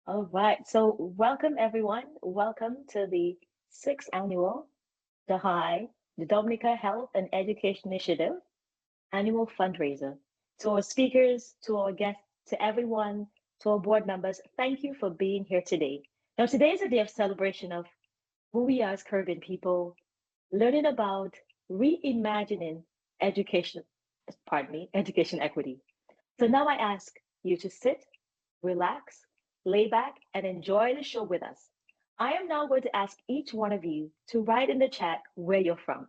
All right. So, welcome everyone. Welcome to the sixth annual the Dominica Health and Education Initiative annual fundraiser. To our speakers, to our guests, to everyone, to our board members, thank you for being here today. Now, today is a day of celebration of who we are as Caribbean people, learning about reimagining education, education equity. So now I ask you to sit, relax, lay back, and enjoy the show with us. I am now going to ask each one of you to write in the chat where you're from.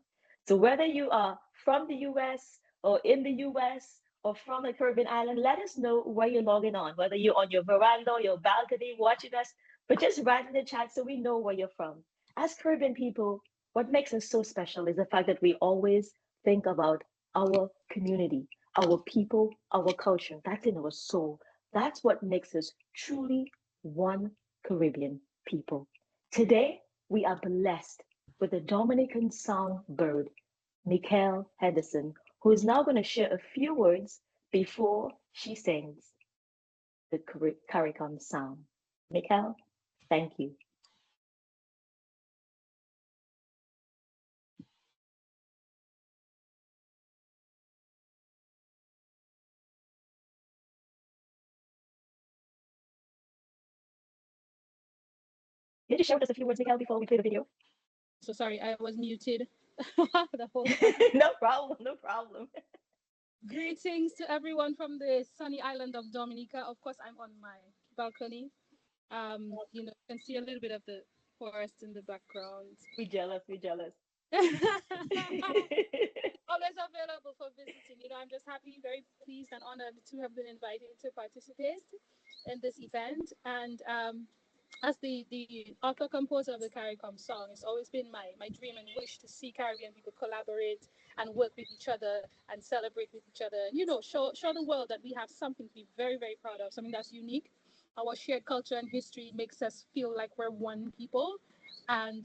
So whether you are from the US or in the US or from the Caribbean island, let us know where you're logging on, whether you're on your veranda or your balcony watching us, but just write in the chat so we know where you're from. As Caribbean people, what makes us so special is the fact that we always think about our community, our people, our culture. That's in our soul. That's what makes us truly one Caribbean people. Today, we are blessed with a Dominican songbird, Mikhail Henderson, who is now going to share a few words before she sings the CARICOM sound. Mikhail, thank you. Can you just share with us a few words, Mikhail, before we play the video? So sorry, I was muted the whole time. No problem, no problem. Greetings to everyone from the sunny island of Dominica. Of course, I'm on my balcony. You can see a little bit of the forest in the background. We jealous, we jealous. Always available for visiting. I'm just happy, very pleased, and honored to have been invited to participate in this event. And as the author composer of the CARICOM song, it's always been my dream and wish to see Caribbean people collaborate and work with each other and celebrate with each other. And, show the world that we have something to be very, very proud of, something that's unique. Our shared culture and history makes us feel like we're one people. And,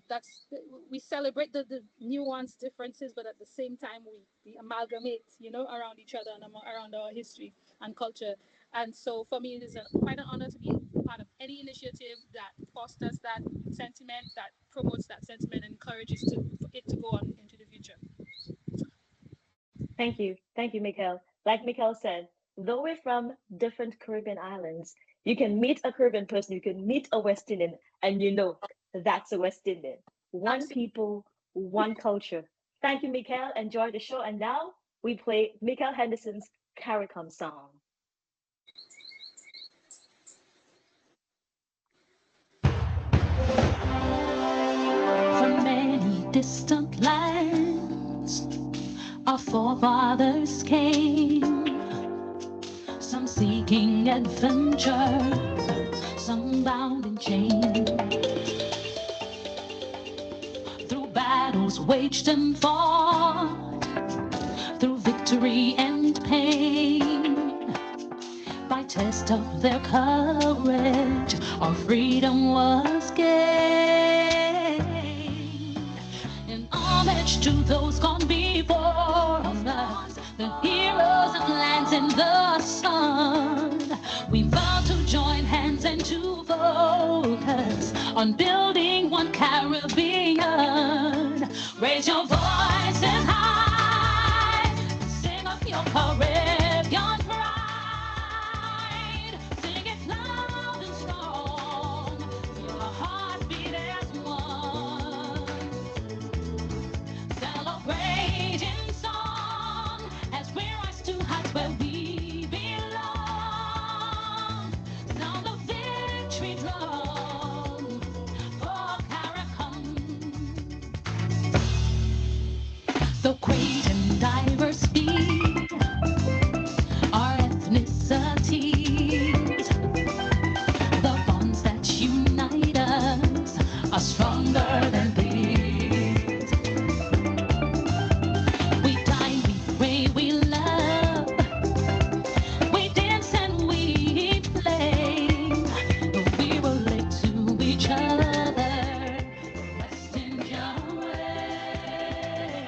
that's we celebrate the nuanced differences, but at the same time, we amalgamate, around each other and around our history and culture. And so for me, it is quite an honor to be part of any initiative that fosters that sentiment, that promotes that sentiment, and encourages it to go on into the future. Thank you. Thank you, Mikhail. Like Mikhail said, though we're from different Caribbean islands, you can meet a Caribbean person, you can meet a West Indian, and you know that's a West Indian. One Absolutely. people, one culture. Thank you, Mikhail. Enjoy the show. And now we play Mikhail Henderson's CARICOM song. From many distant lands, our forefathers came, some seeking adventure, some bound in chains. Through battles waged and fought, through victory and pain, by test of their courage, our freedom was gained. In homage to those gone before us, the heroes of lands in the sun, we vow to join hands and to focus on building one Caribbean. Raise your voices high, sing of your Caribbean pride. Sing it loud and strong, feel our heartbeat as one. Celebrating song as we rise to heights where we belong. Sound of victory drum for Caricom. So great and diverse be our ethnicities. The bonds that unite us are stronger than these. We dine, we pray, we love, we dance and we play. We relate to each other, West Indian way.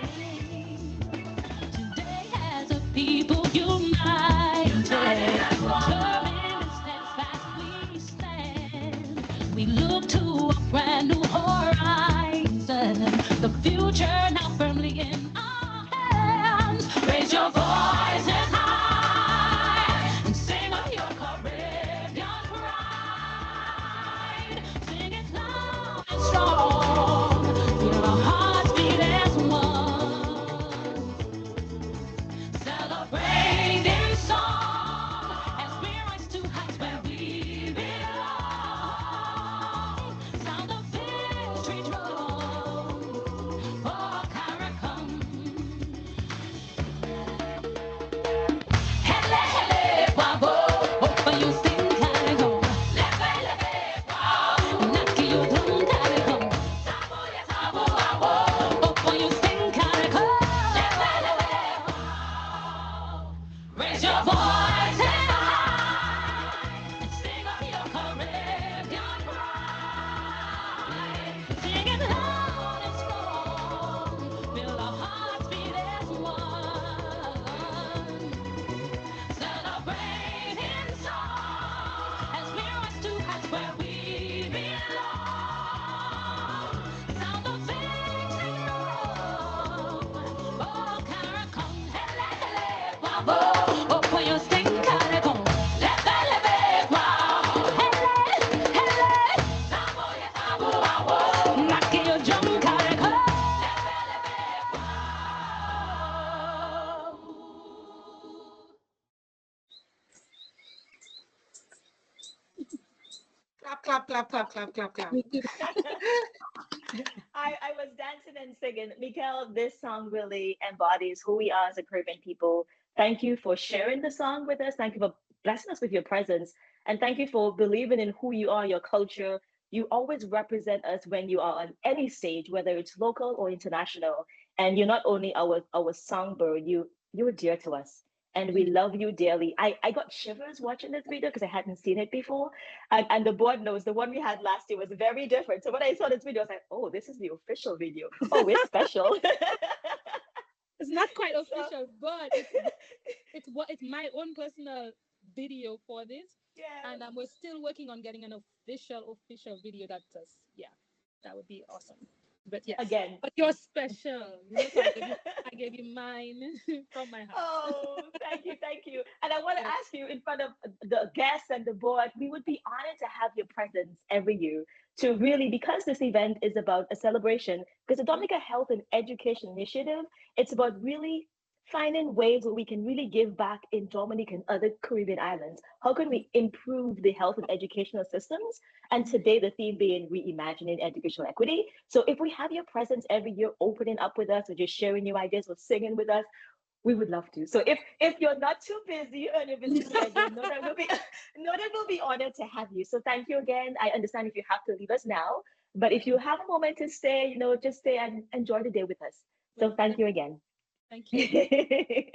we look to a brand new horizon. The future now firmly in our hands. Raise your voices high and sing of your Caribbean pride. Sing it loud and strong. Feel our hearts beat as one. Celebrate in song as we rise to heights where we belong. Sound the victory drum for Caracom. Hele, hele, bravo. Open your sing caracom. Leve, leve, wow. Knock your drum caracom. Sabo, ya, sabo, wow. Open your sing caracom. Leve, leve, wow. Raise your voice and high and sing of your Caribbean pride. Sing it loud and strong. Feel our hearts beat as one. Celebrating song as we rise to heights where we belong. Sound the victory drum. Oh, Caracom, hele, hele, bravo. Oh, for your sting, Caracom. Leve, leve, wow. Hele, hele. Sabo, ya, sabo, wow. Knock your drum, Caracom. Leve, leve, wow. Clap, clap, clap, clap, clap, clap, clap. I was dancing and singing. Mikael, this song really embodies who we are as a Caribbean people. Thank you for sharing the song with us. Thank you for blessing us with your presence. And thank you for believing in who you are, your culture. You always represent us when you are on any stage, whether it's local or international. And you're not only our songbird, you're dear to us. And we love you dearly. I got shivers watching this video because I hadn't seen it before. And the board knows the one we had last year was very different. So when I saw this video, I was like, oh, this is the official video. Oh, we're special. It's not quite So official, but it's my own personal video for this, yeah. and we're still working on getting an official video that does. Yeah, that would be awesome. But yes, Again. but you're special. So I gave you mine from my heart. Oh, thank you, thank you. And I want to Yes. ask you in front of the guests and the board, we would be honored to have your presence every year to really, because this event is about a celebration, because the Dominica Health and Education Initiative, it's about really finding ways where we can really give back in Dominica and other Caribbean islands. How can we improve the health and educational systems? And today the theme being reimagining educational equity. So if we have your presence every year opening up with us or just sharing new ideas or singing with us, we would love to. So if you're not too busy on your busy schedule, know that we'll be know that we'll be honored to have you. So thank you again. I understand if you have to leave us now, but if you have a moment to stay, just stay and enjoy the day with us. So Well, thank you again. thank you.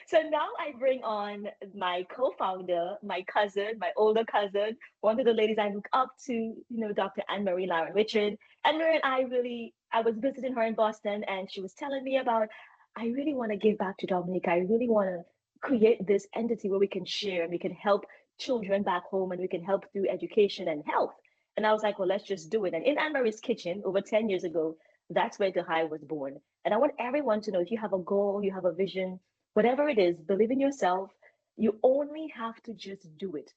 So now I bring on my co-founder, my cousin, my older cousin, one of the ladies I look up to, Dr. Anne-Marie Lauren Richard. Anne-Marie and I was visiting her in Boston and she was telling me about, I really want to give back to Dominica. I really want to create this entity where we can share and we can help children back home and we can help through education and health. And I was like, well, let's just do it. And in Anne-Marie's kitchen over 10 years ago, that's where the high was born. And I want everyone to know if you have a goal, you have a vision, whatever it is, believe in yourself. You only have to just do it.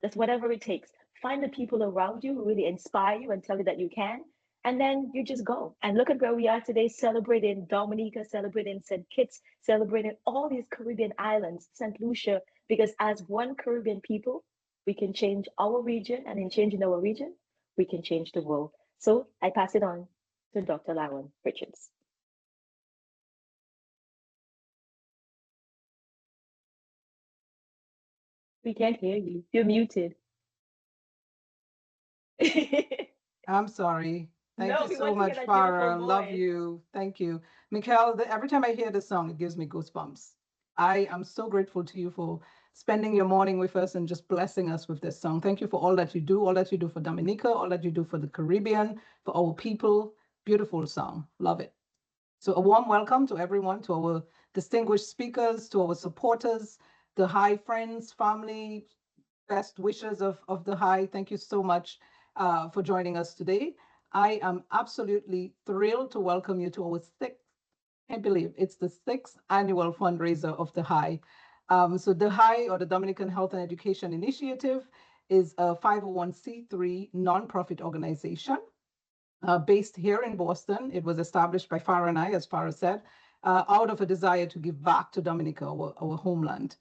That's whatever it takes. Find the people around you who really inspire you and tell you that you can. And then you just go. And look at where we are today, celebrating Dominica, celebrating St. Kitts, celebrating all these Caribbean islands, St. Lucia, because as one Caribbean people, we can change our region. And in changing our region, we can change the world. So I pass it on to Dr. Lauren Richards. We can't hear you. You're muted. I'm sorry. Thank No, you we so want to hear much, that Farah. beautiful Love voice. you. Thank you. Mikhail, every time I hear this song, it gives me goosebumps. I am so grateful to you for spending your morning with us and just blessing us with this song. Thank you for all that you do for Dominica, all that you do for the Caribbean, for our people. Beautiful song. Love it. So a warm welcome to everyone, to our distinguished speakers, to our supporters, the High friends, family, best wishes of the High. Thank you so much. for joining us today. I am absolutely thrilled to welcome you to our sixth, I believe it's the sixth annual fundraiser of the High. So the High, or the Dominican Health and Education Initiative, is a 501c3 nonprofit organization based here in Boston. It was established by Farah and I, as Farah said, out of a desire to give back to Dominica, our homeland.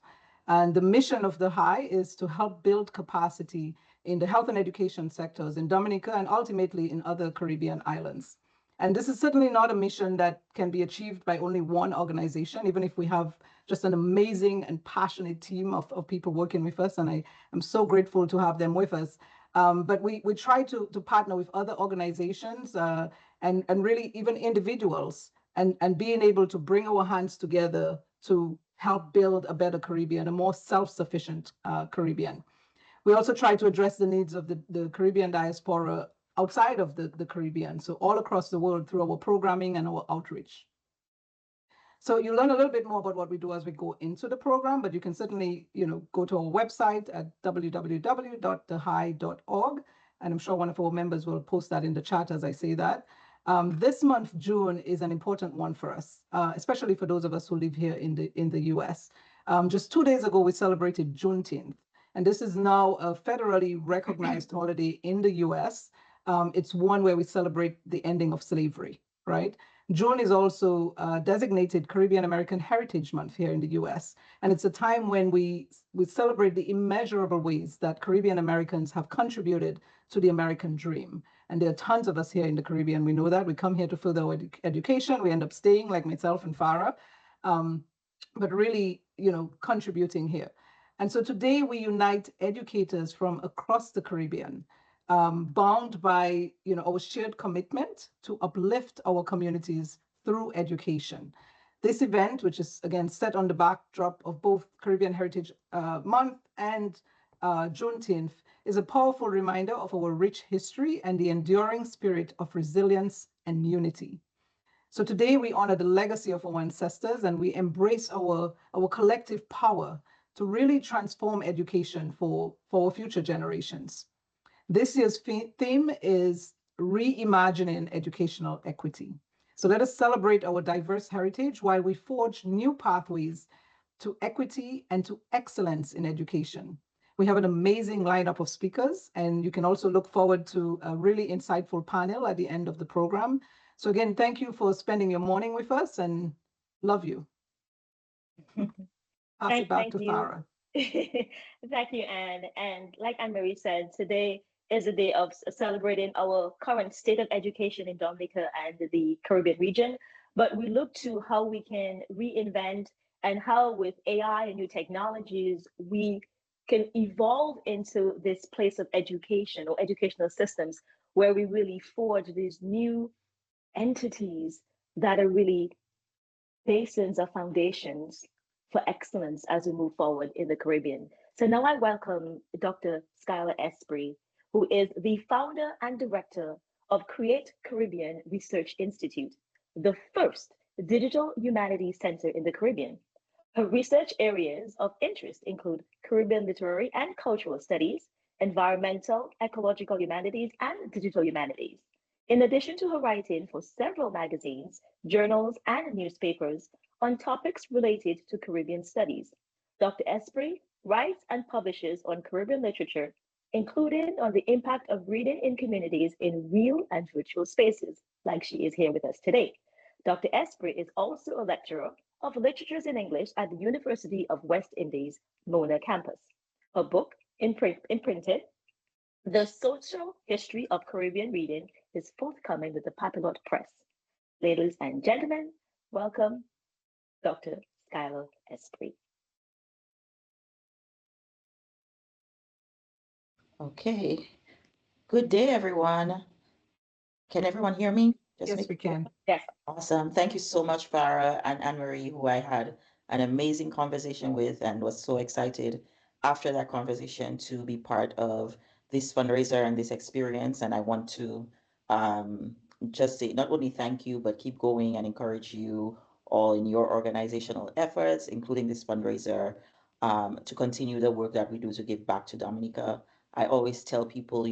And the mission of the High is to help build capacity in the health and education sectors in Dominica and ultimately in other Caribbean islands. And this is certainly not a mission that can be achieved by only one organization, even if we have just an amazing and passionate team of people working with us. And I am so grateful to have them with us. But we try to partner with other organizations and really even individuals and being able to bring our hands together to help build a better Caribbean, a more self-sufficient Caribbean. We also try to address the needs of the Caribbean diaspora outside of the Caribbean, so all across the world through our programming and our outreach. So you learn a little bit more about what we do as we go into the program, but you can certainly, go to our website at www.thehigh.org. And I'm sure one of our members will post that in the chat as I say that. This month, June, is an important one for us, especially for those of us who live here in the US. Just 2 days ago, we celebrated Juneteenth. And this is now a federally recognized holiday in the US. It's one where we celebrate the ending of slavery, right? June is also designated Caribbean American Heritage Month here in the US. And it's a time when we celebrate the immeasurable ways that Caribbean Americans have contributed to the American dream. And there are tons of us here in the Caribbean. We know that. We come here to further our education. We end up staying, like myself and Farah, but really, contributing here. And so today we unite educators from across the Caribbean, bound by our shared commitment to uplift our communities through education. This event, which is again set on the backdrop of both Caribbean Heritage Month and Juneteenth, is a powerful reminder of our rich history and the enduring spirit of resilience and unity. So today we honor the legacy of our ancestors and we embrace our collective power to really transform education for our future generations. This year's theme is Reimagining Educational Equity. So let us celebrate our diverse heritage while we forge new pathways to equity and to excellence in education. We have an amazing lineup of speakers, and you can also look forward to a really insightful panel at the end of the program. So again, thank you for spending your morning with us and love you. Pass it back Thank to you. Farah. Thank you, Anne. And like Anne Marie said, today is a day of celebrating our current state of education in Dominica and the Caribbean region. But we look to how we can reinvent and how, with AI and new technologies, we can evolve into this place of education or educational systems where we really forge these new entities that are really basins or foundations for excellence as we move forward in the Caribbean. So now I welcome Dr. Skylar Esprit, who is the founder and director of Create Caribbean Research Institute, the first digital humanities center in the Caribbean. Her research areas of interest include Caribbean literary and cultural studies, environmental, ecological humanities, and digital humanities. In addition to her writing for several magazines, journals, and newspapers on topics related to Caribbean studies, Dr. Esprit writes and publishes on Caribbean literature, including on the impact of reading in communities in real and virtual spaces, like she is here with us today. Dr. Esprit is also a lecturer of Literatures in English at the University of West Indies, Mona campus. Her book, imprinted, The Social History of Caribbean Reading, is forthcoming with the Papillot Press. Ladies and gentlemen, welcome Dr. Skylar Esprit. Okay. Good day, everyone. Can everyone hear me? Just Yes, make we can. Yes. Awesome. Thank you so much, Farah and Anne-Marie, who I had an amazing conversation with and was so excited after that conversation to be part of this fundraiser and this experience. And I want to um, just say not only thank you, but keep going and encourage you all in your organizational efforts, including this fundraiser, to continue the work that we do to give back to Dominica. I always tell people,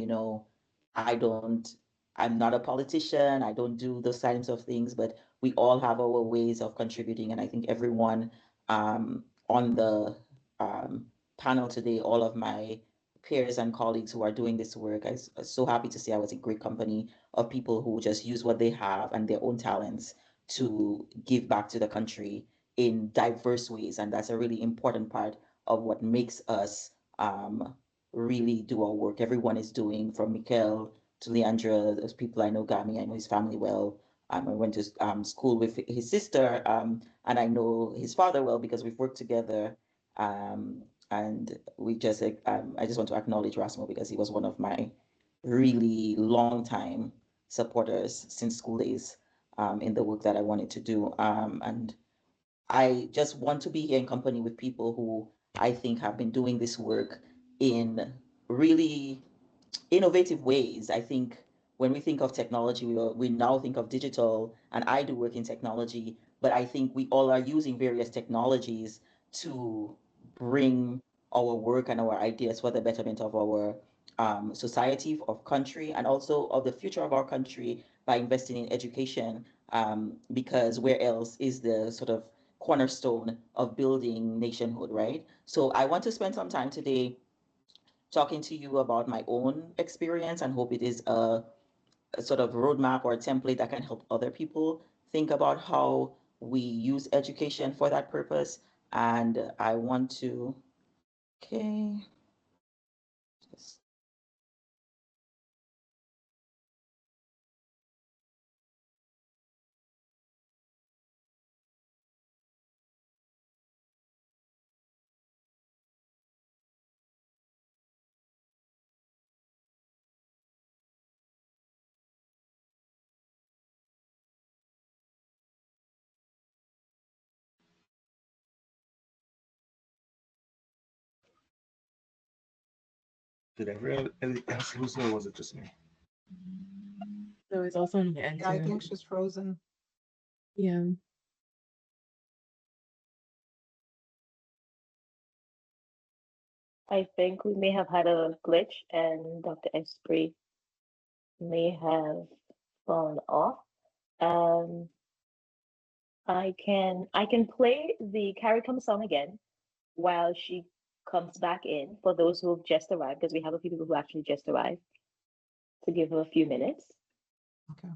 I don't, I'm not a politician. I don't do those kinds of things, but we all have our ways of contributing. And I think everyone on the um, panel today, all of my peers and colleagues who are doing this work, I'm so happy to say I was in great company of people who just use what they have and their own talents to give back to the country in diverse ways. And that's a really important part of what makes us really do our work. Everyone is doing, from Mikhail to Leandra, those people I know, Gami, I know his family well. I went to school with his sister, and I know his father well because we've worked together. And we just, I just want to acknowledge Rasmo because he was one of my really long time supporters since school days in the work that I wanted to do. And I just want to be here in company with people who I think have been doing this work in really innovative ways. I think when we think of technology, we now think of digital, and I do work in technology, but I think we all are using various technologies to bring our work and our ideas for the betterment of our society, of country, and also of the future of our country by investing in education. Because where else is the sort of cornerstone of building nationhood, right? So I want to spend some time today talking to you about my own experience and hope it is a sort of roadmap or a template that can help other people think about how we use education for that purpose. And I want to, okay, just Did everybody else lose or was it just me? So it's also on the end I too. think she's frozen. Yeah. I think we may have had a glitch and Dr. Esprit may have fallen off. Um, I can play the CARICOM song again while she comes back in for those who have just arrived, because we have a few people who actually just arrived, to give her a few minutes. Okay.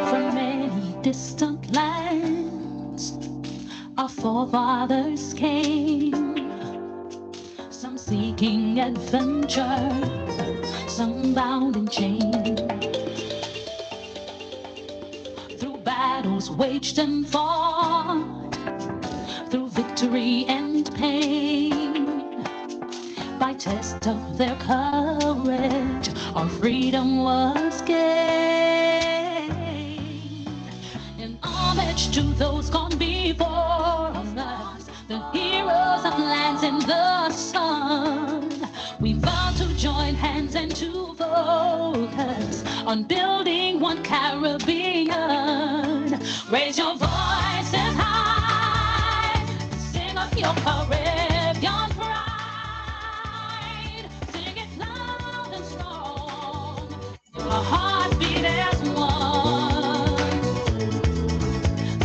From many distant lands, our forefathers came, some seeking adventure, some bound in chains, through battles waged and fought, through victory and pain. By test of their courage, our freedom was gained. In homage to those gone before us, the heroes of lands in the sun, we vow to join hands and to focus on building one Caribbean. Raise your voices high, sing of your Caribbean pride. Sing it loud and strong, your heartbeat as one.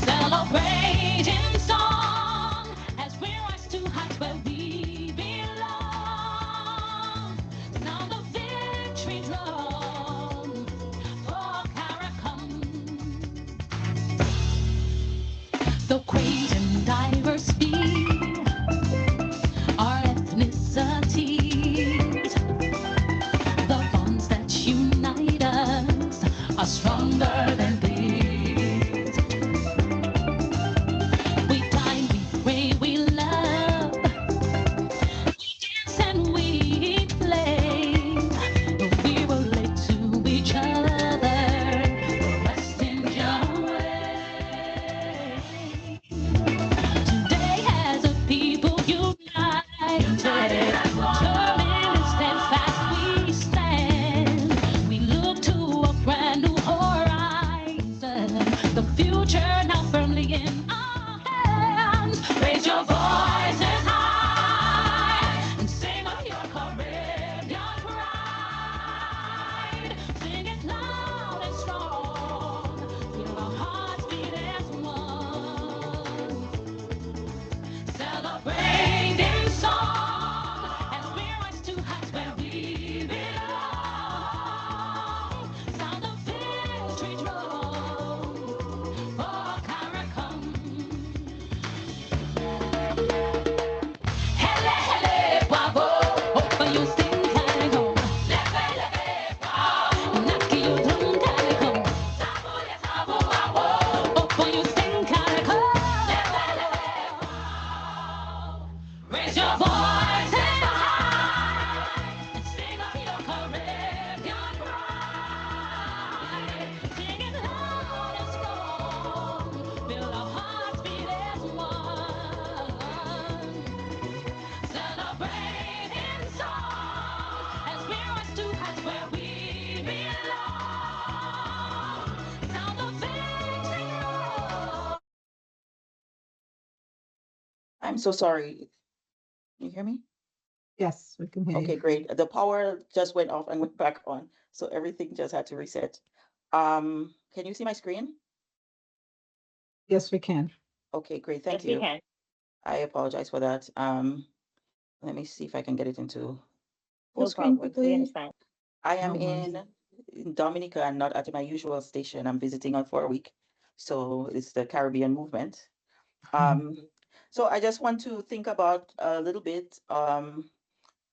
Celebrating song as we rise to heights where we belong. Sound the victory drum for Caracom. The great and diverse be our ethnicities. The bonds that unite us are stronger than these. We dine, we pray, we love, we dance and we play. We relate to each other, rest in your way. Today as a people united, determined and steadfast we stand. We look to a brand new horizon. I'm so sorry. Can you hear me? Yes, we can hear Okay, you. great. The power just went off and went back on, so everything just had to reset. Can you see my screen? Yes, we can. Okay, great. Thank Yes, we you. can. I apologize for that. Let me see if I can get it into full No screen problem. We quickly. understand. I am No worries. in Dominica and not at my usual station. I'm visiting on for a week. So it's the Caribbean movement. Um, so I just want to think about a little bit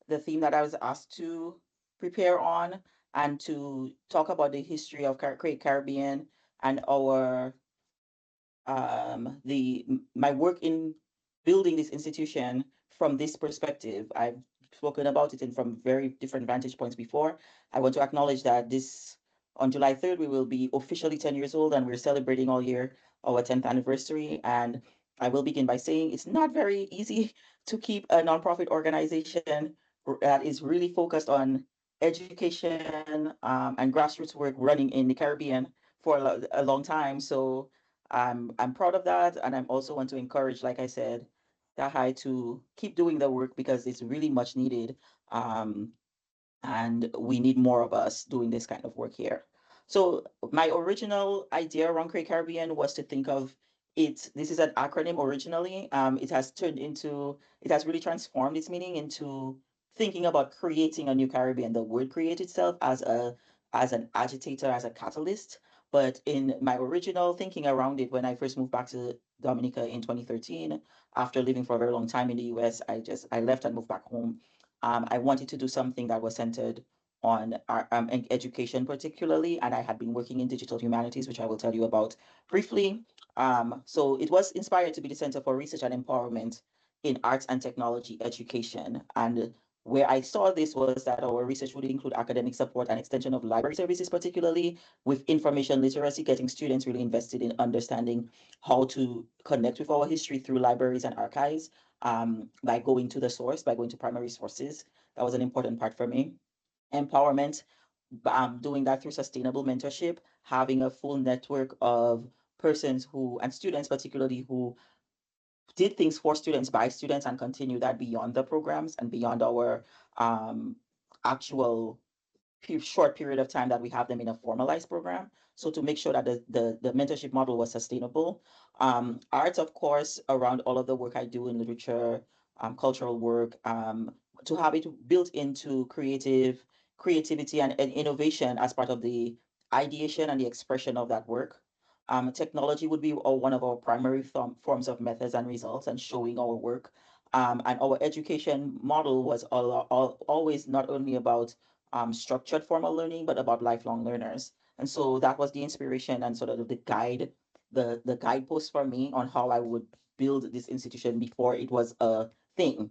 the theme that I was asked to prepare on and to talk about the history of Great Caribbean and our my work in building this institution from this perspective. I've spoken about it in from very different vantage points before. I want to acknowledge that this on July 3rd we will be officially 10 years old and we're celebrating all year our 10th anniversary. And I will begin by saying it's not very easy to keep a nonprofit organization that is really focused on education and grassroots work running in the Caribbean for a long time. So I'm proud of that, and I'm also want to encourage, like I said, Tahai to keep doing the work because it's really much needed. Um, and we need more of us doing this kind of work here. So my original idea around Create Caribbean was to think of it. This is an acronym originally. It has really transformed its meaning into thinking about creating a new Caribbean. The word create itself as an agitator, as a catalyst. But in my original thinking around it, when I first moved back to Dominica in 2013, after living for a very long time in the US, I left and moved back home. I wanted to do something that was centered on our education particularly, and I had been working in digital humanities, which I will tell you about briefly. So it was inspired to be the Center for Research and Empowerment in Arts and Technology Education. And where I saw this was that our research would include academic support and extension of library services, particularly with information literacy, getting students really invested in understanding how to connect with our history through libraries and archives by going to the source, by going to primary sources. That was an important part for me. Empowerment, doing that through sustainable mentorship, having a full network of persons who, and students particularly, who did things for students by students and continue that beyond the programs and beyond our actual short period of time that we have them in a formalized program. So to make sure that the mentorship model was sustainable. Arts, of course, around all of the work I do in literature, cultural work, to have it built into creativity and innovation as part of the ideation and the expression of that work. Technology would be one of our primary forms of methods and results and showing our work. And our education model was always not only about structured formal learning, but about lifelong learners. And so that was the inspiration and sort of the the guidepost for me on how I would build this institution before it was a thing.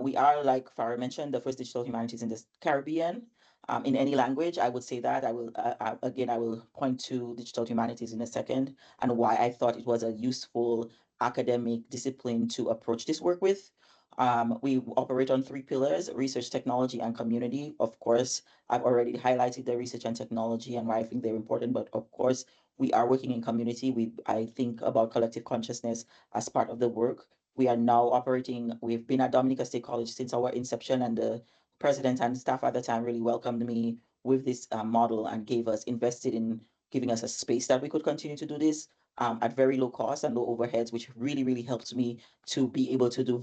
We are, like Farah mentioned, the first digital humanities in the Caribbean. In any language, I would say that. I will point to digital humanities in a second and why I thought it was a useful academic discipline to approach this work with. We operate on three pillars: research, technology, and community. Of course, I've already highlighted the research and technology and why I think they're important, but of course, we are working in community. I think about collective consciousness as part of the work. We are now operating, we've been at Dominica State College since our inception, and the president and staff at the time really welcomed me with this model and invested in giving us a space that we could continue to do this at very low cost and low overheads, which really, really helped me to be able to do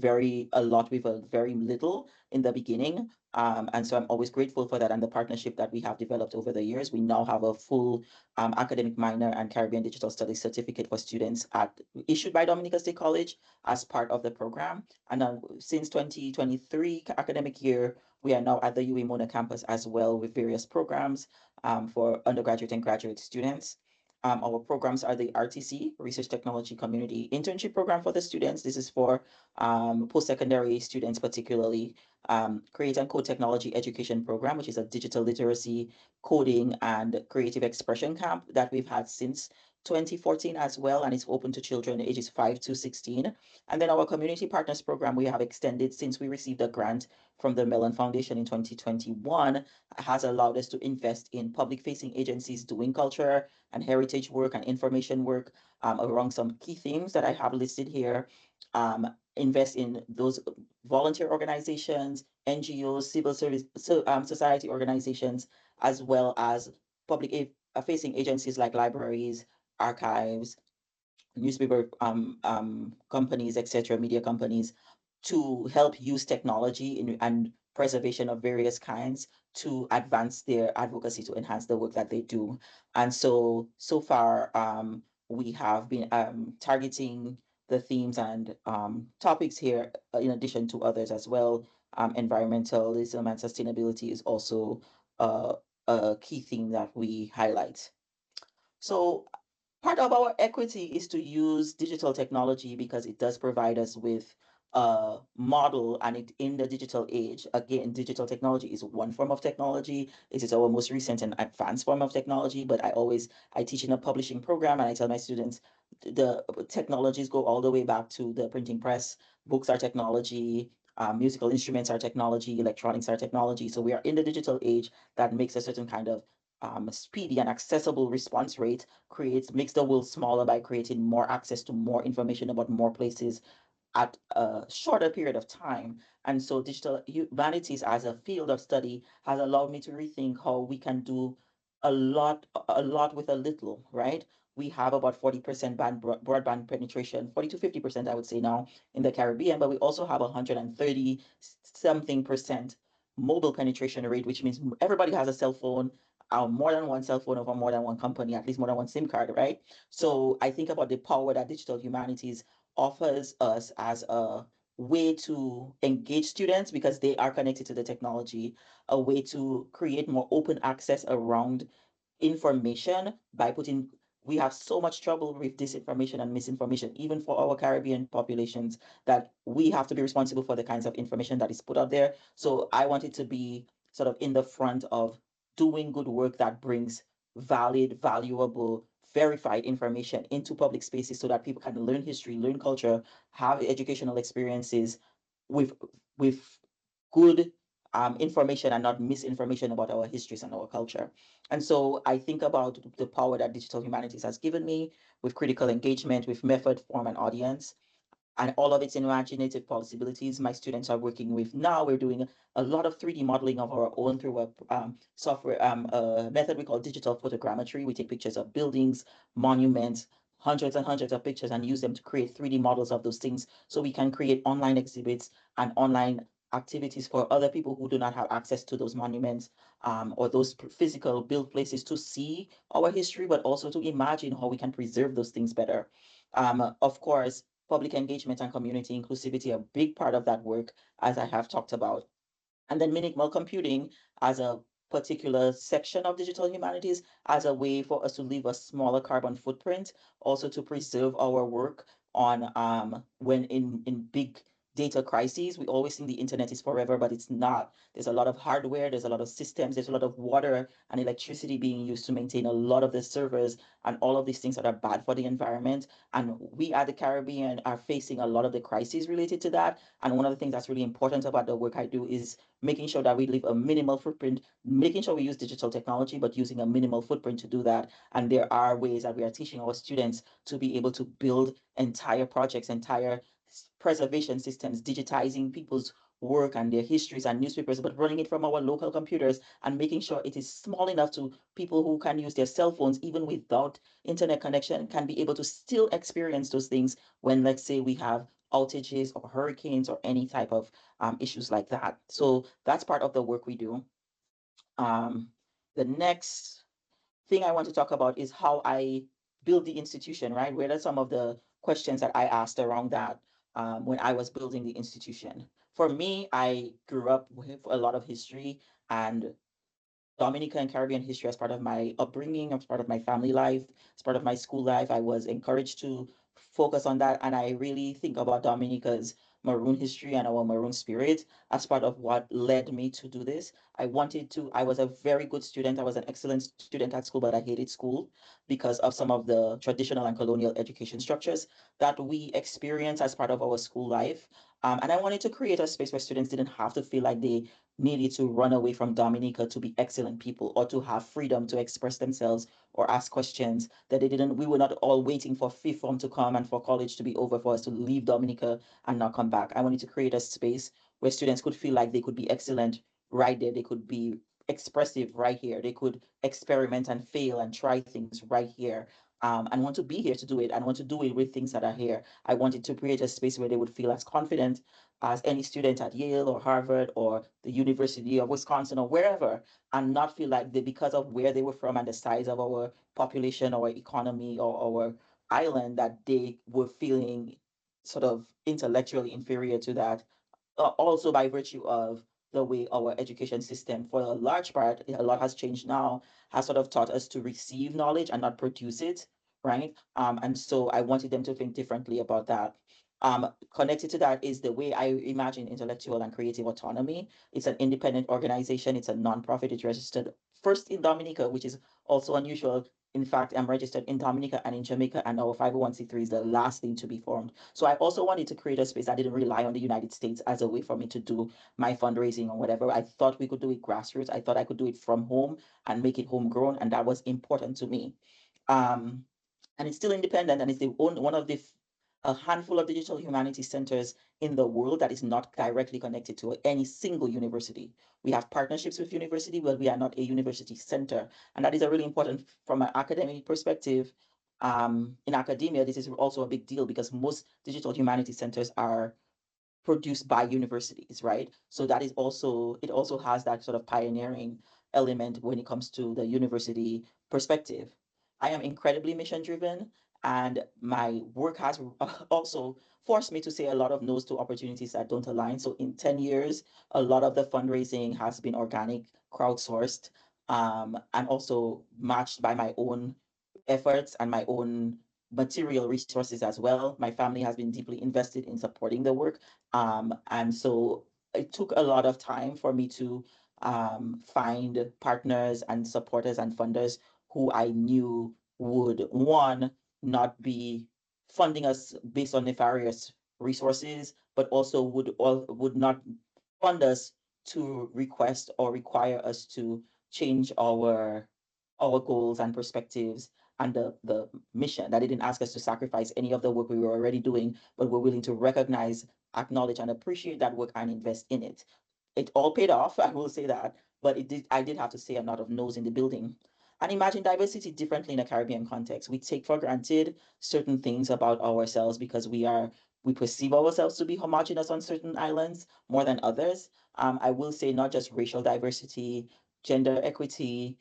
a lot with a very little in the beginning. And so I'm always grateful for that and the partnership that we have developed over the years. We now have a full academic minor and Caribbean Digital Studies certificate for students issued by Dominica State College as part of the program. And since 2023 academic year, we are now at the UWI Mona campus as well with various programs for undergraduate and graduate students. Our programs are the RTC, Research Technology Community Internship Program for the students. This is for post-secondary students particularly. Create and Code Technology Education Program, which is a digital literacy, coding, and creative expression camp that we've had since 2014 as well, and it's open to children ages 5 to 16. And then our Community Partners Program, we have extended since we received a grant from the Mellon Foundation in 2021, has allowed us to invest in public facing agencies doing culture and heritage work and information work around some key themes that I have listed here. Invest in those volunteer organizations, NGOs, civil service, society organizations, as well as public facing agencies like libraries, archives, newspaper companies, etc., media companies, to help use technology and preservation of various kinds to advance their advocacy, to enhance the work that they do. And so far, we have been targeting the themes and topics here, in addition to others as well. Environmentalism and sustainability is also uh, a key theme that we highlight. So part of our equity is to use digital technology because it does provide us with a model, and it in the digital age, again, digital technology is one form of technology. It is our most recent and advanced form of technology, but I teach in a publishing program, and I tell my students the technologies go all the way back to the printing press. Books are technology, musical instruments are technology, electronics are technology. So we are in the digital age that makes a certain kind of speedy and accessible response rate, makes the world smaller by creating more access to more information about more places at a shorter period of time. And so digital humanities as a field of study has allowed me to rethink how we can do a lot with a little, right? We have about 40% broadband penetration, 40 to 50%, I would say now, in the Caribbean, but we also have 130 something percent mobile penetration rate, which means everybody has a cell phone, more than one cell phone over more than one company, at least more than one SIM card, right? So I think about the power that digital humanities offers us as a way to engage students because they are connected to the technology, a way to create more open access around information by putting we have so much trouble with disinformation and misinformation, even for our Caribbean populations, that we have to be responsible for the kinds of information that is put out there. So I want it to be sort of in the front of doing good work that brings valid, valuable, verified information into public spaces so that people can learn history, learn culture, have educational experiences with with good information and not misinformation about our histories and our culture. And so I think about the power that digital humanities has given me with critical engagement, with method, form, and audience, and all of its imaginative possibilities my students are working with now. We're doing a lot of 3D modeling of our own through a software method we call digital photogrammetry. We take pictures of buildings, monuments, hundreds and hundreds of pictures, and use them to create 3D models of those things so we can create online exhibits and online activities for other people who do not have access to those monuments, or those physical built places, to see our history, but also to imagine how we can preserve those things better. Of course, public engagement and community inclusivity are a big part of that work, as I have talked about. And then minimal computing as a particular section of digital humanities as a way for us to leave a smaller carbon footprint, also to preserve our work on when in big data crises. We always think the internet is forever, but it's not. There's a lot of hardware, there's a lot of systems, there's a lot of water and electricity being used to maintain a lot of the servers and all of these things that are bad for the environment. And we at the Caribbean are facing a lot of the crises related to that. And one of the things that's really important about the work I do is making sure that we leave a minimal footprint, making sure we use digital technology, but using a minimal footprint to do that. And there are ways that we are teaching our students to be able to build entire projects, entire preservation systems, digitizing people's work and their histories and newspapers, but running it from our local computers and making sure it is small enough to people who can use their cell phones, even without internet connection, can be able to still experience those things when, let's say, we have outages or hurricanes or any type of issues like that. So that's part of the work we do. Um, the next thing I want to talk about is how I build the institution, right? What are some of the questions that I asked around that when I was building the institution? For me, I grew up with a lot of history and Dominica and Caribbean history as part of my upbringing, as part of my family life, as part of my school life. I was encouraged to focus on that. And I really think about Dominica's Maroon history and our Maroon spirit as part of what led me to do this. I was a very good student. I was an excellent student at school, but I hated school because of some of the traditional and colonial education structures that we experience as part of our school life. And I wanted to create a space where students didn't have to feel like they needed to run away from Dominica to be excellent people or to have freedom to express themselves or ask questions that they didn't. We were not all waiting for fifth form to come and for college to be over for us to leave Dominica and not come back. I wanted to create a space where students could feel like they could be excellent right there. They could be expressive right here. They could experiment and fail and try things right here. And want to be here to do it and want to do it with things that are here. I wanted to create a space where they would feel as confident as any student at Yale or Harvard or the University of Wisconsin or wherever, and not feel like they, because of where they were from and the size of our population, our economy, or our island, that they were feeling sort of intellectually inferior to that, also by virtue of the way our education system, for a large part, a lot has changed now, has sort of taught us to receive knowledge and not produce it, right? And so I wanted them to think differently about that. Connected to that is the way I imagine intellectual and creative autonomy. It's an independent organization. It's a nonprofit. It's registered first in Dominica, which is also unusual. In fact, I'm registered in Dominica and in Jamaica, and our 501(c)(3 is the last thing to be formed. So I also wanted to create a space that didn't rely on the United States as a way for me to do my fundraising or whatever. I thought we could do it grassroots. I thought I could do it from home and make it homegrown, and that was important to me. Um, and it's still independent, and it's one of the a handful of digital humanities centers in the world that is not directly connected to any single university. We have partnerships with university, but we are not a university center, and that is a really important from an academic perspective. In academia, this is also a big deal because most digital humanities centers are produced by universities, right? So that is also, it also has that sort of pioneering element when it comes to the university perspective. I am incredibly mission driven, and my work has also forced me to say a lot of no's to opportunities that don't align. So in 10 years, a lot of the fundraising has been organic, crowdsourced, and also matched by my own efforts and my own material resources as well. My family has been deeply invested in supporting the work. And so it took a lot of time for me to find partners and supporters and funders who I knew would, one, not be funding us based on nefarious resources, but also would not fund us to request or require us to change our goals and perspectives and the mission, that they didn't ask us to sacrifice any of the work we were already doing, but we're willing to recognize, acknowledge, and appreciate that work and invest in it. It all paid off, I will say that, but I did have to say a lot of no's in the building. And imagine diversity differently in a Caribbean context. We take for granted certain things about ourselves because we perceive ourselves to be homogenous on certain islands more than others. I will say not just racial diversity, gender equity,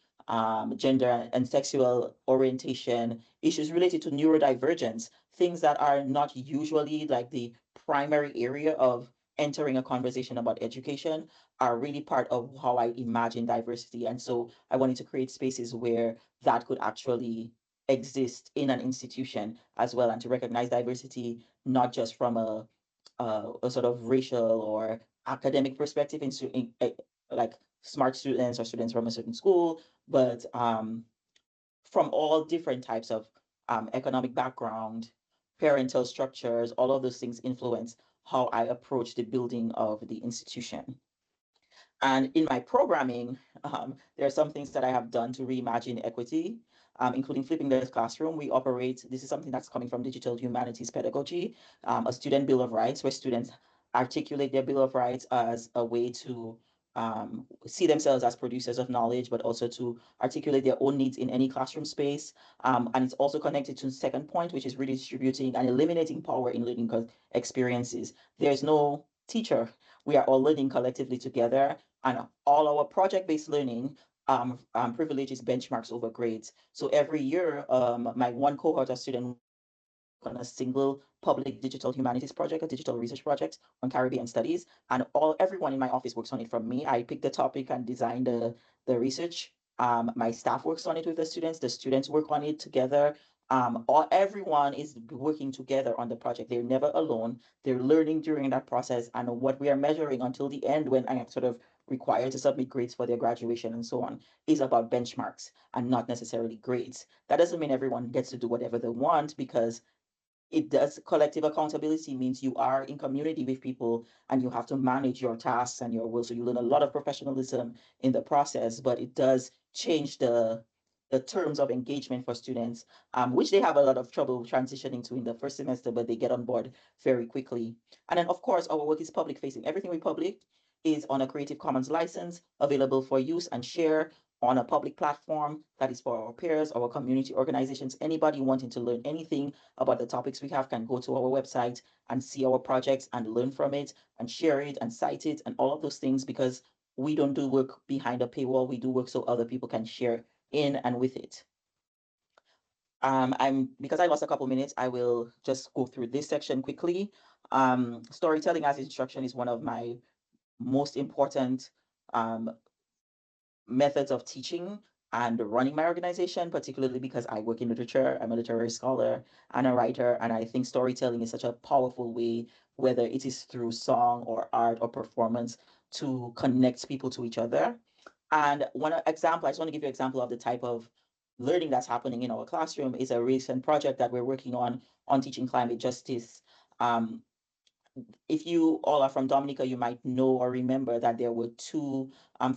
gender and sexual orientation, issues related to neurodivergence, things that are not usually like the primary area of entering a conversation about education, are really part of how I imagine diversity. And so I wanted to create spaces where that could actually exist in an institution as well, and to recognize diversity not just from a sort of racial or academic perspective like smart students or students from a certain school, but from all different types of economic background, parental structures, all of those things influence how I approach the building of the institution. And in my programming, there are some things that I have done to reimagine equity, including flipping the classroom. We operate, this is something that's coming from digital humanities pedagogy, a student bill of rights, where students articulate their bill of rights as a way to see themselves as producers of knowledge, but also to articulate their own needs in any classroom space. And it's also connected to the second point, which is redistributing and eliminating power in learning experiences. There's no teacher. We are all learning collectively together, and all our project-based learning privileges benchmarks over grades. So every year, my one cohort of students work on a single public digital humanities project, a digital research project on Caribbean studies, and everyone in my office works on it from me. I pick the topic and design the research My staff works on it with the students work on it together. All everyone is working together on the project. They're never alone. They're learning during that process, and what we are measuring until the end, when I am sort of required to submit grades for their graduation and so on, is about benchmarks and not necessarily grades. That doesn't mean everyone gets to do whatever they want, because it does, collective accountability means you are in community with people and you have to manage your tasks and your will. So you learn a lot of professionalism in the process, but it does change the terms of engagement for students, which they have a lot of trouble transitioning to in the first semester, but they get on board very quickly. And then, of course, our work is public facing. Everything we public is on a Creative Commons license, available for use and share on a public platform that is for our peers, our community organizations. Anybody wanting to learn anything about the topics we have can go to our website and see our projects and learn from it and share it and cite it and all of those things, because we don't do work behind a paywall. We do work so other people can share in and with it. I'm Because I lost a couple minutes, I will just go through this section quickly. Storytelling as instruction is one of my most important um, methods of teaching and running my organization, particularly because I work in literature. I'm a literary scholar and a writer, and I think storytelling is such a powerful way, whether it is through song or art or performance, to connect people to each other. And one example, I just want to give you an example of the type of learning that's happening in our classroom, is a recent project that we're working on teaching climate justice. Um, if you all are from Dominica, you might know or remember that there were two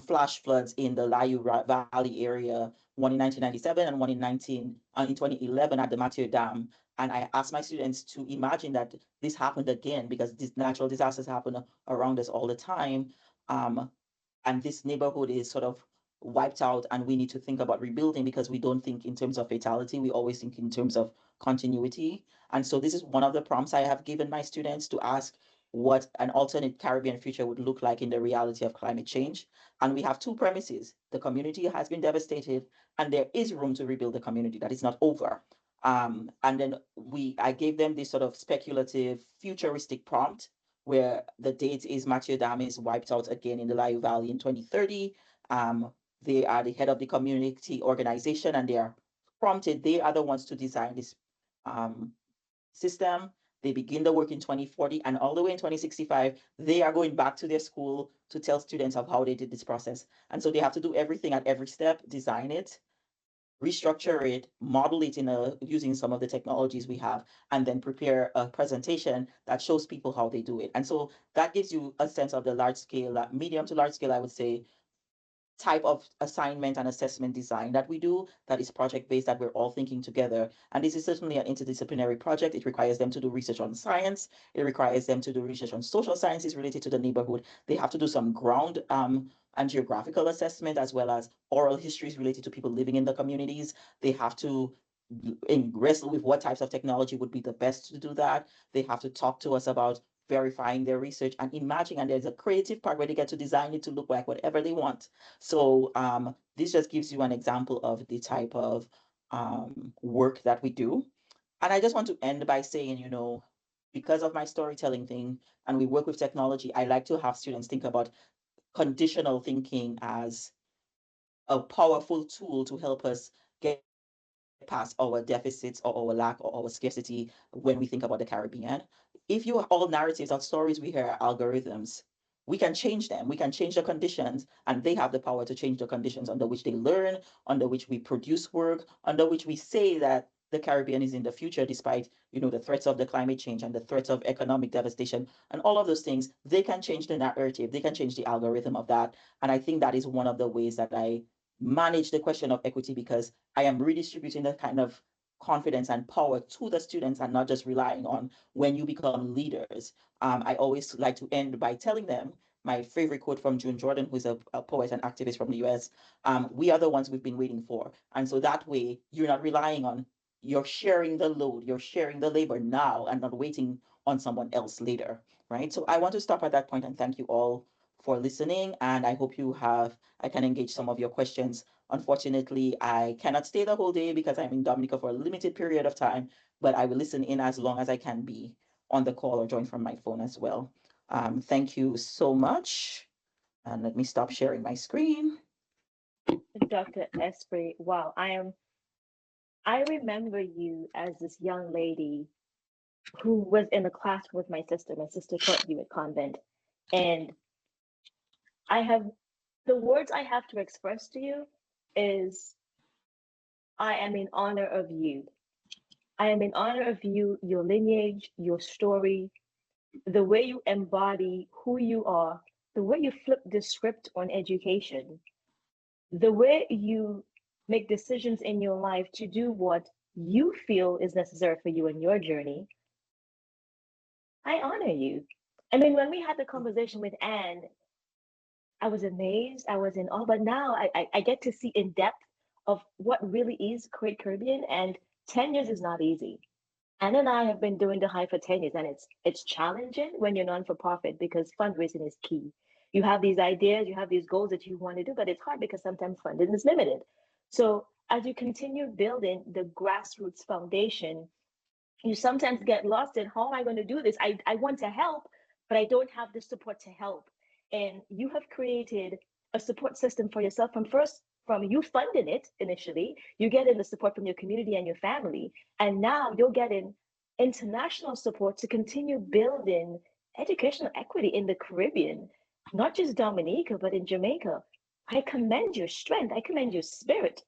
flash floods in the Layou Valley area, one in 1997 and one in 2011 at the Mathieu Dam. And I asked my students to imagine that this happened again, because these natural disasters happen around us all the time. Um, and this neighborhood is sort of wiped out, and we need to think about rebuilding, because we don't think in terms of fatality, we always think in terms of continuity. And so this is one of the prompts I have given my students, to ask what an alternate Caribbean future would look like in the reality of climate change. And we have two premises: the community has been devastated, and there is room to rebuild the community, that is not over. And then I gave them this sort of speculative futuristic prompt, where the date is Mathieu Dam is wiped out again in the Layou Valley in 2030. They are the head of the community organization, and they are prompted, they are the ones to design this um, system. They begin the work in 2040, and all the way in 2065, they are going back to their school to tell students of how they did this process. And so they have to do everything at every step: design it, restructure it, model it using some of the technologies we have, and then prepare a presentation that shows people how they do it. And so that gives you a sense of the large scale, medium to large scale, I would say, type of assignment and assessment design that we do, that is project based, that we're all thinking together. And this is certainly an interdisciplinary project. It requires them to do research on science. It requires them to do research on social sciences related to the neighborhood. They have to do some ground and geographical assessment, as well as oral histories related to people living in the communities. They have to wrestle with what types of technology would be the best to do that. They have to talk to us about verifying their research and imagine, and there's a creative part where they get to design it to look like whatever they want. So this just gives you an example of the type of work that we do. And I just want to end by saying, because of my storytelling thing and we work with technology, I like to have students think about conditional thinking as a powerful tool to help us get past our deficits or our lack or our scarcity when we think about the Caribbean. If you all narratives or stories we hear are algorithms, we can change them. We can change the conditions, and they have the power to change the conditions under which they learn, under which we produce work, under which we say that the Caribbean is in the future, despite the threats of the climate change and the threats of economic devastation and all of those things. They can change the narrative. They can change the algorithm of that. And I think that is one of the ways that I manage the question of equity, because I am redistributing that kind of confidence and power to the students, and not just relying on when you become leaders. I always like to end by telling them my favorite quote from June Jordan, who's a poet and activist from the US. We are the ones we've been waiting for. And so that way, you're not relying on, you're sharing the load, you're sharing the labor now and not waiting on someone else later, right? So I want to stop at that point and thank you all for listening. And I hope I can engage some of your questions. Unfortunately, I cannot stay the whole day because I'm in Dominica for a limited period of time, but I will listen in as long as I can be on the call or join from my phone as well. Thank you so much. And let me stop sharing my screen. Dr. Esprit, wow, I remember you as this young lady who was in the class with my sister. My sister taught you at convent. And I have the words I have to express to you is I am in honor of you. I am in honor of you, your lineage, your story, the way you embody who you are, the way you flip the script on education, the way you make decisions in your life to do what you feel is necessary for you in your journey. I honor you. I mean, when we had the conversation with Anne, I was amazed, I was in awe, but now I get to see in depth of what really is Create Caribbean, and 10 years is not easy. Anne and I have been doing the high for 10 years, and it's challenging when you're non for profit because fundraising is key. You have these ideas, you have these goals that you want to do, but it's hard because sometimes funding is limited. So as you continue building the grassroots foundation, you sometimes get lost in how am I going to do this? I want to help, but I don't have the support to help. And you have created a support system for yourself from you funding it initially, you get in the support from your community and your family. And now you're getting international support to continue building educational equity in the Caribbean, not just Dominica, but in Jamaica. I commend your strength. I commend your spirit,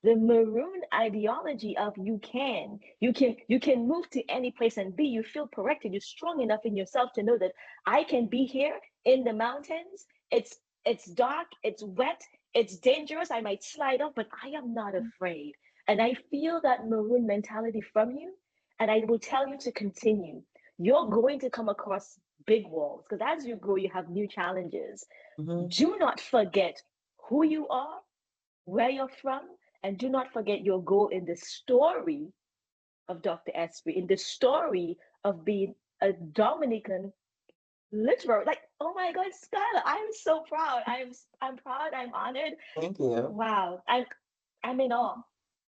the maroon ideology of you can move to any place and be, you feel corrected, you're strong enough in yourself to know that I can be here in the mountains. It's dark, it's wet, it's dangerous, I might slide off, but I am not afraid. And I feel that maroon mentality from you, and I will tell you to continue. You're going to come across big walls because as you grow you have new challenges. Mhm. Do not forget who you are, where you're from, and do not forget your goal in the story of Dr. Esprit, in the story of being a Dominican literary. Like, oh my God, Skylar, I'm so proud. I'm proud. I'm honored. Thank you. Wow, I'm in awe.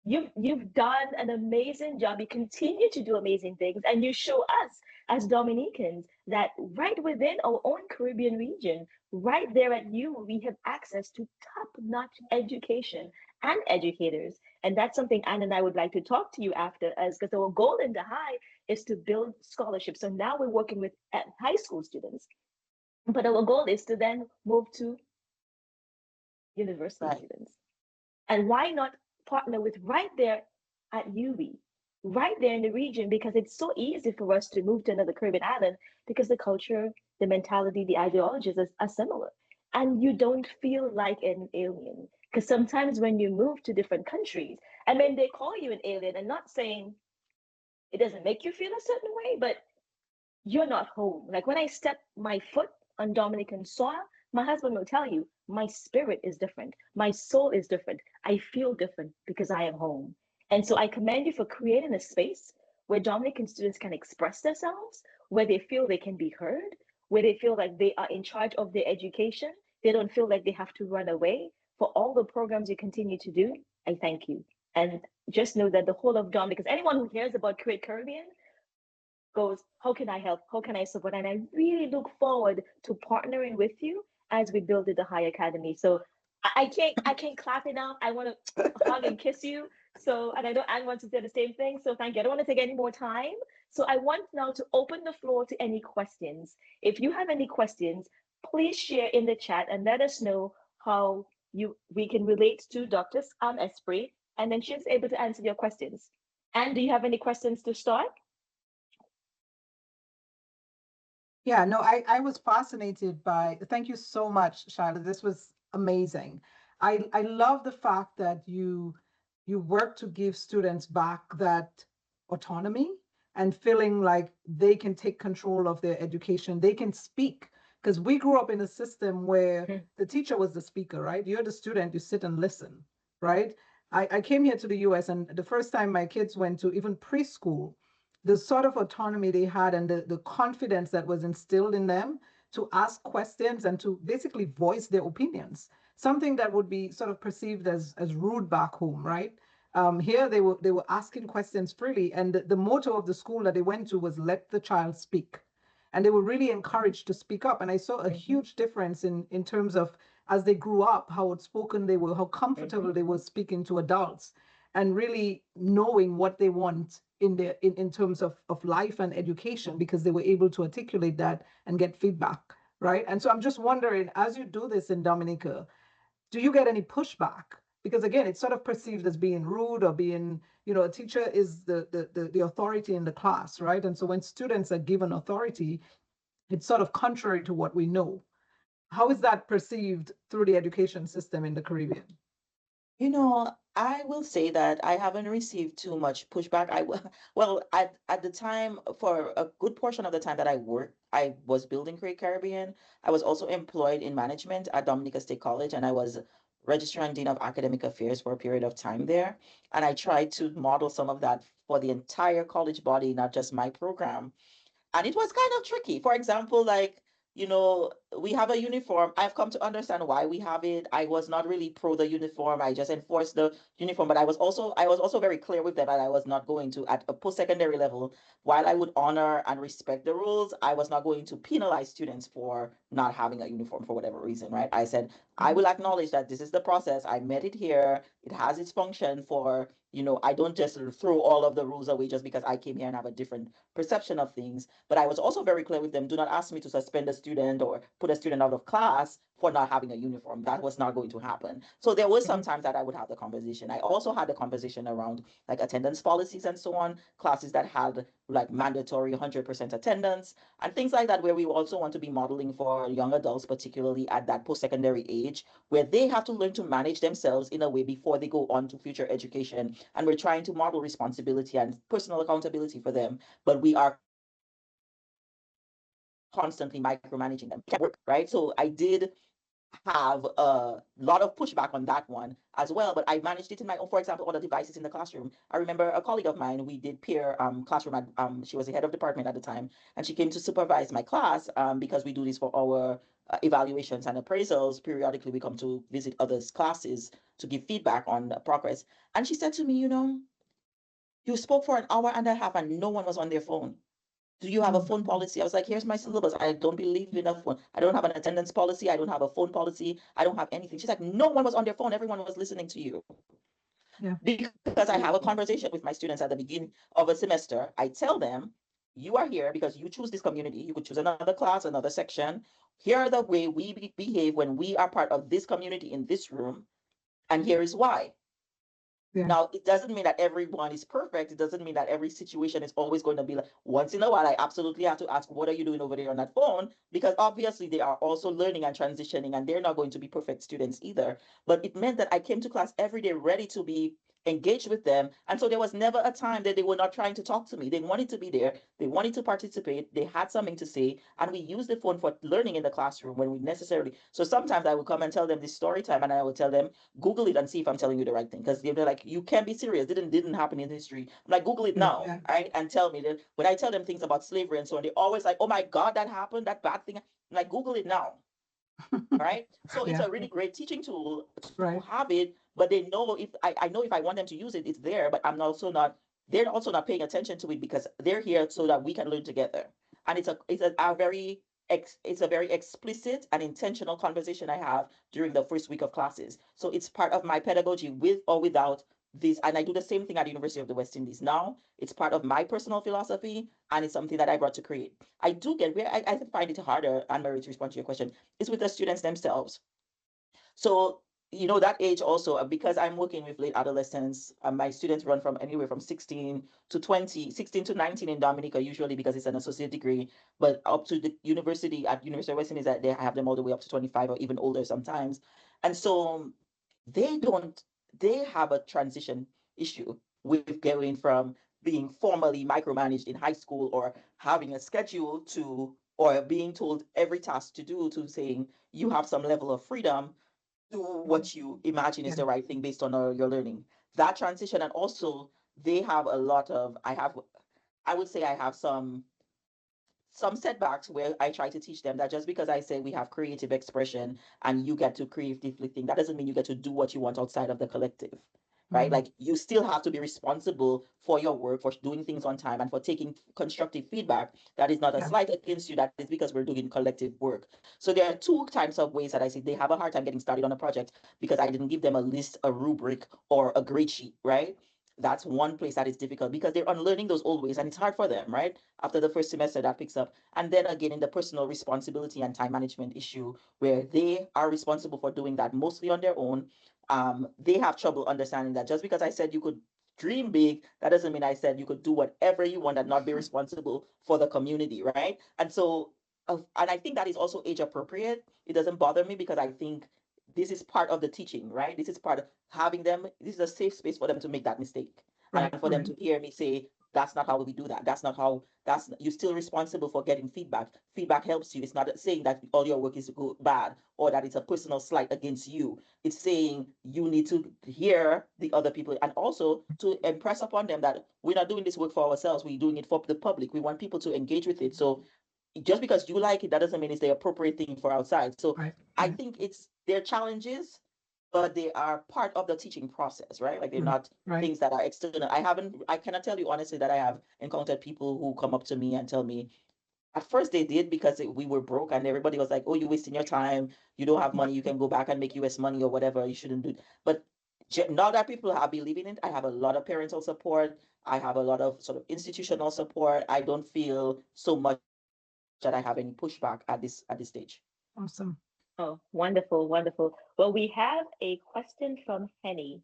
You've done an amazing job. You continue to do amazing things, and you show us as Dominicans that right within our own Caribbean region, right there at you, we have access to top-notch education and educators. And that's something Anne and I would like to talk to you after, as because our goal in the high is to build scholarships. So now we're working with high school students, but our goal is to then move to university Right. students. And why not partner with right there at UB, right there in the region? Because it's so easy for us to move to another Caribbean island because the culture, the mentality, the ideologies are similar. And you don't feel like an alien. Because sometimes when you move to different countries, I mean, they call you an alien and not saying it doesn't make you feel a certain way, but you're not home. Like when I step my foot on Dominican soil, my husband will tell you, my spirit is different. My soul is different. I feel different because I am home. And so I commend you for creating a space where Dominican students can express themselves, where they feel they can be heard, where they feel like they are in charge of their education. They don't feel like they have to run away. For all the programs you continue to do, I thank you. And just know that the whole of Dom, because anyone who hears about Create Caribbean goes, how can I help? How can I support? And I really look forward to partnering with you as we build the High Academy. So I can't clap enough. I want to hug and kiss you. So, and I know Anne wants to say the same thing. So thank you. I don't want to take any more time. So I want now to open the floor to any questions. If you have any questions, please share in the chat and let us know how we can relate to Dr. Esprit, and then she's able to answer your questions. Anne, do you have any questions to start? Yeah, no, I was fascinated by, thank you so much, Shyla. This was amazing. I love the fact that you work to give students back that autonomy and feeling like they can take control of their education. They can speak. Because we grew up in a system where the teacher was the speaker, right? You're the student, you sit and listen, right? I came here to the US, and the first time my kids went to even preschool, the sort of autonomy they had and the confidence that was instilled in them to ask questions and to basically voice their opinions, something that would be sort of perceived as rude back home, right? Here they were asking questions freely, and the motto of the school that they went to was "Let the child speak," and they were really encouraged to speak up. And I saw a huge difference in terms of as they grew up, how outspoken they were, how comfortable Mhm. they were speaking to adults, and really knowing what they want in their in terms of life and education, because they were able to articulate that and get feedback, right? And so I'm just wondering, as you do this in Dominica, do you get any pushback? Because again, it's sort of perceived as being rude or being, a teacher is the authority in the class, right? And so when students are given authority, it's sort of contrary to what we know. How is that perceived through the education system in the Caribbean? I will say that I haven't received too much pushback. Well, at the time, for a good portion of the time that I worked, I was building Great Caribbean. I was also employed in management at Dominica State College, and I was registrar and dean of academic affairs for a period of time there. And I tried to model some of that for the entire college body, not just my program. And it was kind of tricky. For example, like, we have a uniform. I've come to understand why we have it. I was not really pro the uniform. I just enforced the uniform, but I was also very clear with them that I was not going to, at a post-secondary level, while I would honor and respect the rules, I was not going to penalize students for not having a uniform for whatever reason, right? I said I will acknowledge that this is the process. I met it here. It has its function for, I don't just throw all of the rules away just because I came here and have a different perception of things. But I was also very clear with them, do not ask me to suspend a student or put a student out of class for not having a uniform. That was not going to happen. So there was Mhm. sometimes that I would have the conversation. I also had the conversation around like attendance policies and so on, classes that had like mandatory 100% attendance and things like that, where we also want to be modeling for young adults, particularly at that post-secondary age, where they have to learn to manage themselves in a way before they go on to future education. And we're trying to model responsibility and personal accountability for them, but we are constantly micromanaging them. Can't work, right? So I did have a lot of pushback on that one as well, but I managed it in my own. For example, all the devices in the classroom. I remember a colleague of mine, we did peer classroom at, she was the head of department at the time, and she came to supervise my class, because we do this for our evaluations and appraisals. Periodically, we come to visit others' classes to give feedback on the progress. And she said to me, you spoke for an hour and a half and no one was on their phone. Do you have a Mm. phone policy? I was like, here's my syllabus. I don't believe in a phone. I don't have an attendance policy. I don't have a phone policy. I don't have anything. She's like, no one was on their phone. Everyone was listening to you. Yeah. Because I have a conversation with my students at the beginning of a semester. I tell them, you are here because you choose this community. You could choose another class, another section. Here are the way we behave when we are part of this community in this room. And here is why. Yeah. Now, it doesn't mean that everyone is perfect. It doesn't mean that every situation is always going to be like, once in a while, I absolutely have to ask, what are you doing over there on that phone? Because obviously they are also learning and transitioning and they're not going to be perfect students either. But it meant that I came to class every day ready to be engaged with them. And so there was never a time that they were not trying to talk to me. They wanted to be there. They wanted to participate. They had something to say. And we used the phone for learning in the classroom when we necessarily. So sometimes I would come and tell them this story time and I would tell them, Google it and see if I'm telling you the right thing. Because they're like, you can't be serious. Didn't happen in history. I'm like, Google it Yeah. now, Yeah. right? And tell me that when I tell them things about slavery and so on, they always like, oh my God, that happened, that bad thing. I'm like, Google it now, right? So it's Yeah. a really great teaching tool to Right. have it, but they know if I know if I want them to use it, it's there, but they're also not paying attention to it because they're here so that we can learn together. And it's a very explicit and intentional conversation I have during the first week of classes. So it's part of my pedagogy with or without this. And I do the same thing at the University of the West Indies now. It's part of my personal philosophy and it's something that I brought to create. I do get where I find it harder, Anne Marie, to respond to your question, is with the students themselves. So, that age also, because I'm working with late adolescents, my students run from anywhere from 16 to 20, 16 to 19 in Dominica, usually because it's an associate degree, but up to the university at University of West Indies, that they have them all the way up to 25 or even older sometimes. And so they don't, they have a transition issue with going from being formally micromanaged in high school or having a schedule to, or being told every task to do, to saying you have some level of freedom, do what you imagine is Yeah. the right thing based on your learning. That transition, and also they have a lot of, I would say I have some setbacks where I try to teach them that just because I say we have creative expression and you get to creatively think, that doesn't mean you get to do what you want outside of the collective. right? Like you still have to be responsible for your work, for doing things on time, and for taking constructive feedback. That is not a Yeah. slight against you. That is because we're doing collective work. So there are two types of ways that I see they have a hard time getting started on a project because I didn't give them a list, a rubric, or a grade sheet, right? That's one place that is difficult because they're unlearning those old ways and it's hard for them, right? After the first semester, that picks up. And then again, in the personal responsibility and time management issue, where they are responsible for doing that mostly on their own, they have trouble understanding that just because I said you could dream big, that doesn't mean I said you could do whatever you want and not be responsible for the community, right? And so, and I think that is also age appropriate. It doesn't bother me because I think this is part of the teaching, right? This is part of having them, this is a safe space for them to make that mistake and Right. for them to hear me say, that's not how we do that. That's not how, that's, you're still responsible for getting feedback. Feedback helps you. It's not saying that all your work is good, bad, or that it's a personal slight against you. It's saying you need to hear the other people and also to impress upon them that we're not doing this work for ourselves. We're doing it for the public. We want people to engage with it. So just because you like it, that doesn't mean it's the appropriate thing for outside. So Right. I Right. think it's their challenges, but they are part of the teaching process, right? Like they're not Right. things that are external. I cannot tell you honestly that I have encountered people who come up to me and tell me, at first they did because we were broke and everybody was like, oh, you're wasting your time. You don't have money. You can go back and make US money or whatever. You shouldn't do. But now that people are believing it, I have a lot of parental support. I have a lot of sort of institutional support. I don't feel so much that I have any pushback at this stage. Awesome. Oh, wonderful, wonderful. Well, we have a question from Henny,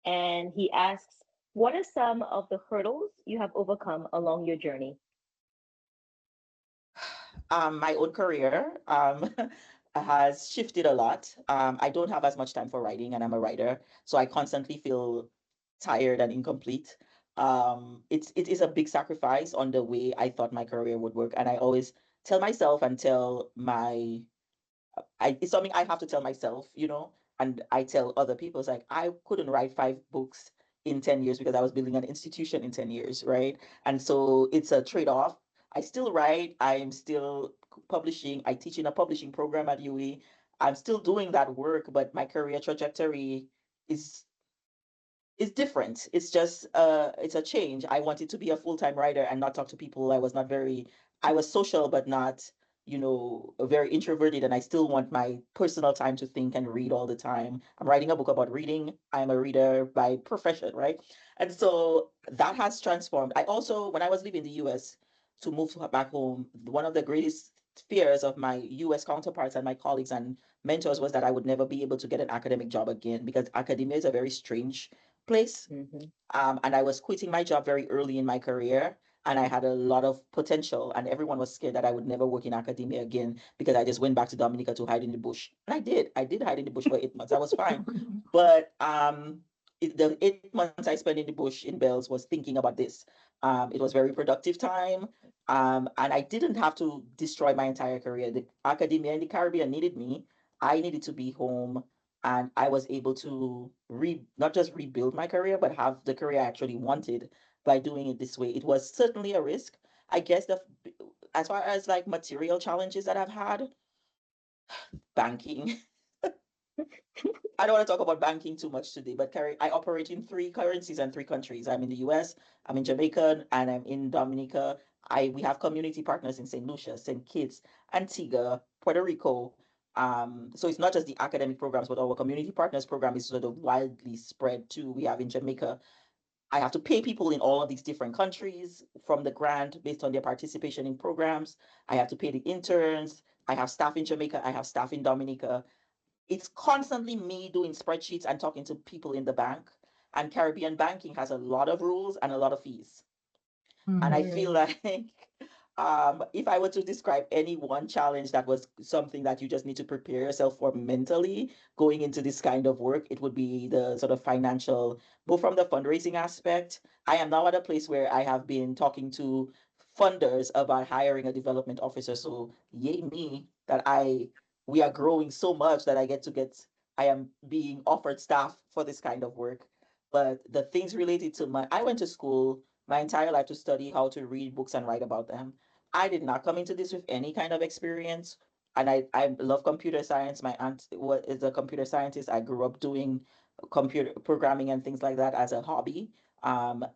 and he asks, what are some of the hurdles you have overcome along your journey? My own career has shifted a lot. I don't have as much time for writing, and I'm a writer, so I constantly feel tired and incomplete. It is a big sacrifice on the way I thought my career would work, and I always tell myself and tell my it's something I have to tell myself, and I tell other people. It's like I couldn't write 5 books in 10 years because I was building an institution in 10 years, right? And so it's a trade-off. I still write, I'm still publishing, I teach in a publishing program at UE. I'm still doing that work, but my career trajectory is it's different. It's just it's a change. I wanted to be a full-time writer and not talk to people. I was social but not, very introverted and I still want my personal time to think and read all the time. I'm writing a book about reading. I'm a reader by profession, right? And so that has transformed. I also, when I was leaving the US to move back home, one of the greatest fears of my US counterparts and my colleagues and mentors was that I would never be able to get an academic job again because academia is a very strange place. Hmm. And I was quitting my job very early in my career, and I had a lot of potential, and everyone was scared that I would never work in academia again because I just went back to Dominica to hide in the bush. And I did. I did hide in the bush for 8 months. I was fine. But the 8 months I spent in the bush in Bells was thinking about this. It was very productive time. And I didn't have to destroy my entire career. The academia in the Caribbean needed me. I needed to be home and I was able to not just rebuild my career, but have the career I actually wanted by doing it this way. It was certainly a risk. I guess as far as like material challenges that I've had, banking. I don't want to talk about banking too much today, but I operate in 3 currencies and 3 countries. I'm in the US, I'm in Jamaica, and I'm in Dominica. We have community partners in St. Lucia, St. Kitts, Antigua, Puerto Rico. So it's not just the academic programs, but our community partners program is sort of widely spread too. We have in Jamaica. I have to pay people in all of these different countries from the grant based on their participation in programs. I have to pay the interns. I have staff in Jamaica. I have staff in Dominica. It's constantly me doing spreadsheets and talking to people in the bank. And Caribbean banking has a lot of rules and a lot of fees. And I feel Mm. like if I were to describe any one challenge that was something that you just need to prepare yourself for mentally going into this kind of work, it would be the sort of financial, both from the fundraising aspect. I am now at a place where I have been talking to funders about hiring a development officer. So yay me that we are growing so much that I am being offered staff for this kind of work. But the things related to I went to school my entire life to study how to read books and write about them. I did not come into this with any kind of experience. And I love computer science. My aunt is a computer scientist. I grew up doing computer programming and things like that as a hobby.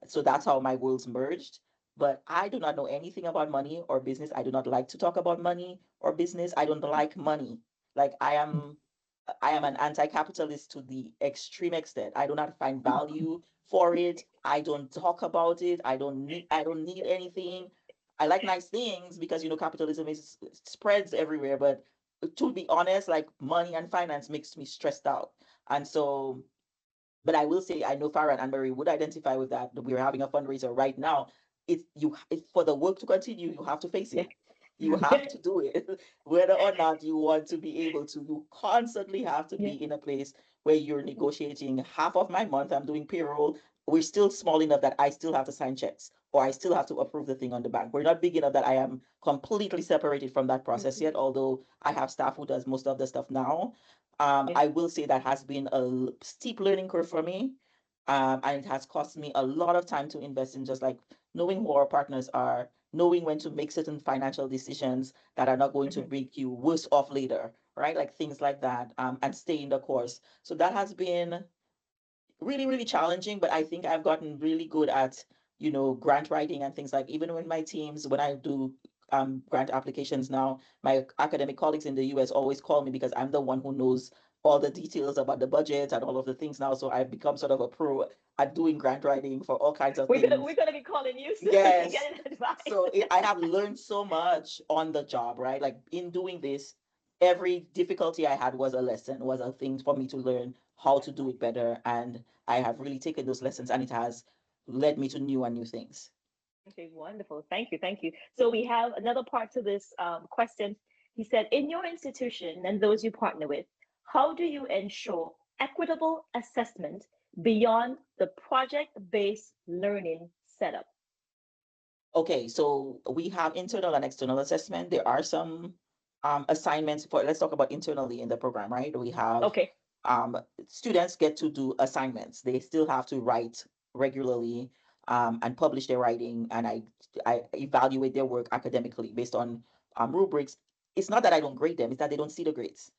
So that's how my worlds merged. But I do not know anything about money or business. I do not like to talk about money or business. I don't like money. Like I am an anti-capitalist to the extreme extent. I do not find value for it. I don't talk about it. I don't need anything. I like nice things because capitalism is spreads everywhere, but to be honest, like money and finance makes me stressed out. And so but I will say, I know Farah and Anne-Marie would identify with that. We're having a fundraiser right now. It's for the work to continue, you have to face Yeah. it. You have to do it. Whether or not you want to be able to, you constantly have to Yeah. be in a place where you're negotiating. Half of my month, I'm doing payroll. We're still small enough that I still have to sign checks or I still have to approve the thing on the bank. We're not big enough that I am completely separated from that process yet, although I have staff who does most of the stuff now. Yeah. I will say that has been a steep learning curve for me. And it has cost me a lot of time to invest in just like knowing who our partners are, knowing when to make certain financial decisions that are not going to Mhm. make you worse off later, right? Like things like that, and stay in the course. So that has been really, really challenging, but I think I've gotten really good at, grant writing and things like even when my teams, when I do grant applications now, my academic colleagues in the US always call me because I'm the one who knows all the details about the budget and all of the things now. So I've become sort of a pro at doing grant writing for all kinds of We're things. gonna be calling you soon, Yes. getting advice. So I have learned so much on the job, right? Like in doing this, every difficulty I had was a lesson, was a thing for me to learn how to do it better. And I have really taken those lessons and it has led me to new and new things. Okay, wonderful. Thank you. Thank you. So we have another part to this question. He said, in your institution and those you partner with, how do you ensure equitable assessment beyond the project-based learning setup? Okay, so we have internal and external assessment. There are some assignments for, let's talk about internally in the program, right? We have Okay. um, students get to do assignments. They still have to write regularly and publish their writing, and I evaluate their work academically based on rubrics. It's not that I don't grade them; it's that they don't see the grades.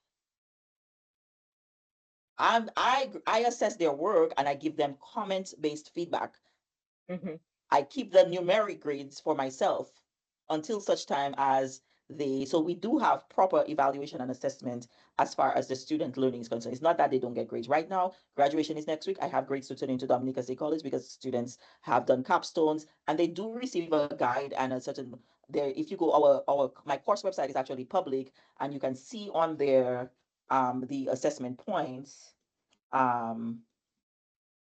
I assess their work and I give them comment-based feedback. Hmm. I keep the numeric grades for myself until such time as so we do have proper evaluation and assessment as far as the student learning is concerned. It's not that they don't get grades. Right now, graduation is next week. I have grades to turn into Dominica State College because students have done capstones and they do receive a guide and a certain there. If you go my course website is actually public and you can see on there the assessment points. Um,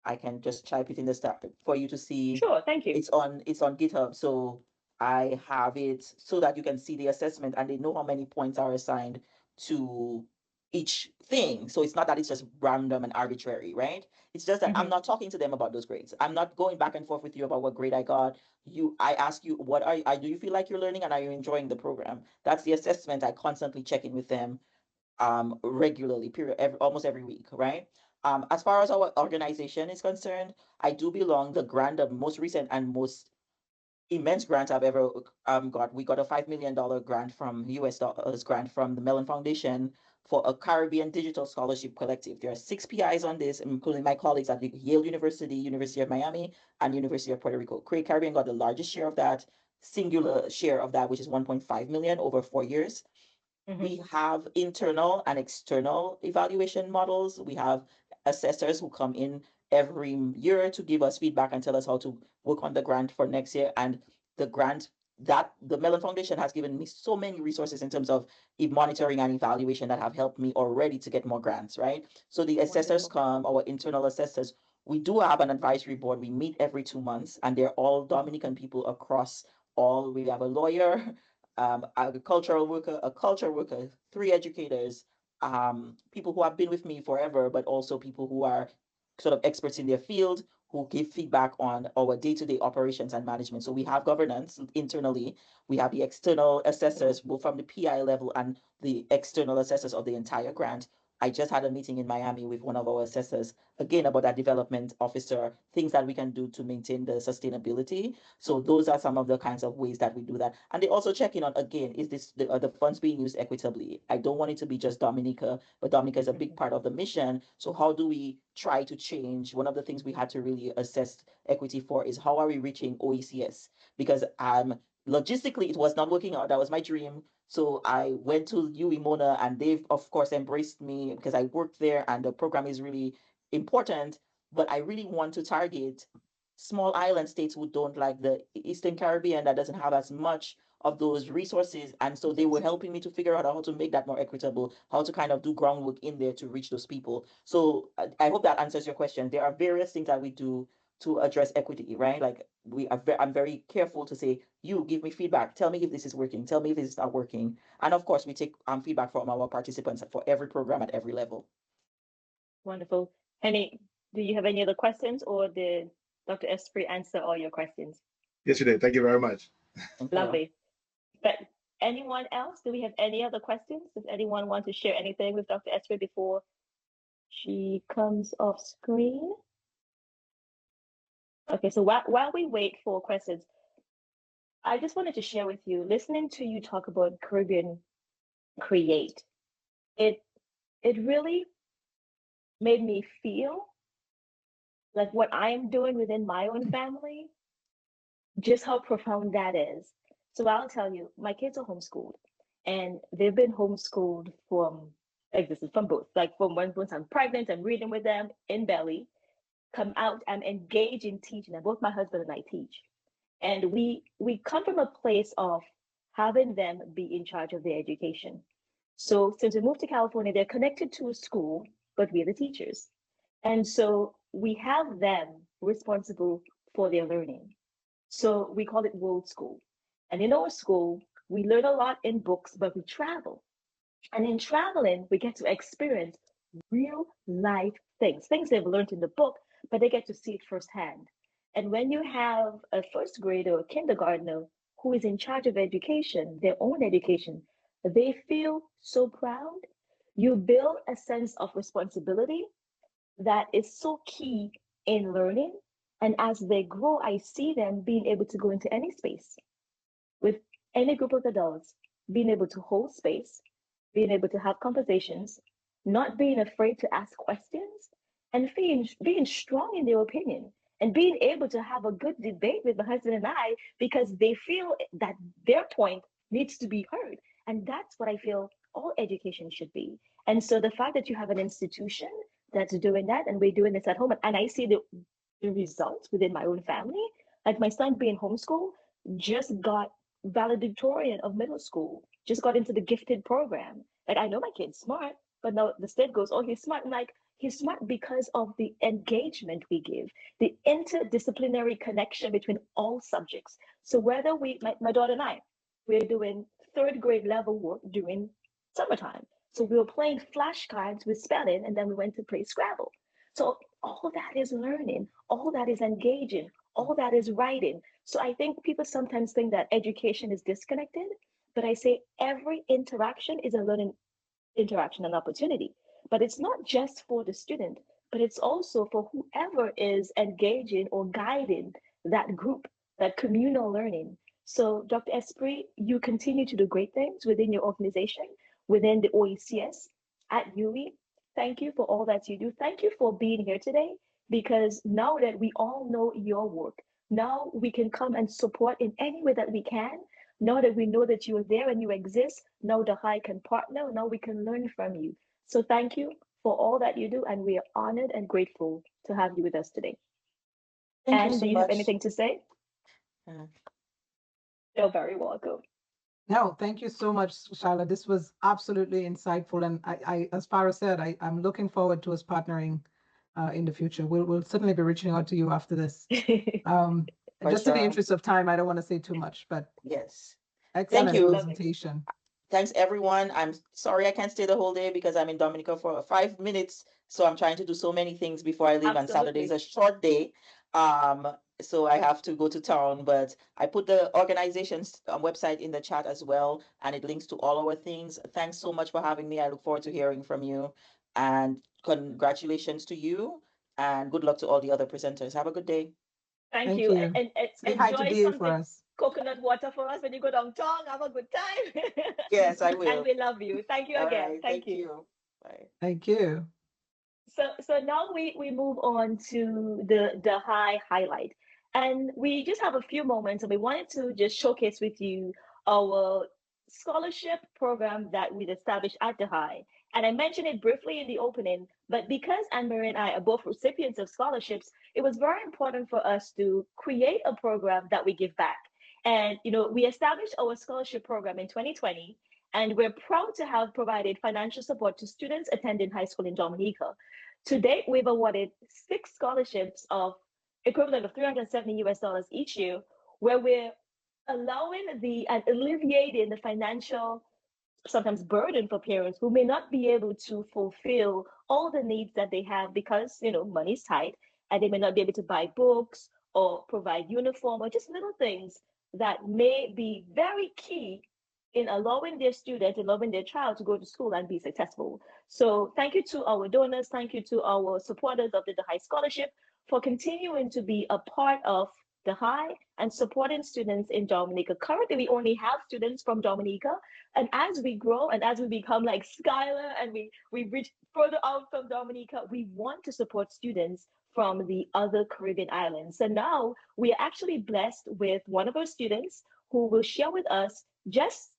I can just type it in the start for you to see. Sure. Thank you. It's on GitHub. So I have it so that you can see the assessment and they know how many points are assigned to each thing. So it's not that it's just random and arbitrary, right? It's just that I'm Hmm. not talking to them about those grades. I'm not going back and forth with you about what grade I got. I ask you, do you feel like you're learning and are you enjoying the program? That's the assessment. I constantly check in with them regularly, almost every week, right? As far as our organization is concerned, I do belong the most recent and most immense grant I've ever got. We got a $5 million grant from US dollars grant from the Mellon Foundation for a Caribbean Digital Scholarship Collective. There are 6 PIs on this, including my colleagues at Yale University, University of Miami, and University of Puerto Rico. Craig Caribbean got the largest share of that, singular share of that, which is 1.5 million over 4 years. Hmm. We have internal and external evaluation models. We have assessors who come in every year to give us feedback and tell us how to work on the grant for next year. And the grant that the Mellon Foundation has given me so many resources in terms of monitoring and evaluation that have helped me already to get more grants, right? So the assessors Wonderful. come, our internal assessors. We do have an advisory board. We meet every 2 months, and they're all Dominican people across all. We have a lawyer, agricultural worker, a culture worker, 3 educators, people who have been with me forever, but also people who are sort of experts in their field who give feedback on our day-to-day operations and management. So we have governance internally. We have the external assessors, both from the PI level and the external assessors of the entire grant. I just had a meeting in Miami with one of our assessors, again, about that development officer, things that we can do to maintain the sustainability. So those are some of the kinds of ways that we do that. And they also check in on, again, is the funds being used equitably? I don't want it to be just Dominica, but Dominica is a big part of the mission. So how do we try to change? One of the things we had to really assess equity for is how are we reaching OECS? Because logistically it was not working out. That was my dream. So I went to UE Mona, and they've of course embraced me because I worked there and the program is really important. But I really want to target small island states who don't, like the Eastern Caribbean, that doesn't have as much of those resources. And so they were helping me to figure out how to make that more equitable, how to kind of do groundwork in there to reach those people. So I hope that answers your question. There are various things that we do to address equity, right? Like I'm very careful to say, you give me feedback, tell me if this is working, tell me if this is not working. And of course, we take feedback from our participants for every program at every level. Wonderful. Henny, do you have any other questions, or did Dr. Esprit answer all your questions? Yes, you did. Thank you very much. Thank you. Lovely. But anyone else? Do we have any other questions? Does anyone want to share anything with Dr. Esprit before she comes off screen? Okay, so while we wait for questions, I just wanted to share with you, listening to you talk about Caribbean Create, it really made me feel like what I am doing within my own family, just how profound that is. So I'll tell you, my kids are homeschooled, and they've been homeschooled from both, like from once I'm pregnant, I'm reading with them in belly, come out, I'm engaged in teaching, and both my husband and I teach. And we come from a place of having them be in charge of their education. So since we moved to California, they're connected to a school, but we're the teachers. And so we have them responsible for their learning. So we call it World School. And in our school, we learn a lot in books, but we travel. And in traveling, we get to experience real life things they've learned in the book, but they get to see it firsthand. And when you have a first grader or kindergartner who is in charge of education, their own education, they feel so proud. You build a sense of responsibility that is so key in learning. And as they grow, I see them being able to go into any space with any group of adults, being able to hold space, being able to have conversations, not being afraid to ask questions, and being strong in their opinion, and being able to have a good debate with my husband and I because they feel that their point needs to be heard. And that's what I feel all education should be. And so the fact that you have an institution that's doing that, and we're doing this at home, and I see the results within my own family, like my son being homeschooled, just got valedictorian of middle school, just got into the gifted program. Like, I know my kid's smart, but now the state goes, oh, he's smart. I'm like, he's smart because of the engagement we give, the interdisciplinary connection between all subjects. So whether my daughter and I, we're doing third grade level work during summertime. So we were playing flashcards with spelling, and then we went to play Scrabble. So all that is learning, all that is engaging, all that is writing. So I think people sometimes think that education is disconnected, but I say every interaction is a learning interaction and opportunity. But it's not just for the student, but it's also for whoever is engaging or guiding that group, that communal learning. So, Dr. Esprit, you continue to do great things within your organization, within the OECS at UE. Thank you for all that you do. Thank you for being here today, because now that we all know your work, now we can come and support in any way that we can. Now that we know that you are there and you exist, now the high can partner, now we can learn from you. So thank you for all that you do, and we are honored and grateful to have you with us today. Thank you And do so you have much. anything to say? Uh, You're very welcome. No, thank you so much, Shyla. This was absolutely insightful. And as Farah said, I'm looking forward to us partnering in the future. We'll certainly be reaching out to you after this. Um, For just in the sure. interest of time, I don't want to say too much, but Yes. Thank excellent you. Lovely. presentation. Thanks, everyone. I'm sorry I can't stay the whole day because I'm in Dominica for 5 minutes. So I'm trying to do so many things before I leave. And Saturday is Absolutely. a short day. Um, so I have to go to town. But I put the organization's website in the chat as well, and it links to all our things. Thanks so much for having me. I look forward to hearing from you. And congratulations to you, and good luck to all the other presenters. Have a good day. Thank Thank you. you. And Say hi to enjoy DA for something us. coconut water for us when you go downtown. Have a good time. Yes, I And will. we love you. Thank you All again. right. Thank Thank you. you. Bye. Thank you. So now we move on to the highlight. And we just have a few moments and we wanted to just showcase with you our scholarship program that we've established at the high. And I mentioned it briefly in the opening, but because Anne Marie and I are both recipients of scholarships, it was very important for us to create a program that we give back. And we established our scholarship program in 2020, and we're proud to have provided financial support to students attending high school in Dominica. To date, we've awarded 6 scholarships of equivalent of 370 US dollars each year, where we're allowing and alleviating the financial sometimes burden for parents who may not be able to fulfill all the needs that they have because money's tight, and they may not be able to buy books or provide uniform or just little things that may be very key in allowing their student, allowing their child to go to school and be successful. So thank you to our donors, thank you to our supporters of the High Scholarship for continuing to be a part of the High and supporting students in Dominica. Currently, we only have students from Dominica, and as we grow and as we become like Skylar and we reach further out from Dominica, we want to support students from the other Caribbean islands. So now we are actually blessed with one of our students who will share with us just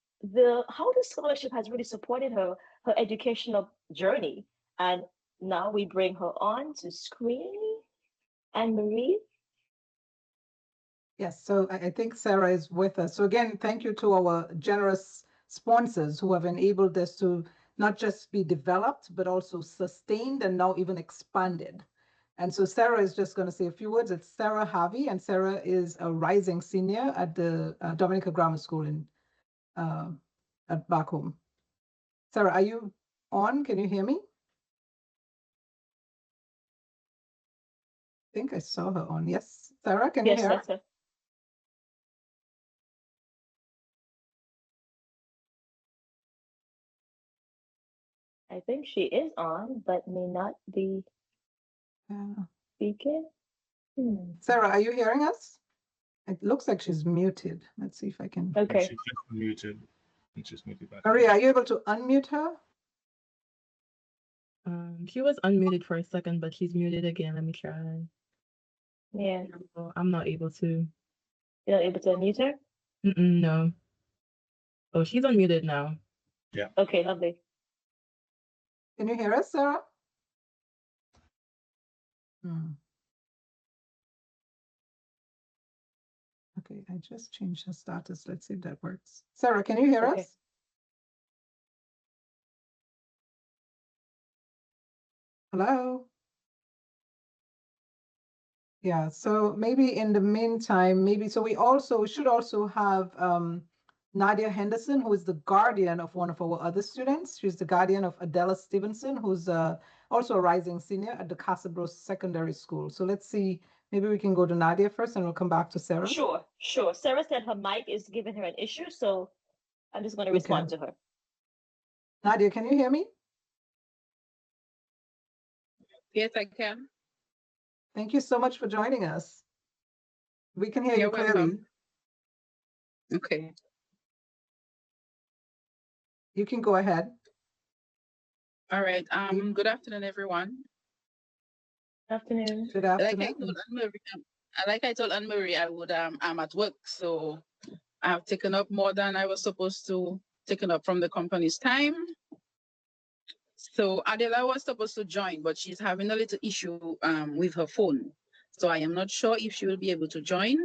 how the scholarship has really supported her educational journey. And now we bring her on to screen. Anne Marie. Yes, so I think Sarah is with us. So again, thank you to our generous sponsors who have enabled this to not just be developed, but also sustained and now even expanded. And so Sarah is just going to say a few words. It's Sarah Harvey, and Sarah is a rising senior at the Dominica Grammar School at back home. Sarah, are you on? Can you hear me? I think I saw her on. Yes, Sarah, can you Yes, hear? that's her. I think she is on, but may not be speaking. Sarah, are you hearing us? It looks like she's muted. Let's see if I can. Okay. She's just muted. Just muted back. Maria, are you able to unmute her? She was unmuted for a second, but she's muted again. Let me try. Yeah. No, I'm not able to. You're not able to unmute her? No. Oh, she's unmuted now. Yeah. Okay, lovely. Can you hear us, Sarah? Okay, I just changed her status. Let's see if that works. Sarah, can you hear Okay. us? Hello? Yeah, so maybe in the meantime, so we should also have Nadia Henderson, who is the guardian of one of our other students. She's the guardian of Adela Stevenson, who's also a rising senior at the Casabros Secondary School. So let's see, maybe we can go to Nadia first and we'll come back to Sarah. Sure. Sarah said her mic is giving her an issue, so I'm just going to respond to her. Nadia, can you hear me? Yes, I can. Thank you so much for joining us. We can hear you clearly. Welcome. Okay. You can go ahead. All right. Good afternoon, everyone. Good Like afternoon. I told Anne Marie, I would I'm at work, so I have taken up more than I was supposed to taken up from the company's time. So Adela was supposed to join, but she's having a little issue with her phone. So I am not sure if she will be able to join.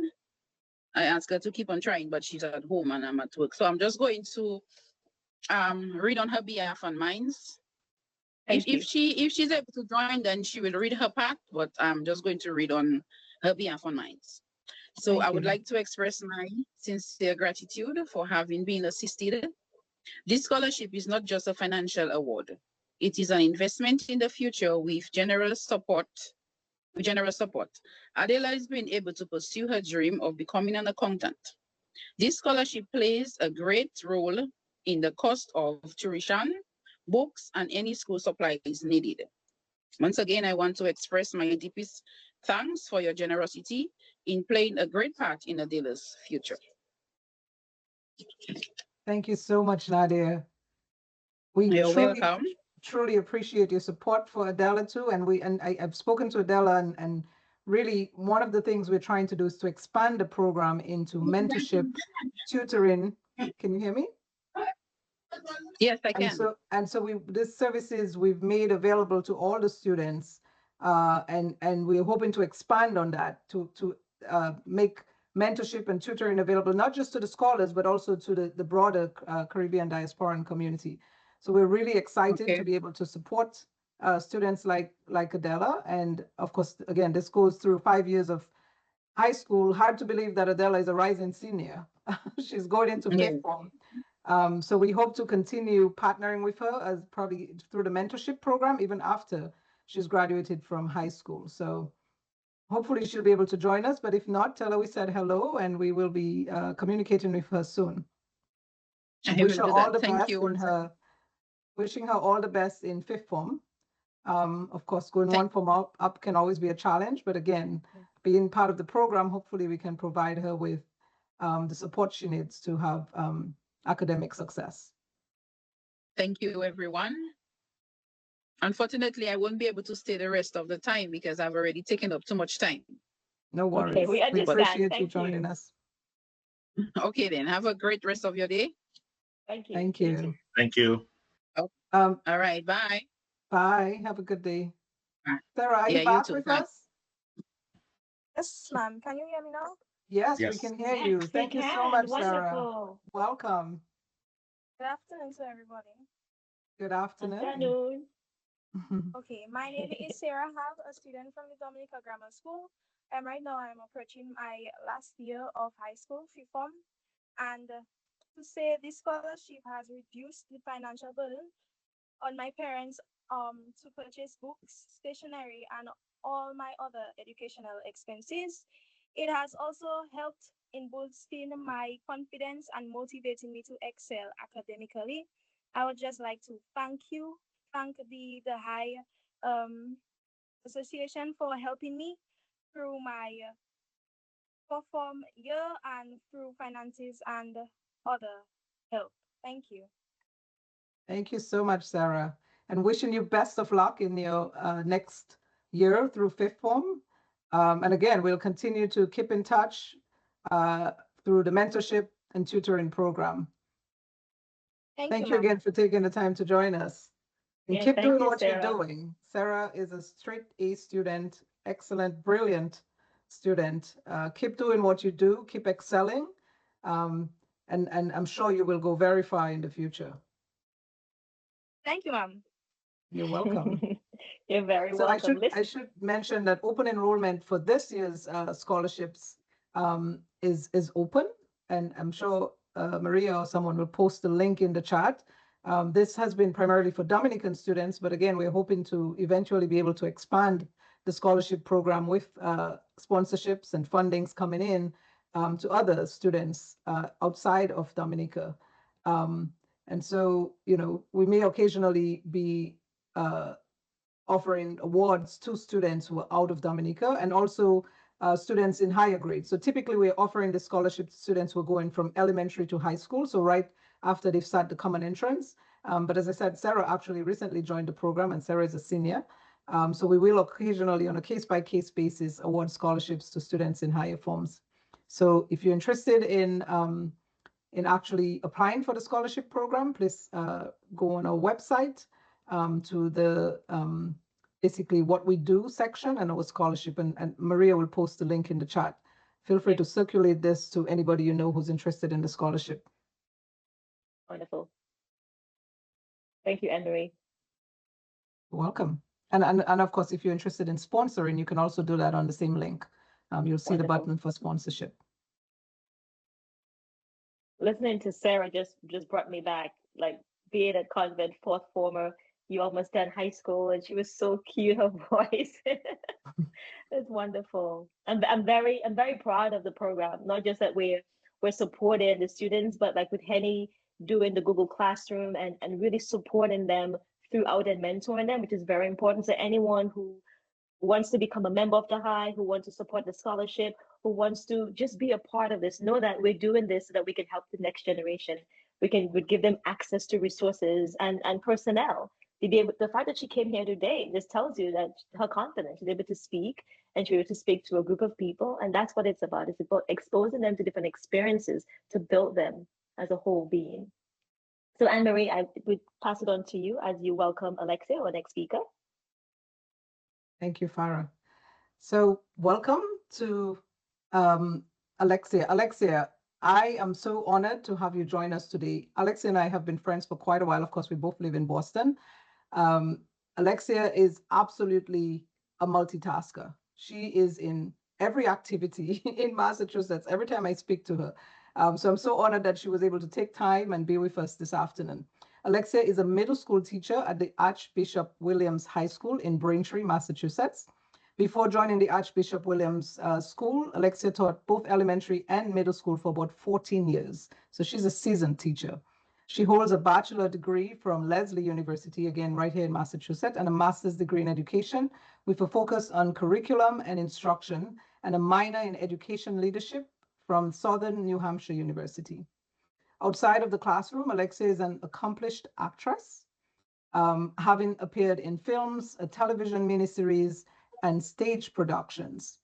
I asked her to keep on trying, but she's at home and I'm at work. So I'm just going to read on her behalf and mine. If she's able to join, then she will read her part, but I'm just going to read on her behalf and mine. So I would like to express my sincere gratitude for having been assisted. This scholarship is not just a financial award. It is an investment in the future with generous support. Adela has been able to pursue her dream of becoming an accountant. This scholarship plays a great role in the cost of tuition books, and any school supplies needed. Once again, I want to express my deepest thanks for your generosity in playing a great part in Adela's future. Thank you so much, Nadia. We You're truly, welcome. truly appreciate your support for Adela too. And I've spoken to Adela, and really one of the things we're trying to do is to expand the program into mentorship, tutoring. Can you hear me? Yes, I And can. so this services we've made available to all the students, and we're hoping to expand on that to make mentorship and tutoring available not just to the scholars but also to the broader Caribbean diasporan community. So we're really excited Okay. to be able to support students like Adela, and of course, again, this goes through 5 years of high school. Hard to believe that Adela is a rising senior. She's going into Yeah. fifth form. So we hope to continue partnering with her as probably through the mentorship program, even after she's graduated from high school. So hopefully she'll be able to join us, but if not, tell her we said hello and we will be communicating with her soon. I Wish will her do all that. the Thank best you. in her, wishing her all the best in fifth form. Of course, going Thank- one form up can always be a challenge, but again, being part of the program, hopefully we can provide her with the support she needs to have academic success. Thank you, everyone. Unfortunately, I won't be able to stay the rest of the time because I've already taken up too much time. No Okay, worries. we We understand. appreciate you Thank joining you. us. Okay, then. Have a great rest of your day. Thank you. Thank You you. too. Thank you. Um, All right. Bye. bye. Have a good day. Bye. Sarah, are Yeah, you you back too. with Bye. us? Yes, ma'am. Can you hear me now? Yes, we Yes. can hear Yes, you. we Thank you so can. much, Sarah. Wonderful. Welcome. Good afternoon to everybody. Good afternoon. Afternoon. Okay, my name is Sarah Hall, a student from the Dominica Grammar School. And right now I'm approaching my last year of high school, fifth form. And to say this scholarship has reduced the financial burden on my parents to purchase books, stationery, and all my other educational expenses. It has also helped in boosting my confidence and motivating me to excel academically. I would just like to thank the High um, Association for helping me through my perform year and through finances and other help. Thank you. Thank you so much, Sarah. And wishing you best of luck in your next year through fifth form. And again, we'll continue to keep in touch uh, through the mentorship and tutoring program. Thank you ma'am. again for taking the time to join us. And Yeah, keep thank doing you, what you're Sarah. doing. Sarah is a straight A student, excellent, brilliant student. Keep doing what you do, keep excelling, and I'm sure you will go very far in the future. Thank you, ma'am. You're welcome. You're very So welcome. I Listen, should mention that open enrollment for this year's scholarships is open, and I'm sure Maria or someone will post the link in the chat. This has been primarily for Dominican students, but again, we're hoping to eventually be able to expand the scholarship program with sponsorships and fundings coming in to other students outside of Dominica. And so, you know, we may occasionally be offering awards to students who are out of Dominica and also students in higher grades. So typically we're offering the scholarship to students who are going from elementary to high school, so right after they've sat the common entrance. But as I said, Sarah actually recently joined the program, and Sarah is a senior. So we will occasionally, on a case-by-case basis, award scholarships to students in higher forms. So if you're interested in actually applying for the scholarship program, please go on our website to the basically what we do section and our scholarship, and Maria will post the link in the chat. Feel free to circulate this to anybody you know who's interested in the scholarship. wonderful. Thank you, Anne-Marie. Welcome. And of course, if you're interested in sponsoring, you can also do that on the same link. You'll see the Wonderful. button for sponsorship. Listening to Sarah just brought me back, like being a convent fourth former. You almost done high school, and she was so cute. Her voice, it's wonderful. I'm very proud of the program. Not just that we're supporting the students, but like with Henny doing the Google Classroom and really supporting them throughout and mentoring them, which is very important. So anyone who wants to become a member of the High, who wants to support the scholarship, who wants to just be a part of this, know that we're doing this so that we can help the next generation. We give them access to resources and personnel. To be able, the fact that she came here today just tells you that her confidence, she's able to speak and she's able to speak to a group of people. And that's what it's about. It's about exposing them to different experiences to build them as a whole being. So Anne-Marie, I would pass it on to you as you welcome Alexia, our next speaker. Thank you, Farah. So welcome to Alexia. Alexia, I am so honored to have you join us today. Alexia and I have been friends for quite a while. Of course, we both live in Boston. Alexia is absolutely a multitasker. She is in every activity in Massachusetts every time I speak to her. So I'm so honored that she was able to take time and be with us this afternoon. Alexia is a middle school teacher at the Archbishop Williams High School in Braintree, Massachusetts. Before joining the Archbishop Williams School, Alexia taught both elementary and middle school for about 14 years. So she's a seasoned teacher. She holds a bachelor degree from Lesley University, again, right here in Massachusetts, and a master's degree in education with a focus on curriculum and instruction, and a minor in education leadership from Southern New Hampshire University. Outside of the classroom, Alexia is an accomplished actress, having appeared in films, a television miniseries, and stage productions.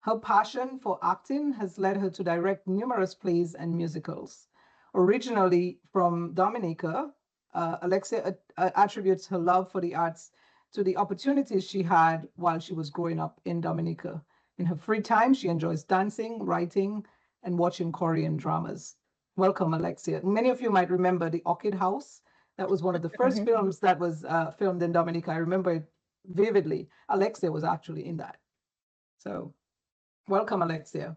Her passion for acting has led her to direct numerous plays and musicals. Originally from Dominica, Alexia attributes her love for the arts to the opportunities she had while she was growing up in Dominica. In her free time, she enjoys dancing, writing, and watching Korean dramas. Welcome, Alexia. Many of you might remember the Orchid House. That was one of the first films that was filmed in Dominica. I remember it vividly. Alexia was actually in that. So welcome, Alexia.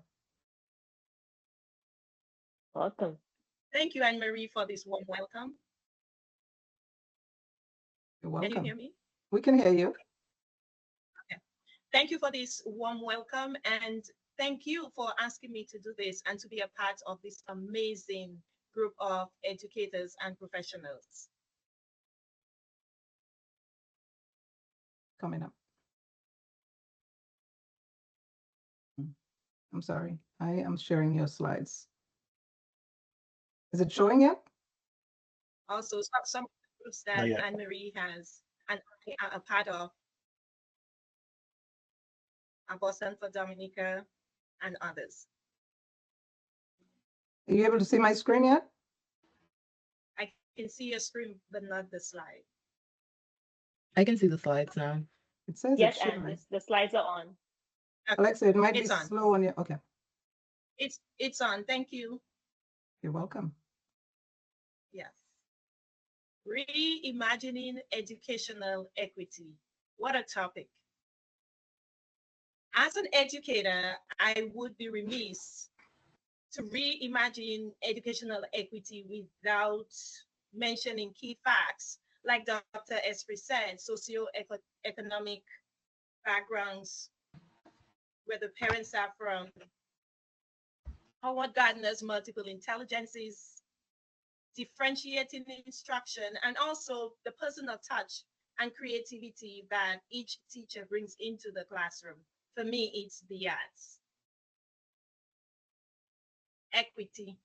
Welcome. Thank you, Anne-Marie, for this warm welcome. You're welcome. Can you hear me? We can hear you. Okay. Thank you for this warm welcome, and thank you for asking me to do this and to be a part of this amazing group of educators and professionals. Coming up. I'm sorry. I am sharing your slides. Is it showing yet? Also, some groups that Anne-Marie has and I are a part of are Boston for Dominica and others. Are you able to see my screen yet? I can see your screen, but not the slide. I can see the slides now. It says Yes, it's and the slides are on. Okay. Alexa, it might be on. slow on your, okay. It's on, thank you. You're welcome. Yes. Reimagining educational equity. What a topic. As an educator, I would be remiss to reimagine educational equity without mentioning key facts, like Dr. Esprey said, socio-economic backgrounds, where the parents are from, Howard Gardner's multiple intelligences, differentiating instruction, and also the personal touch and creativity that each teacher brings into the classroom. For me, it's the arts. Equity.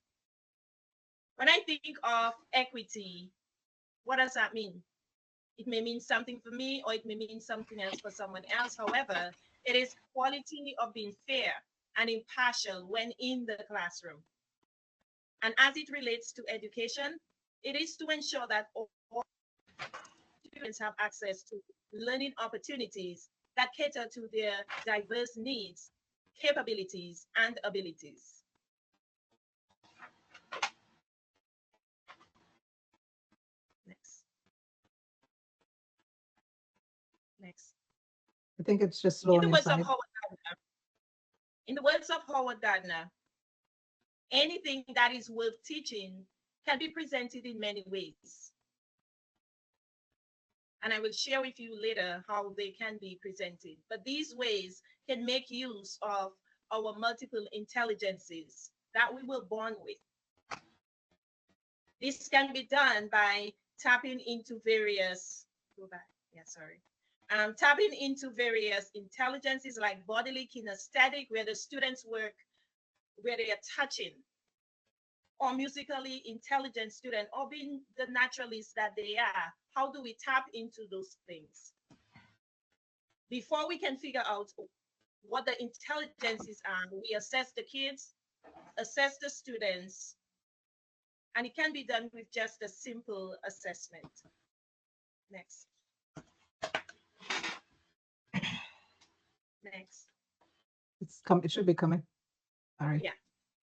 When I think of equity, what does that mean? It may mean something for me, or it may mean something else for someone else. However, it is quality of being fair and impartial when in the classroom. And as it relates to education, it is to ensure that all students have access to learning opportunities that cater to their diverse needs, capabilities, and abilities. Next. Next. I think it's just slow. In the words of Howard Gardner, anything that is worth teaching can be presented in many ways. And I will share with you later how they can be presented. But these ways can make use of our multiple intelligences that we were born with. This can be done by tapping into various, tapping into various intelligences like bodily kinesthetic, where the students work, where they are touching, or musically intelligent student, or being the naturalists that they are. How do we tap into those things? Before we can figure out what the intelligences are, we assess the kids, assess the students, and it can be done with just a simple assessment. Next. Next. It should be coming. All right. Yeah.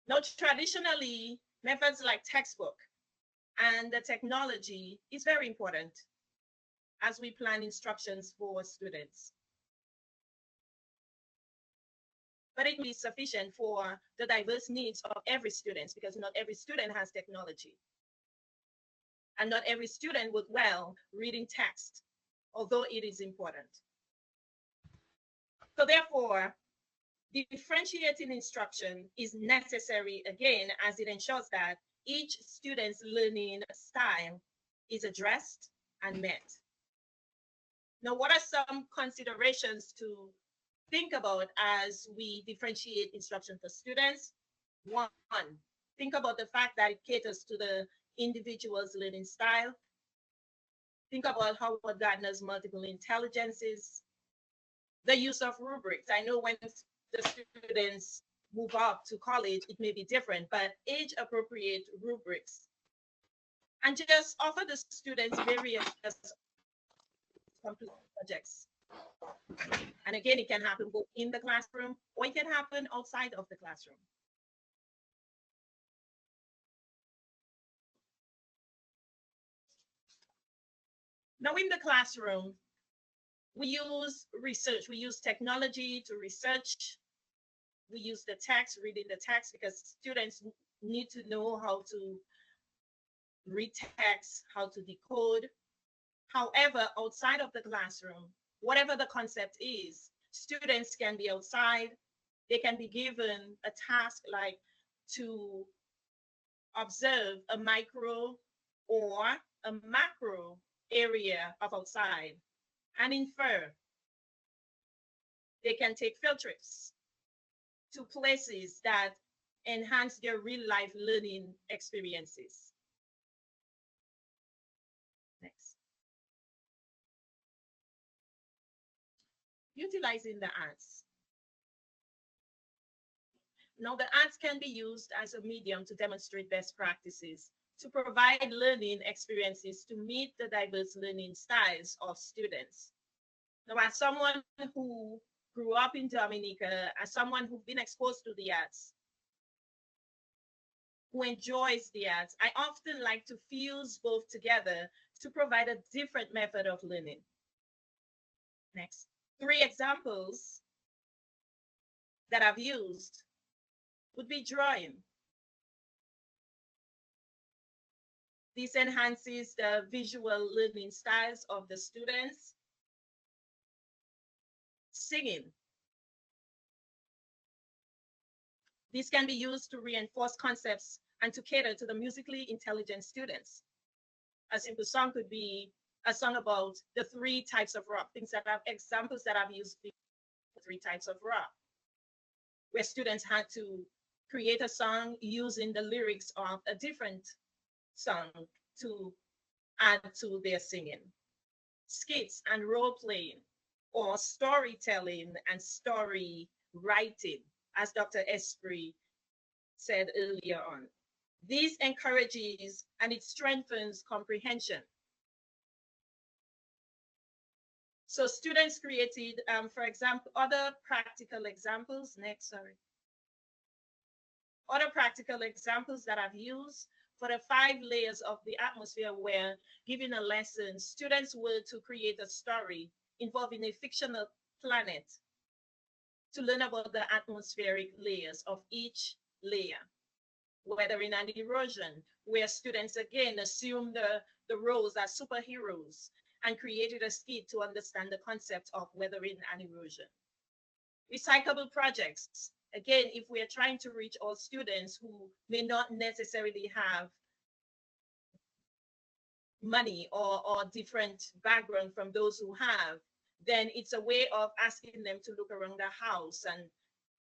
Now, traditionally, methods like textbook and the technology is very important as we plan instructions for students. But it will be sufficient for the diverse needs of every student, because not every student has technology. And not every student would well reading text, although it is important. So therefore, differentiating instruction is necessary, again, as it ensures that each student's learning style is addressed and met. Now, what are some considerations to think about as we differentiate instruction for students? One, think about the fact that it caters to the individual's learning style. Think about how it garners multiple intelligences. The use of rubrics. I know when the students move up to college, it may be different, but age-appropriate rubrics. And just offer the students various complete projects. And again, it can happen both in the classroom or it can happen outside of the classroom. Now in the classroom, we use research, we use technology to research. We use the text, reading the text, because students need to know how to read text, how to decode. However, outside of the classroom, whatever the concept is, students can be outside. They can be given a task like to observe a micro or a macro area of outside and infer. They can take field trips to places that enhance their real life learning experiences. Next. Utilizing the arts. Now, the arts can be used as a medium to demonstrate best practices, to provide learning experiences to meet the diverse learning styles of students. Now, as someone who grew up in Dominica, as someone who's been exposed to the arts, who enjoys the arts, I often like to fuse both together to provide a different method of learning. Next. 3 examples that I've used would be drawing. This enhances the visual learning styles of the students. Singing. This can be used to reinforce concepts and to cater to the musically intelligent students. A simple song could be a song about the 3 types of rock, examples that I've used, the 3 types of rock, where students had to create a song using the lyrics of a different song to add to their singing. Skits and role playing, or storytelling and story writing, as Dr. Esprit said earlier on. This encourages and it strengthens comprehension. So students created, for example, other practical examples. Other practical examples that I've used for the 5 layers of the atmosphere, where given a lesson, students were to create a story involving a fictional planet to learn about the atmospheric layers of each layer. Weathering and erosion, where students again assumed the roles as superheroes and created a skit to understand the concept of weathering and erosion. Recyclable projects, again, if we are trying to reach all students who may not necessarily have money or different background from those who have, then it's a way of asking them to look around the house and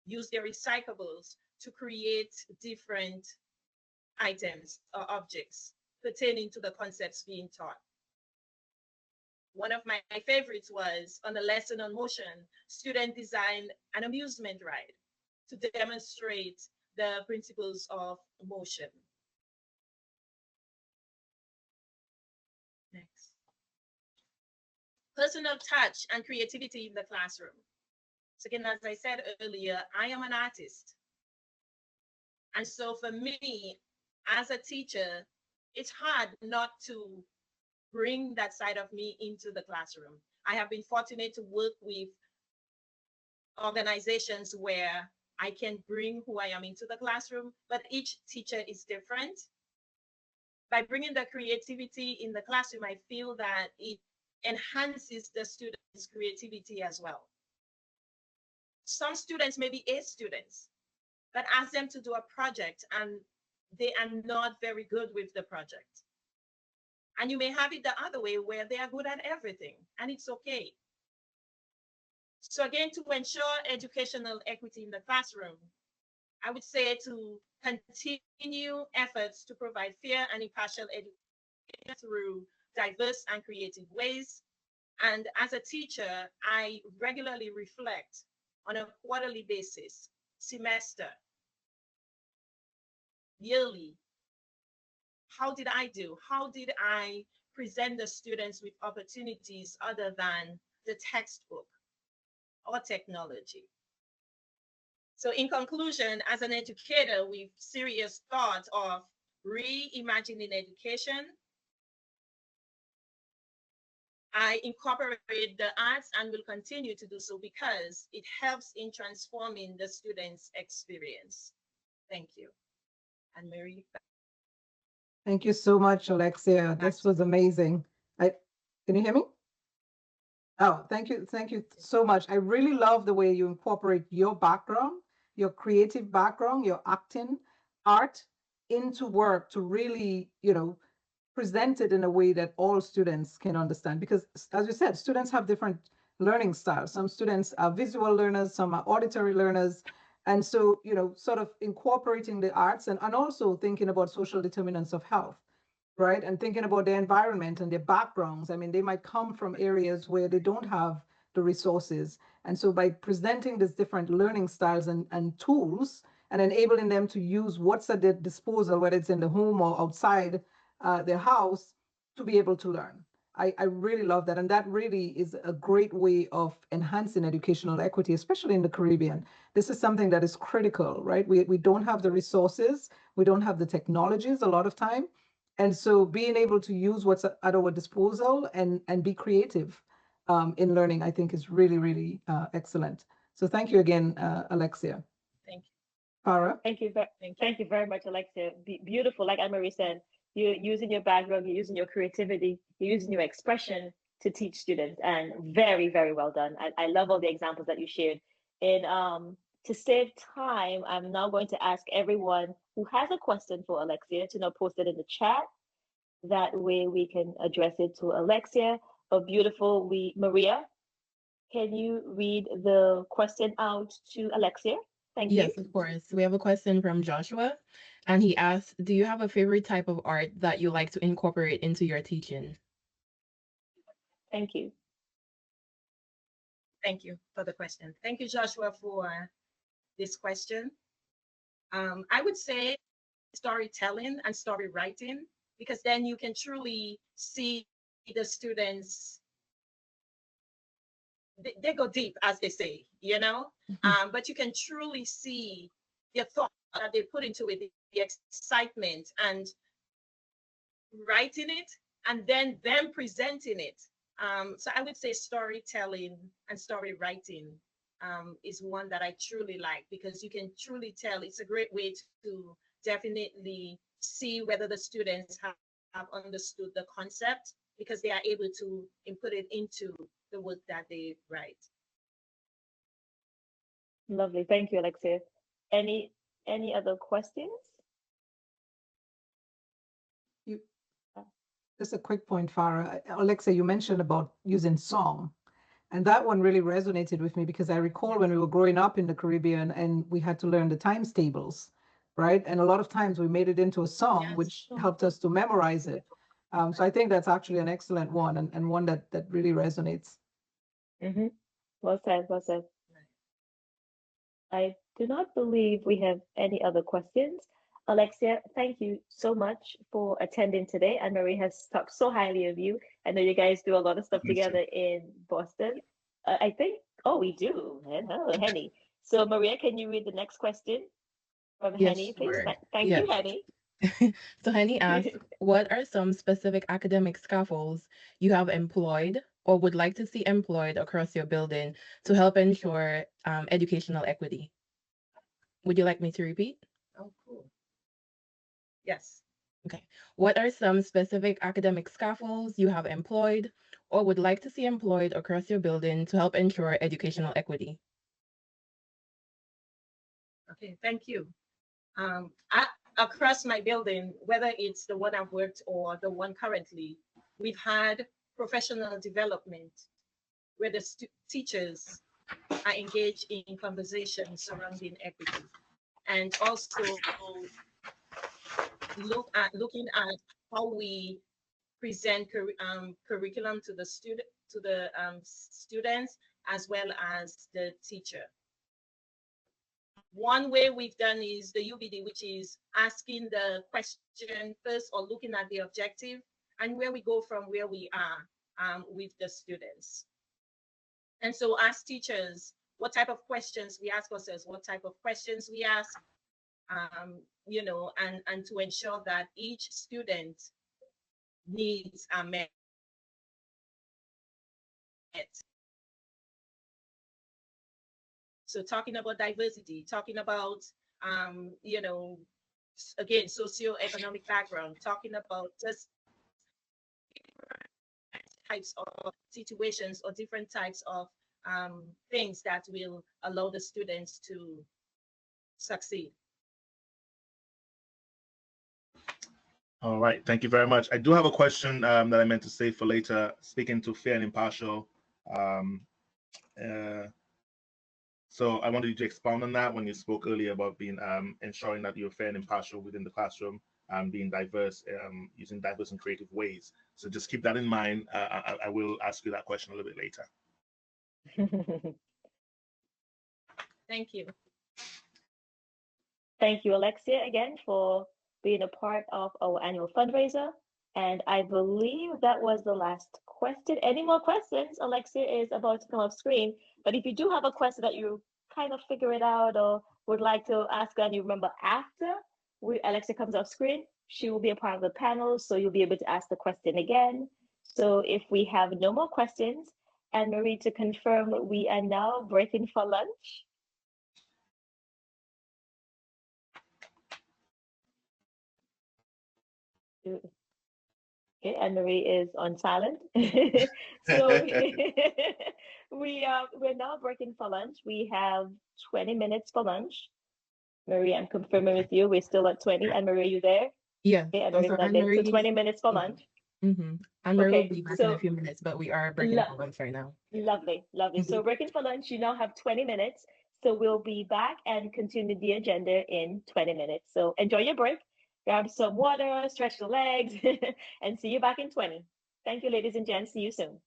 use their recyclables to create different items or objects pertaining to the concepts being taught. One of my favorites was on a lesson on motion, student designed an amusement ride to demonstrate the principles of motion. Next. Personal touch and creativity in the classroom. So again, as I said earlier, I am an artist. And so for me, as a teacher, it's hard not to bring that side of me into the classroom. I have been fortunate to work with organizations where I can bring who I am into the classroom, but each teacher is different. By bringing the creativity in the classroom, I feel that it enhances the students' creativity as well. Some students may be A students, but ask them to do a project and they are not very good with the project. And you may have it the other way where they are good at everything, and it's okay. So again, to ensure educational equity in the classroom, I would say to continue efforts to provide fair and impartial education through diverse and creative ways. And as a teacher, I regularly reflect on a quarterly basis, semester, yearly. How did I do? How did I present the students with opportunities other than the textbook or technology? So in conclusion, as an educator with serious thought of reimagining education, I incorporate the arts and will continue to do so because it helps in transforming the students' experience. Thank you. And Mary. Thank you so much, Alexia. This was amazing. Can you hear me? Oh, thank you. Thank you so much. I really love the way you incorporate your background, your creative background, your acting, art into work to really, present it in a way that all students can understand. Because as you said, students have different learning styles. Some students are visual learners, some are auditory learners. And so, sort of incorporating the arts and also thinking about social determinants of health, right? And thinking about their environment and their backgrounds. I mean, they might come from areas where they don't have the resources. And so by presenting these different learning styles and tools and enabling them to use what's at their disposal, whether it's in the home or outside their house, to be able to learn. I really love that. And that really is a great way of enhancing educational equity, especially in the Caribbean. This is something that is critical, right? We don't have the resources. We don't have the technologies a lot of time. And so being able to use what's at our disposal and be creative in learning, I think is really, really excellent. So thank you again, Alexia. Thank you. Farah? Thank you very much, Alexia. Beautiful, like Anne-Marie said, you're using your background, you're using your creativity, you're using your expression to teach students, and very, very well done. I love all the examples that you shared. And to save time, I'm now going to ask everyone who has a question for Alexia to now post it in the chat. That way we can address it to Alexia. But beautiful, Maria, can you read the question out to Alexia? Thank you. Yes, of course. We have a question from Joshua, and he asks, do you have a favorite type of art that you like to incorporate into your teaching? Thank you. Thank you for the question. Thank you, Joshua, for this question. I would say storytelling and story writing, because then you can truly see the students. They go deep, as they say, but you can truly see the thought that they put into it, the excitement, and writing it, and then them presenting it. So I would say storytelling and story writing is one that I truly like, because you can truly tell. It's a great way to definitely see whether the students have understood the concept, because they are able to input it into the work that they write. Lovely. Thank you, Alexia. Any other questions? Just a quick point, Farah. Alexa, you mentioned about using song. And that one really resonated with me because I recall when we were growing up in the Caribbean and we had to learn the times tables, right? And a lot of times we made it into a song, Yes. which helped us to memorize it. So I think that's actually an excellent one and one that really resonates. Mm-hmm. Well said, well said. I do not believe we have any other questions. Alexia, thank you so much for attending today. Anne Marie has talked so highly of you. I know you guys do a lot of stuff Me too. together in Boston. I think, oh, we do. Hello, Henny. So, Maria, can you read the next question from Yes, Henny, please? sure. Thank you, Yes. Henny. So Henny asked, what are some specific academic scaffolds you have employed or would like to see employed across your building to help ensure educational equity? Would you like me to repeat? Oh, cool. Yes. Okay. What are some specific academic scaffolds you have employed or would like to see employed across your building to help ensure educational equity? Okay, thank you. Across my building, whether it's the one I've worked or the one currently, we've had professional development where the teachers are engaged in conversations surrounding equity, and also looking at how we present curriculum to the students as well as the teacher. One way we've done is the UBD, which is asking the question first or looking at the objective and where we go from where we are with the students. And so as teachers, what type of questions we ask ourselves, what type of questions we ask, you know, and to ensure that each student needs are met. So talking about diversity, talking about, you know, again, socioeconomic background, talking about just types of situations or different types of things that will allow the students to succeed. All right, thank you very much. I do have a question that I meant to save for later, speaking to fair and impartial. So I wanted you to expound on that when you spoke earlier about being ensuring that you're fair and impartial within the classroom, being diverse, using diverse and creative ways. So just keep that in mind. I will ask you that question a little bit later. Thank you. Thank you, Alexia, again for being a part of our annual fundraiser. And I believe that was the last question. Any more questions? Alexia is about to come off screen. But if you do have a question that you kind of figure it out or would like to ask and you remember after Alexia comes off screen, she will be a part of the panel. So you'll be able to ask the question again. So if we have no more questions, Anne Marie, to confirm, we are now breaking for lunch. Okay, Anne Marie is on silent. So we're now breaking for lunch. We have 20 minutes for lunch. Marie, I'm confirming with you. We're still at 20. Anne Marie, you there? Yes. Okay, Anne Marie's So not Anne there. So Marie, 20 minutes for lunch. Anne Marie will Okay, be back in so a few minutes, but we are breaking for lunch right now. lovely, lovely. So breaking for lunch, you now have 20 minutes. So we'll be back and continue the agenda in 20 minutes. So enjoy your break, grab some water, stretch the legs, and see you back in 20. Thank you, ladies and gents. See you soon.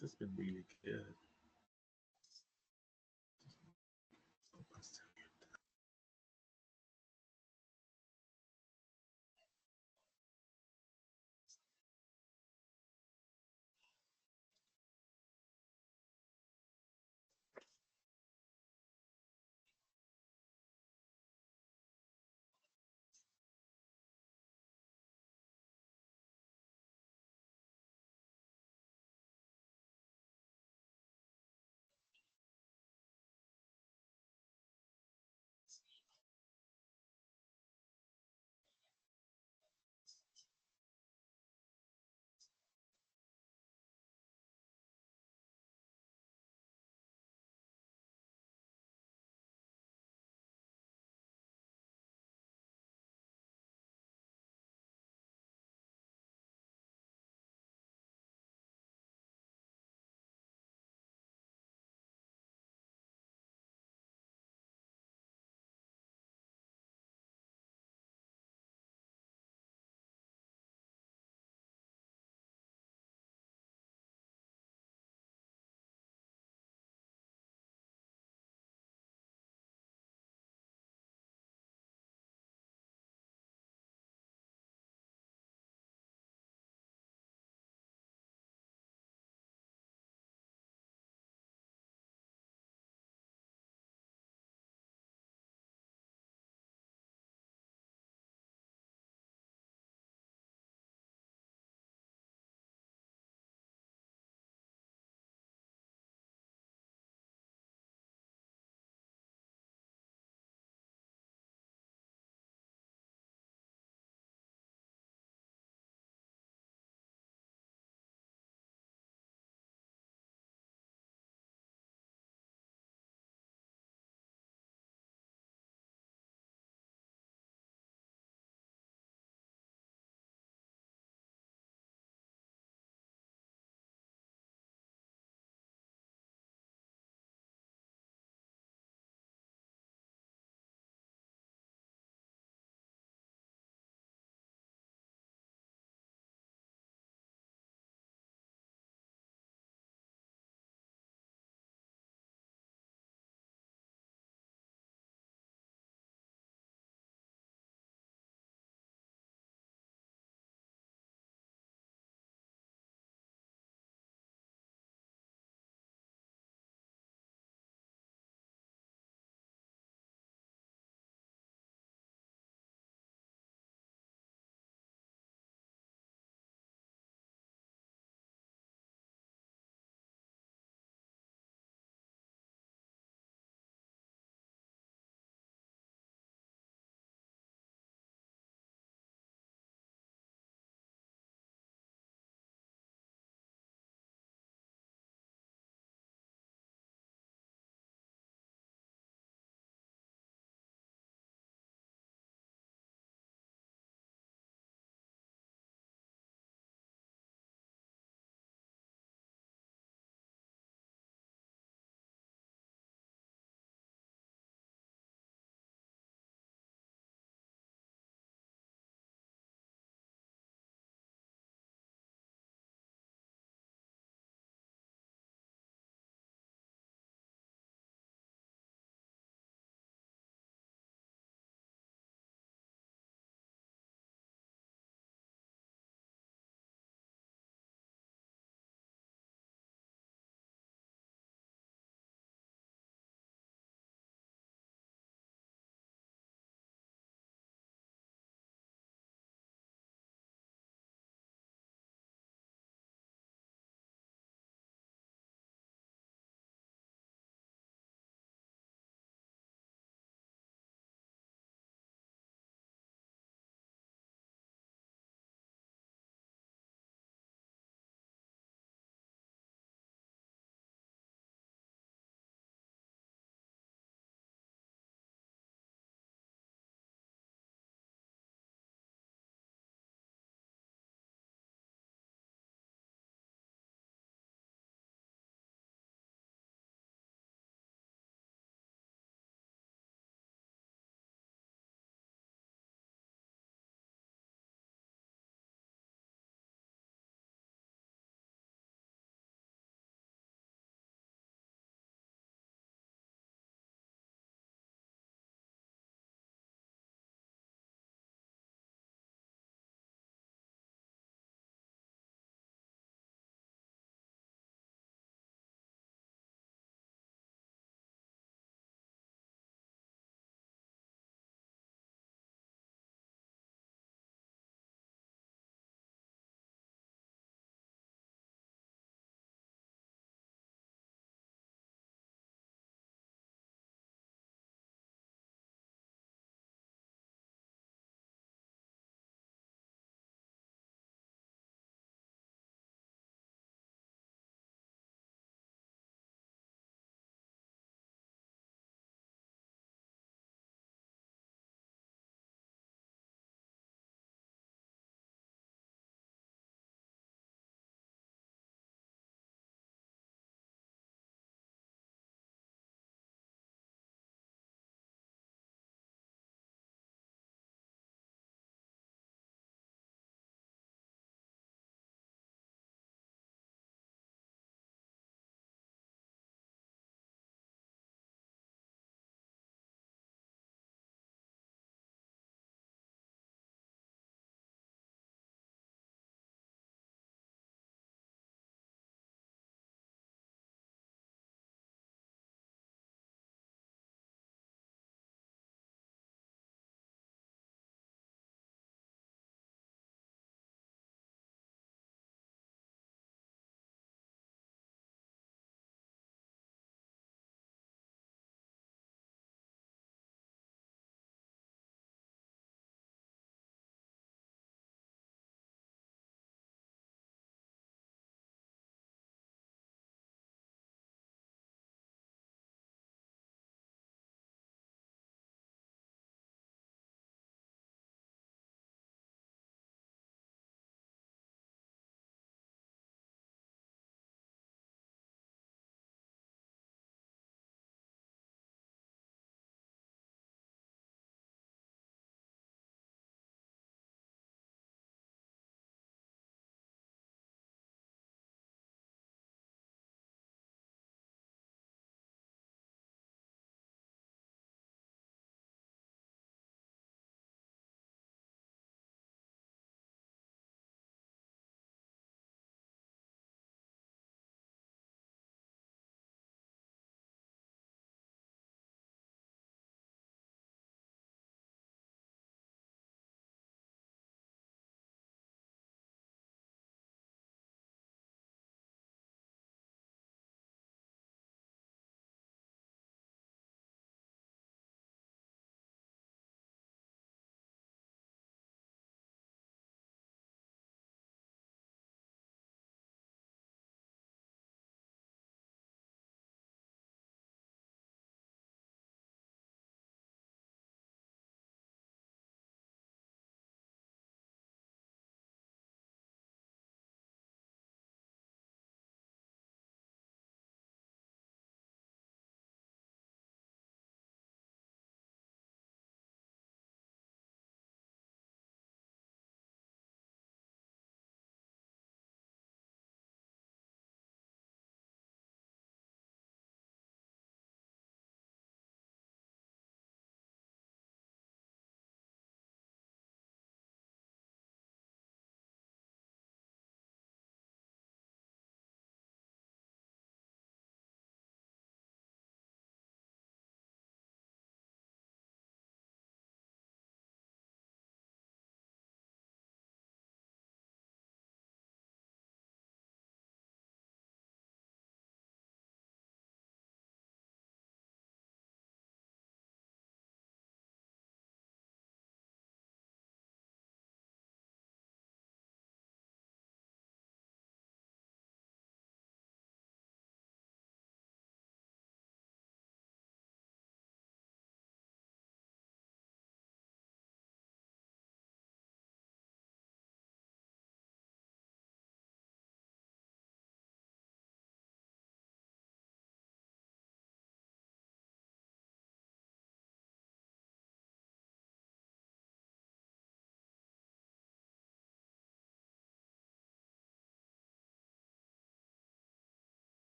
This has been really good.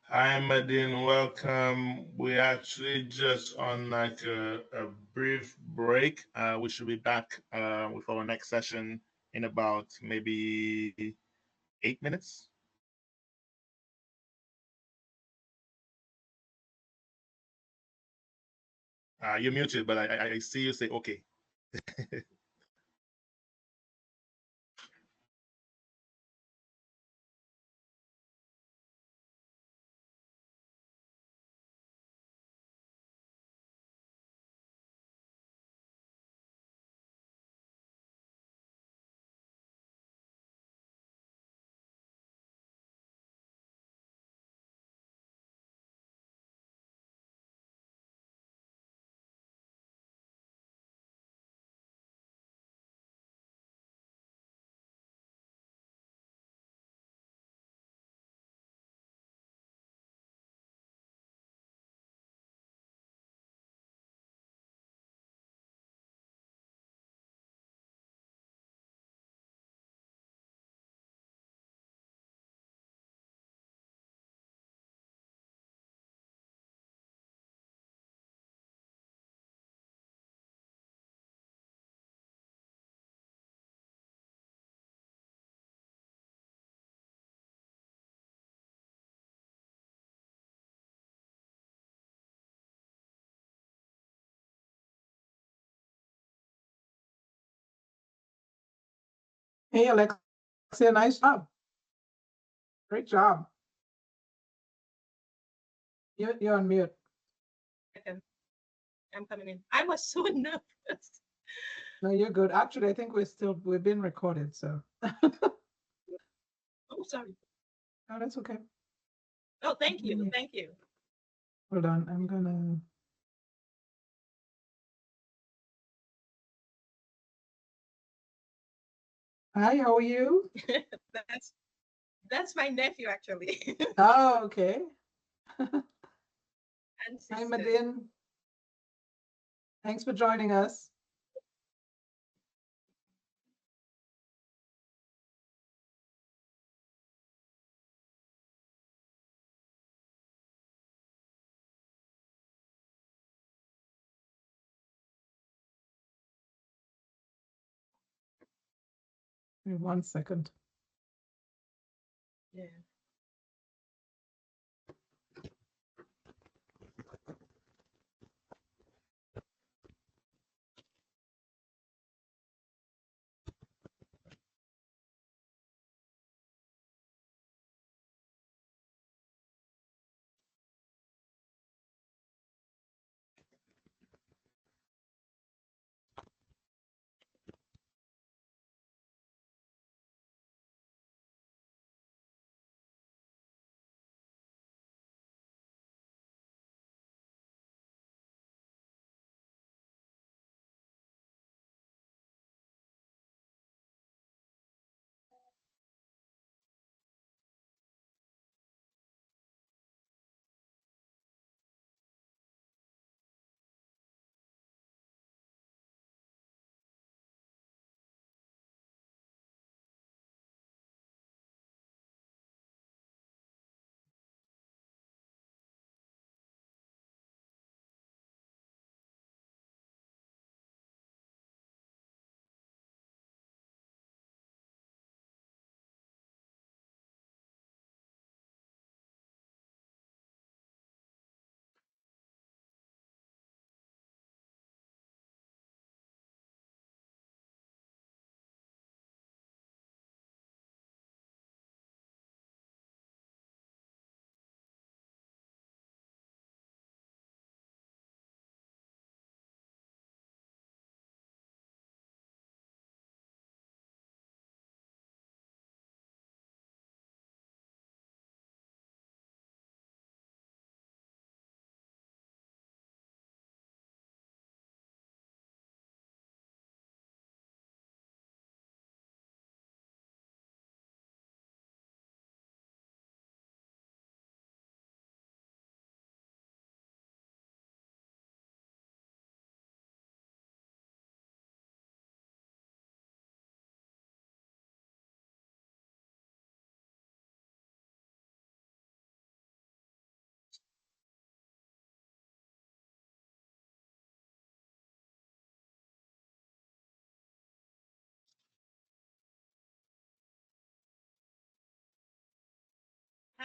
Hi, Madine. Welcome. We're actually just on like a brief break. We should be back with our next session in about maybe 8 minutes. You're muted, but I see you say okay. Hey, Alexia, nice job. Great job. You're on mute. I'm coming in. I was so nervous. No, you're good. Actually, I think we're being recorded, so. Oh, sorry. No, that's okay. Oh, thank you. Thank you. Hold on, I'm gonna. Hi, how are you? That's my nephew actually. Oh, okay. And Hi, sister. Madin. Thanks for joining us. Give me 1 second. Yeah.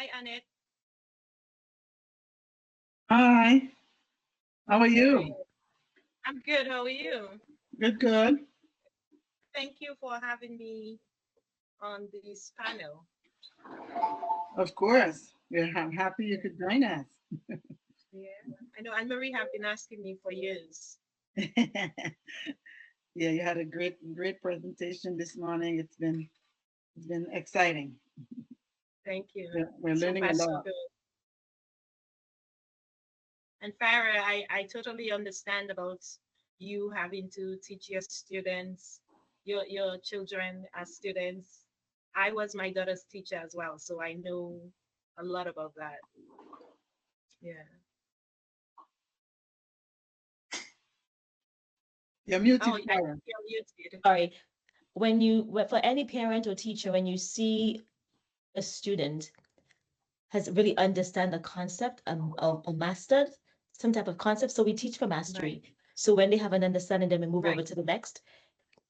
Hi, Annette. Hi, how are Hi. you? I'm good. How are you? Good, good. Thank you for having me on this panel. Of course. I'm happy you could join us. Yeah. I know Anne Marie have been asking me for years. Yeah, you had a great presentation this morning. It's been exciting. Thank you. We're So learning far, a so lot. good. And Farah, I totally understand about you having to teach your students, your children as students. I was my daughter's teacher as well, so I know a lot about that. Yeah. You're muted, Oh, I Karen. think you're muted. Sorry. For any parent or teacher, when you see a student has really understand the concept of mastered some type of concept, so we teach for Right, mastery. So when they have an understanding, then we move right, over to the next.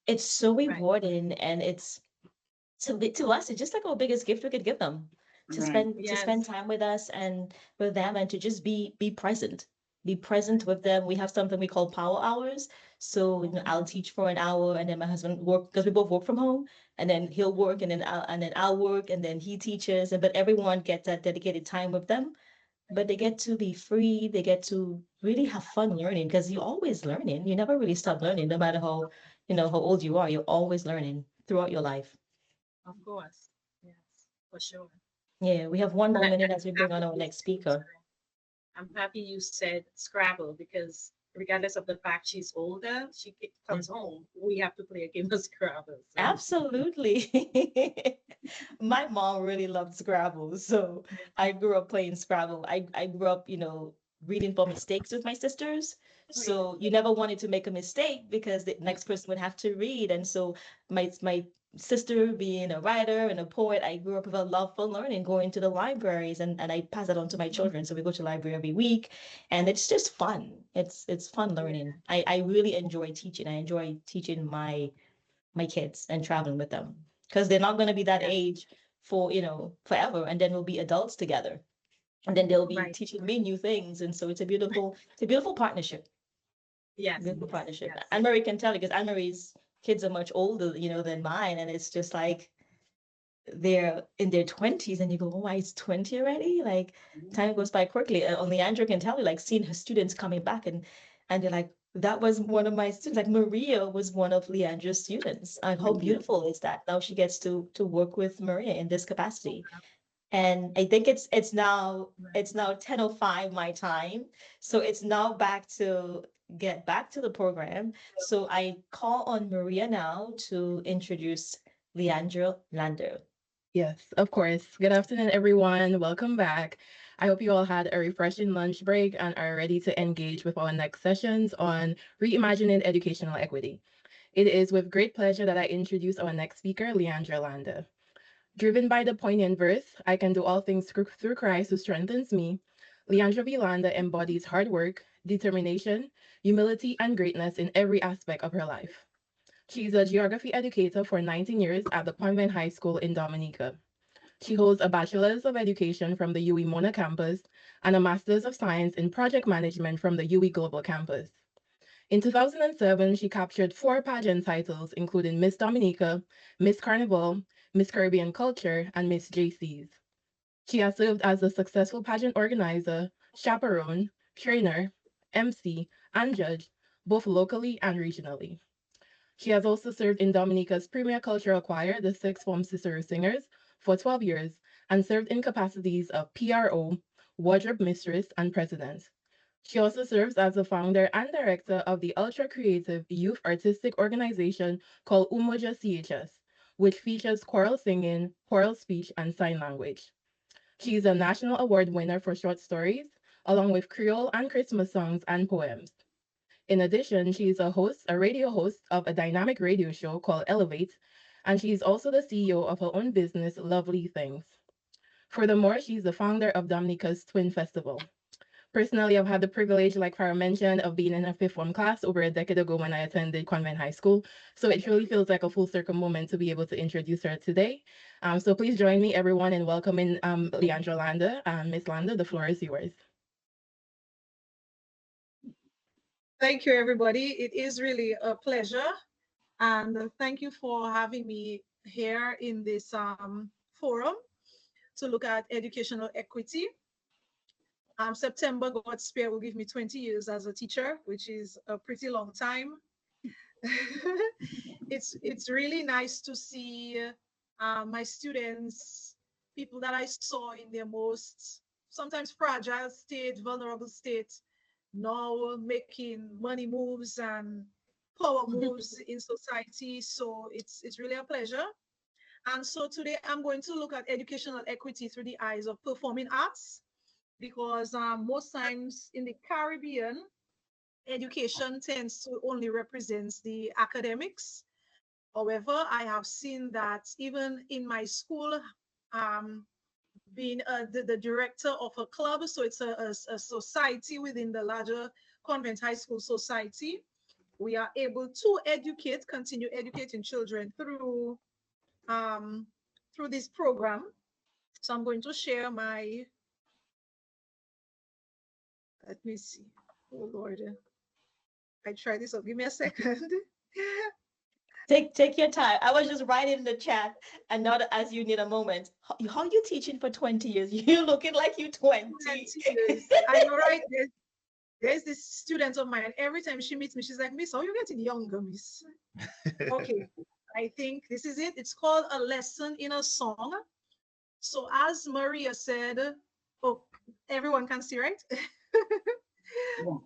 It's so right. rewarding, and it's to us, it's just like our biggest gift we could give them, Right. to spend Yes, time with us and with them, and to just be present. Be present with them. We have something we call power hours. So I'll teach for an hour, and then my husband work because we both work from home, and then he'll work, and then I'll work, and then he teaches, and but everyone gets that dedicated time with them. But they get to be free. They get to really have fun learning because you're always learning. You never really stop learning, no matter how old you are. You're always learning throughout your life. of course. Yes, for sure. Yeah, we have one And more I, minute I'm as we bring on happy our you next said, speaker. I'm happy you said Scrabble because regardless of the fact she's older, Mm. comes home. We have to play a game of Scrabble. So Absolutely. My mom really loved Scrabble, so I grew up playing Scrabble. I grew up, reading for mistakes with my sisters. oh yeah, So you never wanted to make a mistake because the next person would have to read. And so my sister being a writer and a poet, I grew up with a love for learning, going to the libraries, and I pass it on to my children. So we go to library every week, and it's just fun. It's fun yeah, learning. I really enjoy teaching. I enjoy teaching my kids and traveling with them because they're not going to be that yes, age for forever, and then we'll be adults together, and then they'll be right, teaching me new things, and so it's a beautiful partnership. yes, Beautiful partnership. yes, Anne Marie can tell you because Anne Marie's kids are much older, than mine, and it's just like they're in their 20s, and you go, oh, my, it's 20 already? Like, time goes by quickly. And only Andrew can tell you, like, seeing her students coming back, and you're like, that was one of my students. Like, Maria was one of Leandra's students. And how Mhm. beautiful is that? Now she gets to work with Maria in this capacity. And I think it's now 10:05 my time. So it's now back to get back to the program. So I call on Maria now to introduce Leandra Lander. Yes, of course. Good afternoon, everyone. Welcome back. I hope you all had a refreshing lunch break and are ready to engage with our next sessions on reimagining educational equity. It is with great pleasure that I introduce our next speaker, Leandra Landa. Driven by the poignant verse, I can do all things through Christ who strengthens me, Leandra Landa embodies hard work, determination, humility, and greatness in every aspect of her life. She is a geography educator for 19 years at the Convent High School in Dominica. She holds a Bachelor's of Education from the UWI Mona campus and a Master's of Science in Project Management from the UWI Global campus. In 2007, she captured 4 pageant titles, including Miss Dominica, Miss Carnival, Miss Caribbean Culture, and Miss JC's. She has served as a successful pageant organizer, chaperone, trainer, MC, and judge, both locally and regionally. She has also served in Dominica's premier cultural choir, the Sixth Form Cicero Singers, for 12 years, and served in capacities of PRO, wardrobe mistress, and president. She also serves as the founder and director of the ultra creative youth artistic organization called Umoja CHS, which features choral singing, choral speech, and sign language. She is a national award winner for short stories, along with Creole and Christmas songs and poems. In addition, she is a radio host of a dynamic radio show called Elevate, and she is also the CEO of her own business, Lovely Things. Furthermore, she's the founder of Dominica's Twin Festival. Personally, I've had the privilege, like Farah mentioned, of being in a fifth form class over a decade ago when I attended Convent High School. So it truly feels like a full circle moment to be able to introduce her today. So please join me, everyone, in welcoming Leandra Landa. Miss Landa, the floor is yours. Thank you, everybody. It is really a pleasure. And thank you for having me here in this forum to look at educational equity. September, God's Spirit will give me 20 years as a teacher, which is a pretty long time. It's really nice to see my students, people that I saw in their most sometimes fragile state, vulnerable state, now making money moves and power moves in society. So it's really a pleasure. And so today I'm going to look at educational equity through the eyes of performing arts, because most times in the Caribbean, education tends to only represent the academics. However, I have seen that even in my school, being the director of a club, so it's a society within the larger Convent High School society, we are able to educate, continue educating children through this program. So I'm going to share my, let me see. Oh Lord, I try this up. Give me a second. Take your time. I was just writing in the chat, and not as you need a moment. How you teaching for 20 years? You looking like you 20. 20 years. I know, right? There's this student of mine. Every time she meets me, she's like, Miss, how you getting younger, Miss? Okay, I think this is it. It's called A Lesson in a Song. So as Maria said, oh, everyone can see, right? Yeah.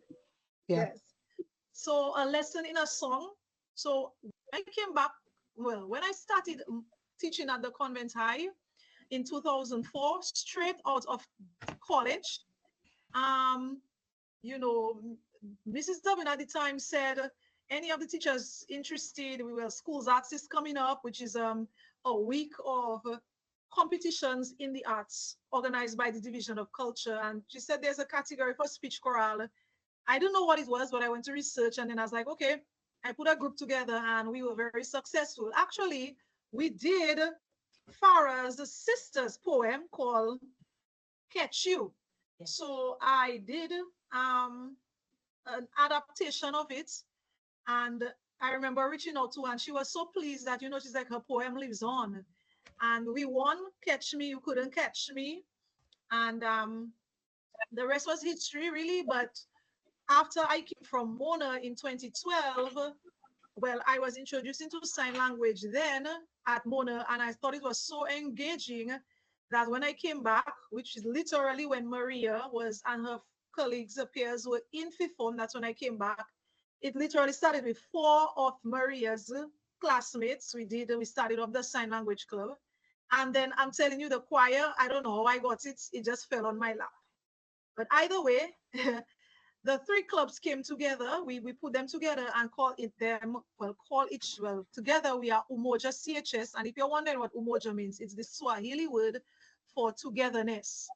Yes. So A Lesson in a Song. So I came back, well, when I started teaching at the Convent High in 2004, straight out of college, you know, Mrs. Dubbin at the time said, any of the teachers interested, we were schools arts is coming up, which is a week of competitions in the arts organized by the Division of Culture. And she said there's a category for speech chorale. I don't know what it was, but I went to research, and then I was like, okay, I put a group together and we were very successful. Actually, we did Farah's sister's poem called Catch You. Yeah. So I did an adaptation of it, and I remember reaching out to her, and she was so pleased that, she's like, her poem lives on. And we won Catch Me, You Couldn't Catch Me. And the rest was history, really. But after I came from Mona in 2012, well, I was introduced into sign language then at Mona, and I thought it was so engaging that when I came back, which is literally when Maria was and her colleagues, her peers were in fifth form, that's when I came back. It literally started with 4 of Maria's classmates. We started off the sign language club. And then I'm telling you, the choir, I don't know how I got it. It just fell on my lap. But either way, the 3 clubs came together. We put them together and together we are Umoja CHS. And if you're wondering what Umoja means, it's the Swahili word for togetherness.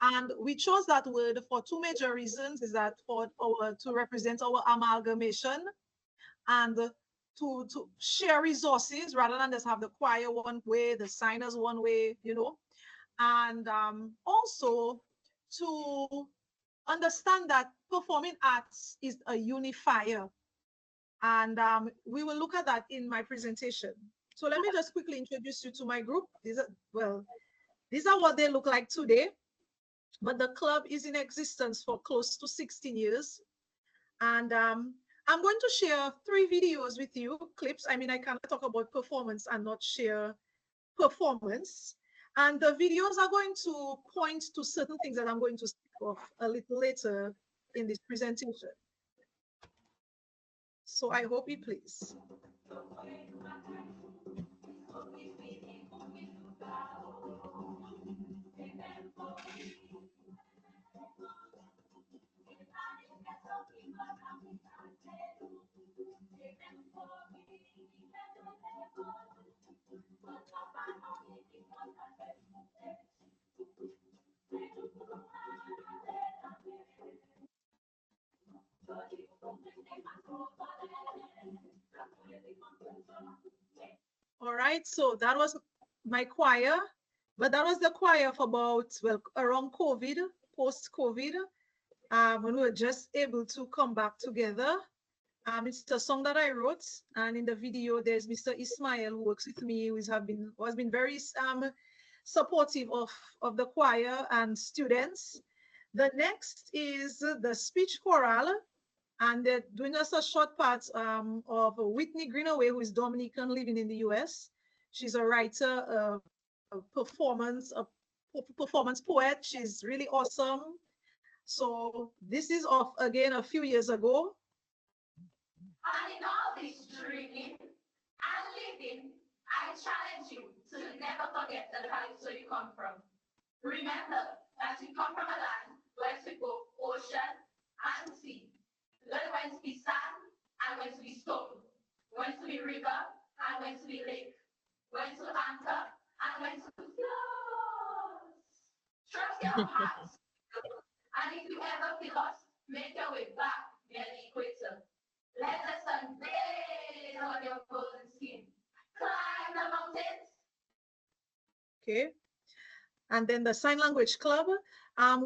And we chose that word for 2 major reasons, is that to represent our amalgamation and to share resources rather than just have the choir one way, the signers one way, and also to understand that performing arts is a unifier. And we will look at that in my presentation. So let me just quickly introduce you to my group. These are what they look like today. But the club is in existence for close to 16 years. And I'm going to share 3 videos with you, clips. I mean, I cannot talk about performance and not share performance. And the videos are going to point to certain things that I'm going to speak of a little later in this presentation. So I hope you please. right, so that was my choir, but that was the choir for about, well, around COVID, post-COVID, when we were just able to come back together. It's a song that I wrote, and in the video, there's Mr. Ismail who works with me, who has been very supportive of the choir and students. The next is the speech choral, and they're doing us a short part of Whitney Greenaway, who is Dominican living in the US. She's a writer, a performance poet. She's really awesome. So this is of, again, a few years ago. And in all this dreaming and living, I challenge you to never forget the calypso you come from. Remember that you come from a land where it's both ocean and sea. Learn when to be sand and when to be stone, when to be river and when to be lake, when to anchor and when to float. Trust your heart. And if you ever feel lost, make your way back near the equator. Let the sun blaze on your golden skin. Climb the mountains. Okay. And then the Sign Language Club.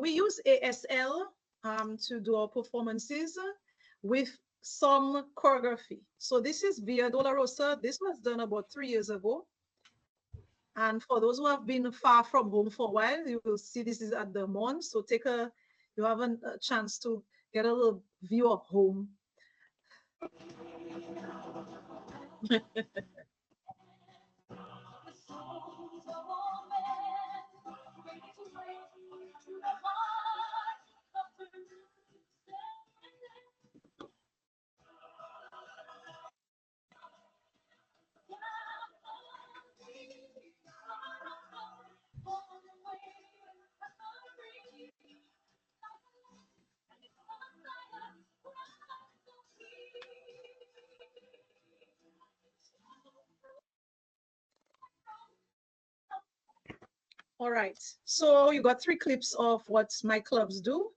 We use ASL to do our performances with some choreography. So this is Via Dolorosa. This was done about 3 years ago. And for those who have been far from home for a while, you will see this is at the Mon. So you have a chance to get a little view of home. All right, so you got 3 clips of what my clubs do.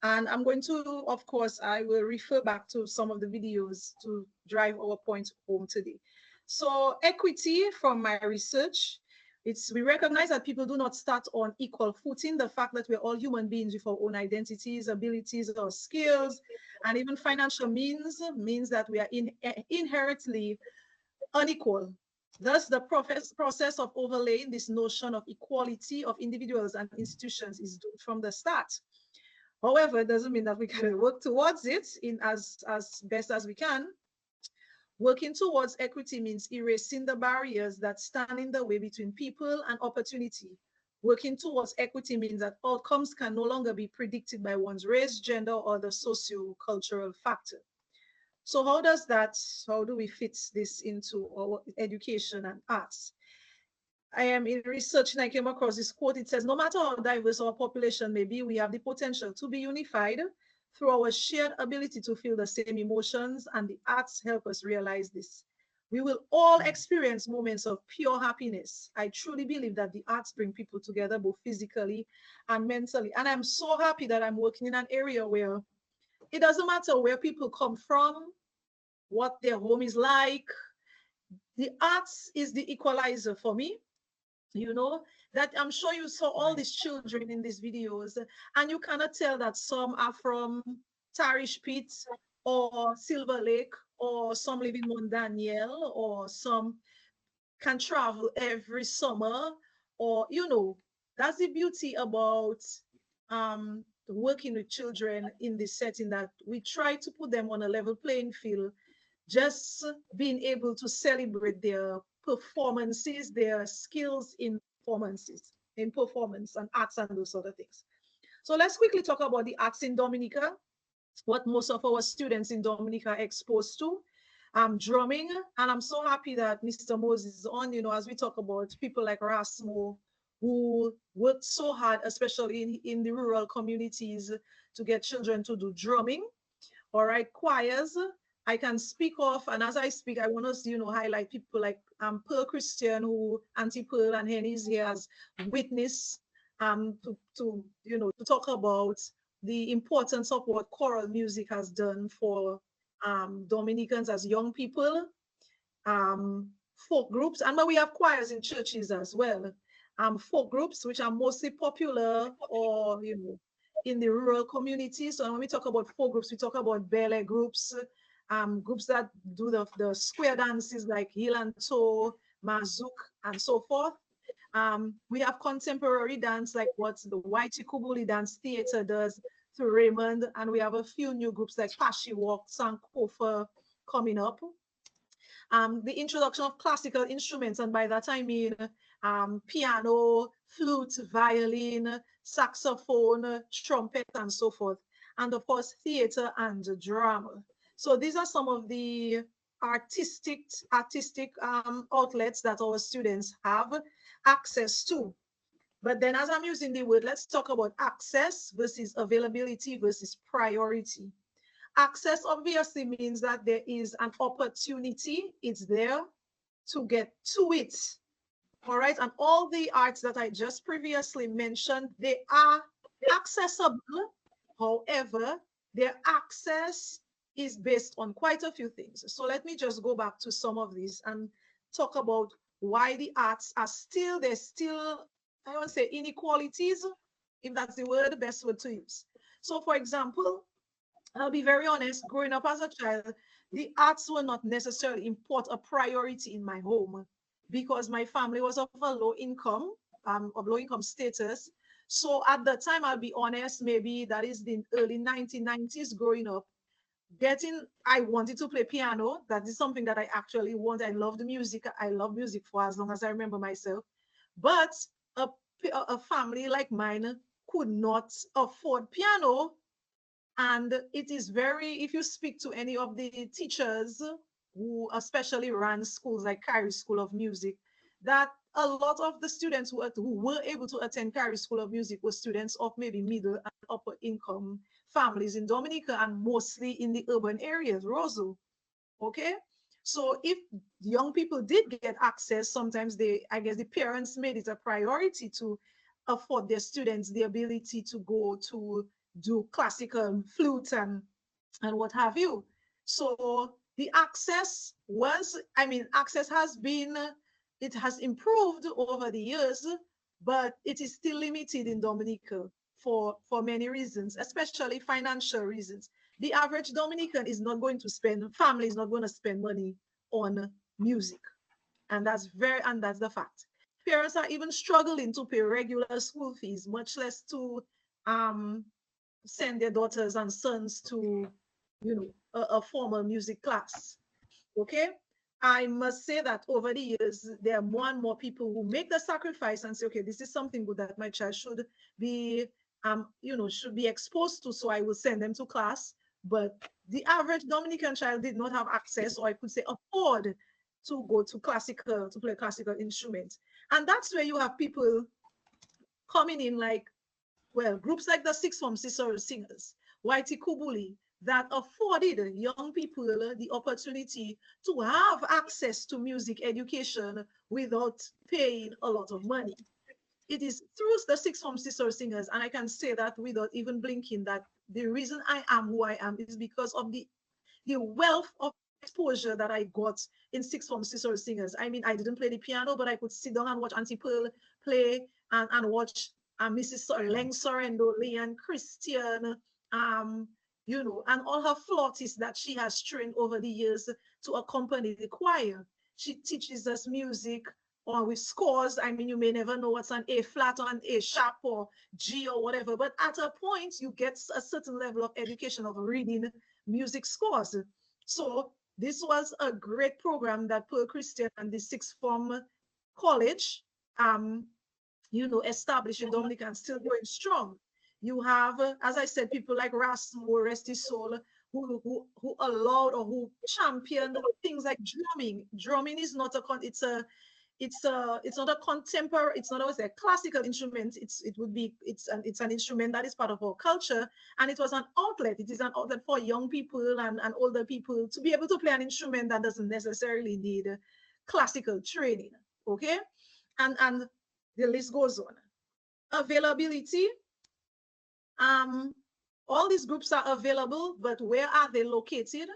And I'm going to, of course, I will refer back to some of the videos to drive our point home today. So equity, from my research, we recognize that people do not start on equal footing. The fact that we're all human beings with our own identities, abilities, or skills, and even financial means that we are inherently unequal. Thus, the process of overlaying this notion of equality of individuals and institutions is doomed from the start. However, it doesn't mean that we can work towards it as best as we can. Working towards equity means erasing the barriers that stand in the way between people and opportunity. Working towards equity means that outcomes can no longer be predicted by one's race, gender, or the socio-cultural factor. So how do we fit this into our education and arts? I am in research and I came across this quote. It says, no matter how diverse our population may be, we have the potential to be unified through our shared ability to feel the same emotions, and the arts help us realize this. We will all experience moments of pure happiness. I truly believe that the arts bring people together both physically and mentally. And I'm so happy that I'm working in an area where it doesn't matter where people come from, what their home is like. The arts is the equalizer for me. You know, that I'm sure you saw all these children in these videos, and you cannot tell that some are from Tarish Pit or Silver Lake, or some live in Mont Daniel, or some can travel every summer, or, you know, that's the beauty about working with children in this setting, that we try to put them on a level playing field, just being able to celebrate their performances, their skills in performance and arts and those sort of things. So let's quickly talk about the arts in Dominica, what most of our students in Dominica are exposed to. Drumming, and I'm so happy that Mr. Moses is on, you know, as we talk about people like Rasmo, who worked so hard, especially in the rural communities, to get children to do drumming. All right, choirs, I can speak of, and as I speak, I want us to, you know, highlight people like Pearl Christian, who Auntie Pearl and Henny is here as witness to talk about the importance of what choral music has done for Dominicans as young people. folk groups, and but we have choirs in churches as well. Folk groups, which are mostly popular or, in the rural communities. So when we talk about folk groups, we talk about ballet groups, groups that do the square dances like heel and toe, mazouk, and so forth. We have contemporary dance like what the Whitey Kubuli Dance Theater does through Raymond, and we have a few new groups like Pashi Walk, Sankofa coming up. The introduction of classical instruments, and by that I mean piano, flute, violin, saxophone, trumpet, and so forth. And of course, theater and drama. So these are some of the artistic outlets that our students have access to. But then as I'm using the word, let's talk about access versus availability versus priority. Access obviously means that there is an opportunity, it's there to get to it. All right, and all the arts that I just previously mentioned, they are accessible. However, their access is based on quite a few things. So let me just go back to some of these and talk about why the arts are there's still, I won't say inequalities, if that's the word, the best word to use. So for example, I'll be very honest, growing up as a child, the arts were not necessarily a priority in my home because my family was of low income status. So at the time, I'll be honest, maybe that is the early 1990s growing up, I wanted to play piano. That is something that I actually want. I loved music. I love music for as long as I remember myself. But a family like mine could not afford piano. And it is if you speak to any of the teachers who especially ran schools like Carey School of Music, that a lot of the students who were able to attend Carey School of Music were students of maybe middle and upper income families in Dominica and mostly in the urban areas, Roseau. Okay? So if young people did get access, sometimes I guess the parents made it a priority to afford their students the ability to go to do classical flute and what have you. So the access access it has improved over the years, but it is still limited in Dominica for many reasons, especially financial reasons. The average Dominican family is not going to spend money on music. And that's the fact. Parents are even struggling to pay regular school fees, much less to send their daughters and sons to, a formal music class. Okay? I must say that over the years, there are more and more people who make the sacrifice and say, okay, this is something good that my child should be, should be exposed to, so I will send them to class. But the average Dominican child did not have access, or I could say afford, to go to play classical instruments. And that's where you have people coming in groups like the Sixth Form Sister Singers, Whitey Kubuli, that afforded young people the opportunity to have access to music education without paying a lot of money. It is through the Sixth Form Sister Singers, and I can say that without even blinking, that the reason I am who I am is because of the wealth of exposure that I got in Sixth Form Sister Singers. I mean, I didn't play the piano, but I could sit down and watch Auntie Pearl play and watch Mrs. Leng Sorrendo, Leanne Christian, and all her flautists that she has trained over the years to accompany the choir. She teaches us music or with scores. I mean, you may never know what's an A flat or an A sharp or G or whatever, but at a point you get a certain level of education of reading music scores. So this was a great program that Pearl Christian and the Sixth Form College established in Dominica and still going strong. You have, as I said, people like Rasmo, rest his soul, who allowed or who championed things like drumming. Drumming is not it's not a contemporary, it's not always a classical instrument. It's an instrument that is part of our culture, and it was an outlet. It is an outlet for young people and older people to be able to play an instrument that doesn't necessarily need classical training. Okay, and the list goes on. Availability. All these groups are available, but where are they located?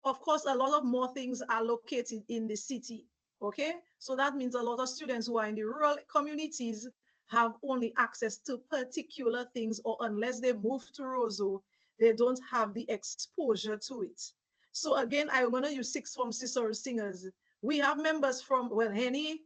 Of course, a lot of more things are located in the city. Okay, so that means a lot of students who are in the rural communities have only access to particular things, or unless they move to Roseau, they don't have the exposure to it. So again, I'm going to use six form sister singers. We have members from, well, Henny,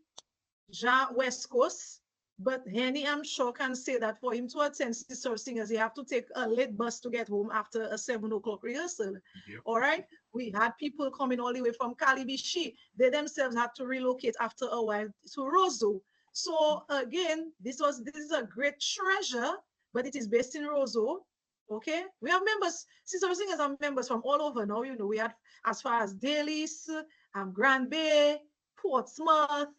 Ja, West Coast, but Henny, I'm sure, can say that for him to attend sister singers, he have to take a late bus to get home after a 7 o'clock rehearsal. Yep. All right. We had people coming all the way from Calibishi. They themselves had to relocate after a while to Roseau. So again, this is a great treasure, but it is based in Roseau. Okay, we have members, sister singers are members from all over now. You know, we had as far as Dalis, Grand Bay, Portsmouth,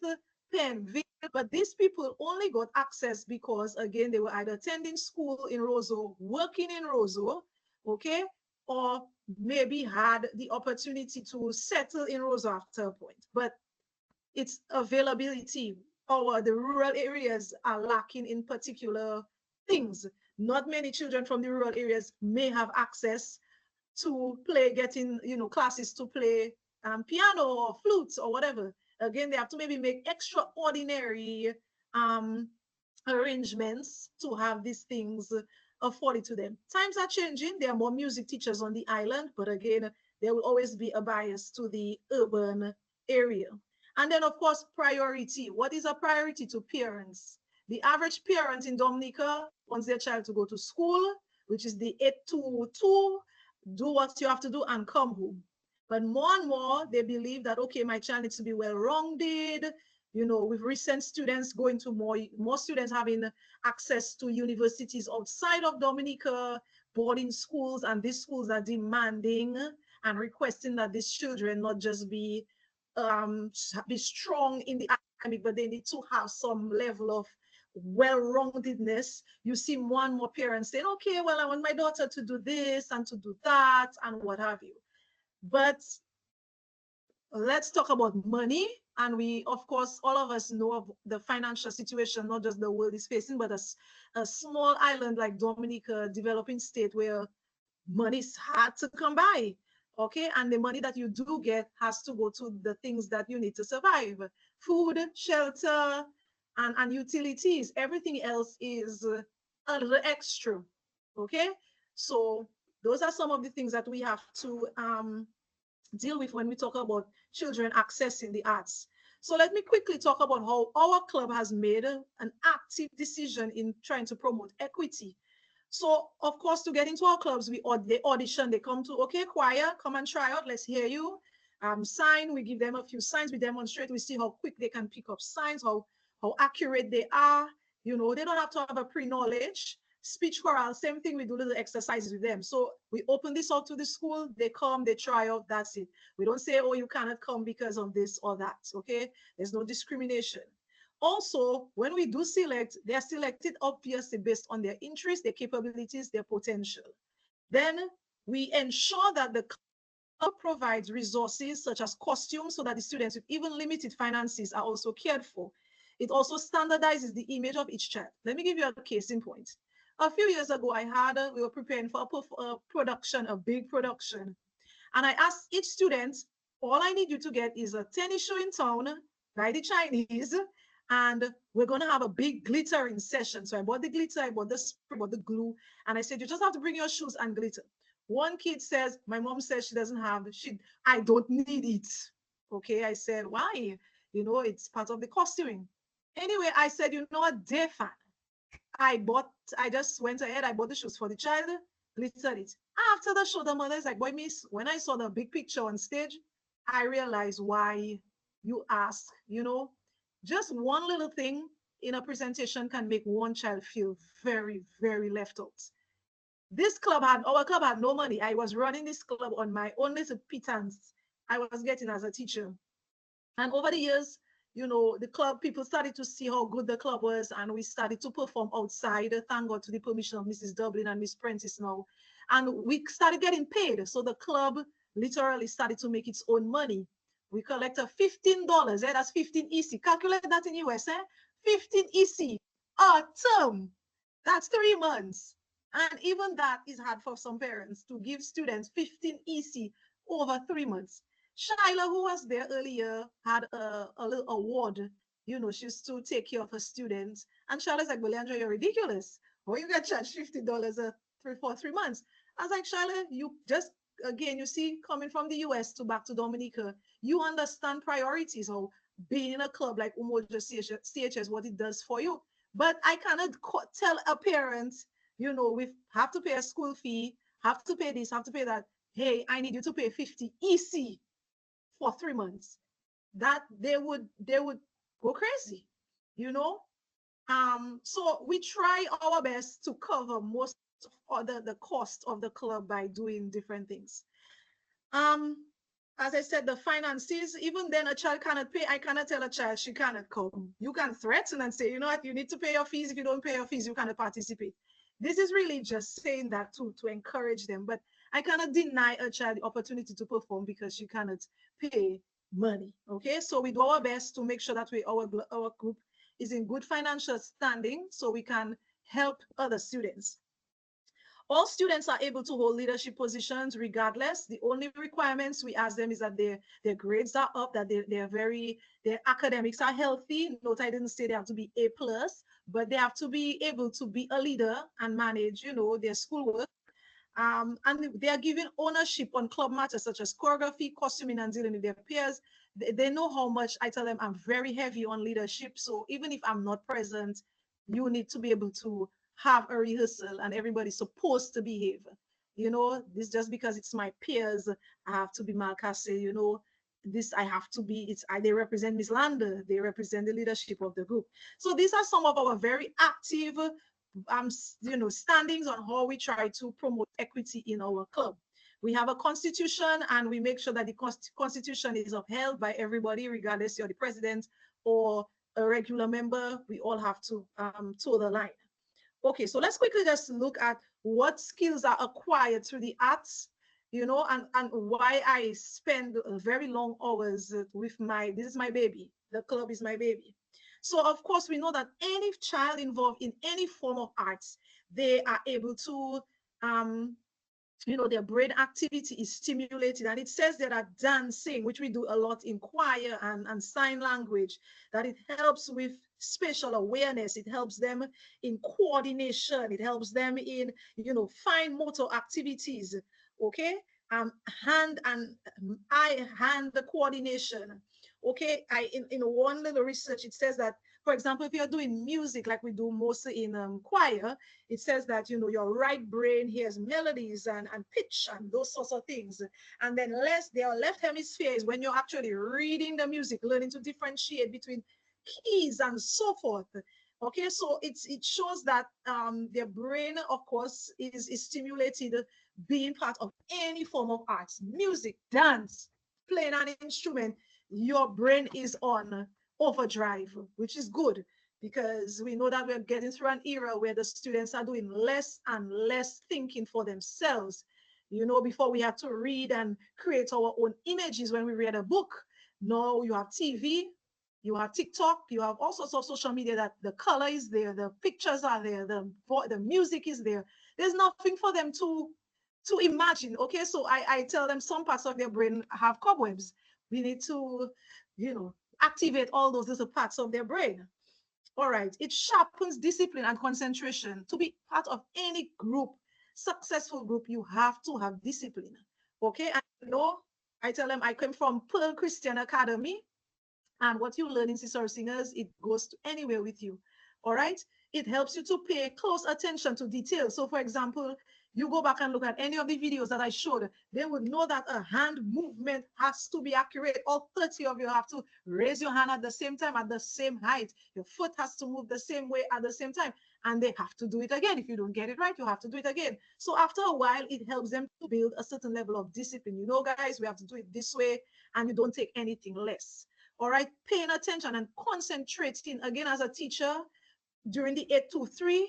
Penville, but these people only got access because, again, they were either attending school in Roseau, working in Roseau, okay, or maybe had the opportunity to settle in Roseau after a point. But its availability, or the rural areas are lacking in particular things. Not many children from the rural areas may have access to play, getting, classes to play piano or flutes or whatever. Again, they have to maybe make extraordinary arrangements to have these things afforded to them. Times are changing. There are more music teachers on the island, but again, there will always be a bias to the urban area. And then, of course, priority. What is a priority to parents? The average parent in Dominica wants their child to go to school, which is the 8 to 2, do what you have to do and come home. But more and more, they believe that, okay, my child needs to be well-rounded. With recent students going to more students having access to universities outside of Dominica, boarding schools, and these schools are demanding and requesting that these children not just be strong in the academic, but they need to have some level of well-roundedness. You see more and more parents saying, okay, well, I want my daughter to do this and to do that and what have you. But let's talk about money. And we, of course, all of us know of the financial situation, not just the world is facing, but a small island like Dominica, developing state where money is hard to come by. Okay, and the money that you do get has to go to the things that you need to survive: food, shelter, and utilities. Everything else is a little extra. Okay, so those are some of the things that we have to deal with when we talk about children accessing the arts. So let me quickly talk about how our club has made an active decision in trying to promote equity. So, of course, to get into our clubs, they audition, they come to, okay, choir, come and try out, let's hear you. Sign, we give them a few signs, we demonstrate, we see how quick they can pick up signs, how accurate they are. They don't have to have a pre-knowledge. Speech choral, same thing, we do little exercises with them. So we open this out to the school, they come, they try out, that's it. We don't say, oh, you cannot come because of this or that, okay? There's no discrimination. Also, when we do select, they're selected obviously based on their interests, their capabilities, their potential. Then we ensure that the club provides resources such as costumes so that the students with even limited finances are also cared for. It also standardizes the image of each child. Let me give you a case in point. A few years ago, we were preparing for a production, a big production. And I asked each student, all I need you to get is a tennis shoe in town by the Chinese, and we're going to have a big glittering session. So I bought the glitter, I bought the spray, I bought the glue, and I said, you just have to bring your shoes and glitter. One kid says, my mom says she doesn't have, I don't need it. Okay, I said, why? It's part of the costuming. Anyway, I said, what, they're fine. I just went ahead, I bought the shoes for the child, glittered it. After the show, the mother's like, boy, miss, when I saw the big picture on stage, I realized why you ask, just one little thing in a presentation can make one child feel very, very left out. Our club had no money. I was running this club on my own little pittance I was getting as a teacher. And over the years, the club, people started to see how good the club was, and we started to perform outside, thank God, to the permission of Mrs. Dublin and Miss Prentice now. And we started getting paid. So the club literally started to make its own money. We collected $15, that's 15 EC. Calculate that in US, 15 EC a term. That's 3 months. And even that is hard for some parents to give students 15 EC over 3 months. Shyla, who was there earlier, had a little award. She used to take care of her students. And Shyla's like, well, Leandra, you're ridiculous. Or you get charged $50 for 3 months. I was like, Shyla, you just, again, you see, coming from the US to back to Dominica, you understand priorities of being in a club like Umoja CHS, what it does for you. But I cannot tell a parent, we have to pay a school fee, have to pay this, have to pay that. Hey, I need you to pay 50 EC for 3 months. That they would go crazy, you know. So we try our best to cover most of the cost of the club by doing different things. Um, as I said, the finances, even then a child cannot pay. I cannot tell a child she cannot come. You can threaten and say, you know what, you need to pay your fees. If you don't pay your fees, you cannot participate. This is really just saying that to encourage them. But I cannot deny a child the opportunity to perform because she cannot pay money. Okay, so we do our best to make sure that our group is in good financial standing so we can help other students. All students are able to hold leadership positions regardless. The only requirements we ask them is that their grades are up, that their academics are healthy. Note I didn't say they have to be A plus, but they have to be able to be a leader and manage, their schoolwork. And they are given ownership on club matters such as choreography, costuming, and dealing with their peers. They know how much I tell them I'm very heavy on leadership. So even if I'm not present, you need to be able to have a rehearsal and everybody's supposed to behave. This just because it's my peers, I have to be Malcase, this I have to be, they represent Miss Lander, they represent the leadership of the group. So these are some of our very active standings on how we try to promote equity in our club. We have a constitution and we make sure that the constitution is upheld by everybody, regardless you're the president or a regular member. We all have to toe the line. Okay, so let's quickly just look at what skills are acquired through the arts, and why I spend very long hours with this is my baby. The club is my baby. So of course, we know that any child involved in any form of arts, they are able to, their brain activity is stimulated. And it says that at dancing, which we do a lot in choir and sign language, that it helps with spatial awareness. It helps them in coordination. It helps them in, fine motor activities. Okay. Hand and eye-hand coordination. Okay, in one little research, it says that, for example, if you're doing music like we do mostly in choir, it says that, your right brain hears melodies and pitch and those sorts of things. And then their left hemisphere is when you're actually reading the music, learning to differentiate between keys and so forth. Okay, so it shows that their brain, of course, is stimulated being part of any form of arts, music, dance, playing an instrument. Your brain is on overdrive, which is good because we know that we're getting through an era where the students are doing less and less thinking for themselves. Before we had to read and create our own images when we read a book. Now you have TV, you have TikTok, you have all sorts of social media that the color is there, the pictures are there, the music is there. There's nothing for them to imagine. Okay, so I tell them some parts of their brain have cobwebs. We need to, activate all those little parts of their brain. All right, it sharpens discipline and concentration. To be part of any group, successful group, you have to have discipline. Okay, and I tell them I came from Pearl Christian Academy, and what you learn in Sister Singers, it goes to anywhere with you. All right, it helps you to pay close attention to details. So, for example, you go back and look at any of the videos that I showed, they would know that a hand movement has to be accurate. All 30 of you have to raise your hand at the same time, at the same height. Your foot has to move the same way at the same time. And they have to do it again. If you don't get it right, you have to do it again. So after a while, it helps them to build a certain level of discipline. Guys, we have to do it this way, and you don't take anything less. All right, paying attention and concentrating. Again, as a teacher, during the 8-3,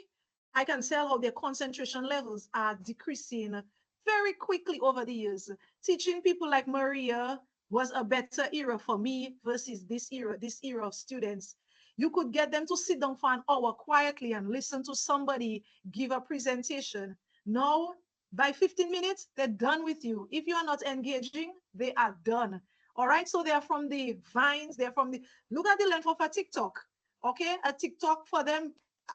I can tell how their concentration levels are decreasing very quickly over the years. Teaching people like Maria was a better era for me versus this era of students. You could get them to sit down for an hour quietly and listen to somebody give a presentation. Now, by 15 minutes, they're done with you. If you are not engaging, they are done. All right, so they are from the vines, they're from the, look at the length of a TikTok. Okay, a TikTok for them,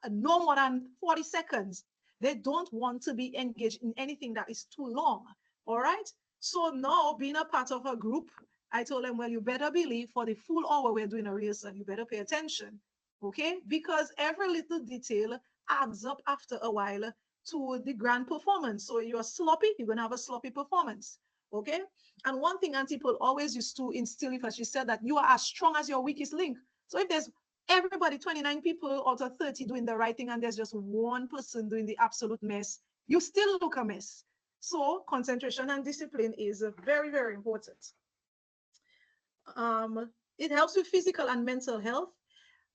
no more than 40 seconds. They don't want to be engaged in anything that is too long. All right, so now being a part of a group, I told them, well, you better believe for the full hour we're doing a rehearsal, you better pay attention. Okay, because every little detail adds up after a while to the grand performance. So you're sloppy, you're going to have a sloppy performance. Okay, and one thing Auntie Paul always used to instill in us, she said that you are as strong as your weakest link. So if there's everybody, 29 people out of 30 doing the right thing, and there's just one person doing the absolute mess, you still look a mess. So concentration and discipline is very, very important. It helps with physical and mental health.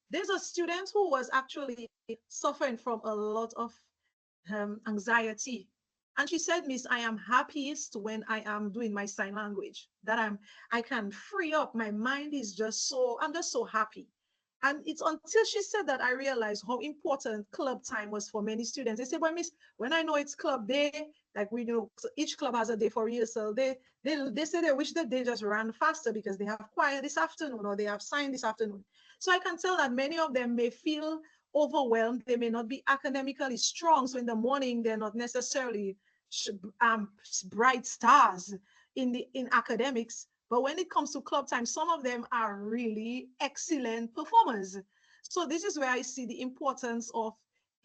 There's a student who was actually suffering from a lot of anxiety. And she said, Miss, I am happiest when I am doing my sign language, that I can free up. My mind is just so, I'm just so happy. And it's until she said that I realized how important club time was for many students. They say, well, Miss, when I know it's club day, like we do, so each club has a day for rehearsal. They say they wish that they just ran faster because they have choir this afternoon or they have sign this afternoon. So I can tell that many of them may feel overwhelmed. They may not be academically strong. So in the morning, they're not necessarily bright stars in academics. But when it comes to club time, some of them are really excellent performers. So this is where I see the importance of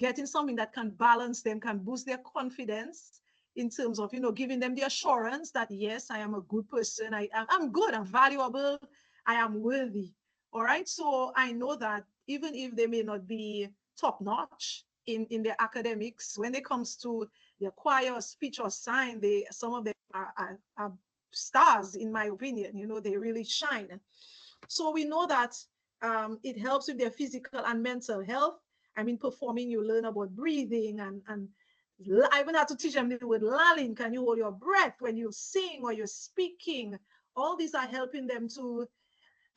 getting something that can balance them, can boost their confidence in terms of, giving them the assurance that, yes, I am a good person. I'm good, I'm valuable, I am worthy. All right. So I know that even if they may not be top notch in their academics, when it comes to their choir, speech, or sign, some of them are stars, in my opinion. They really shine. So we know that it helps with their physical and mental health. I mean, performing, you learn about breathing and I even had to teach them the word lalling. Can you hold your breath when you sing or you're speaking? All these are helping them to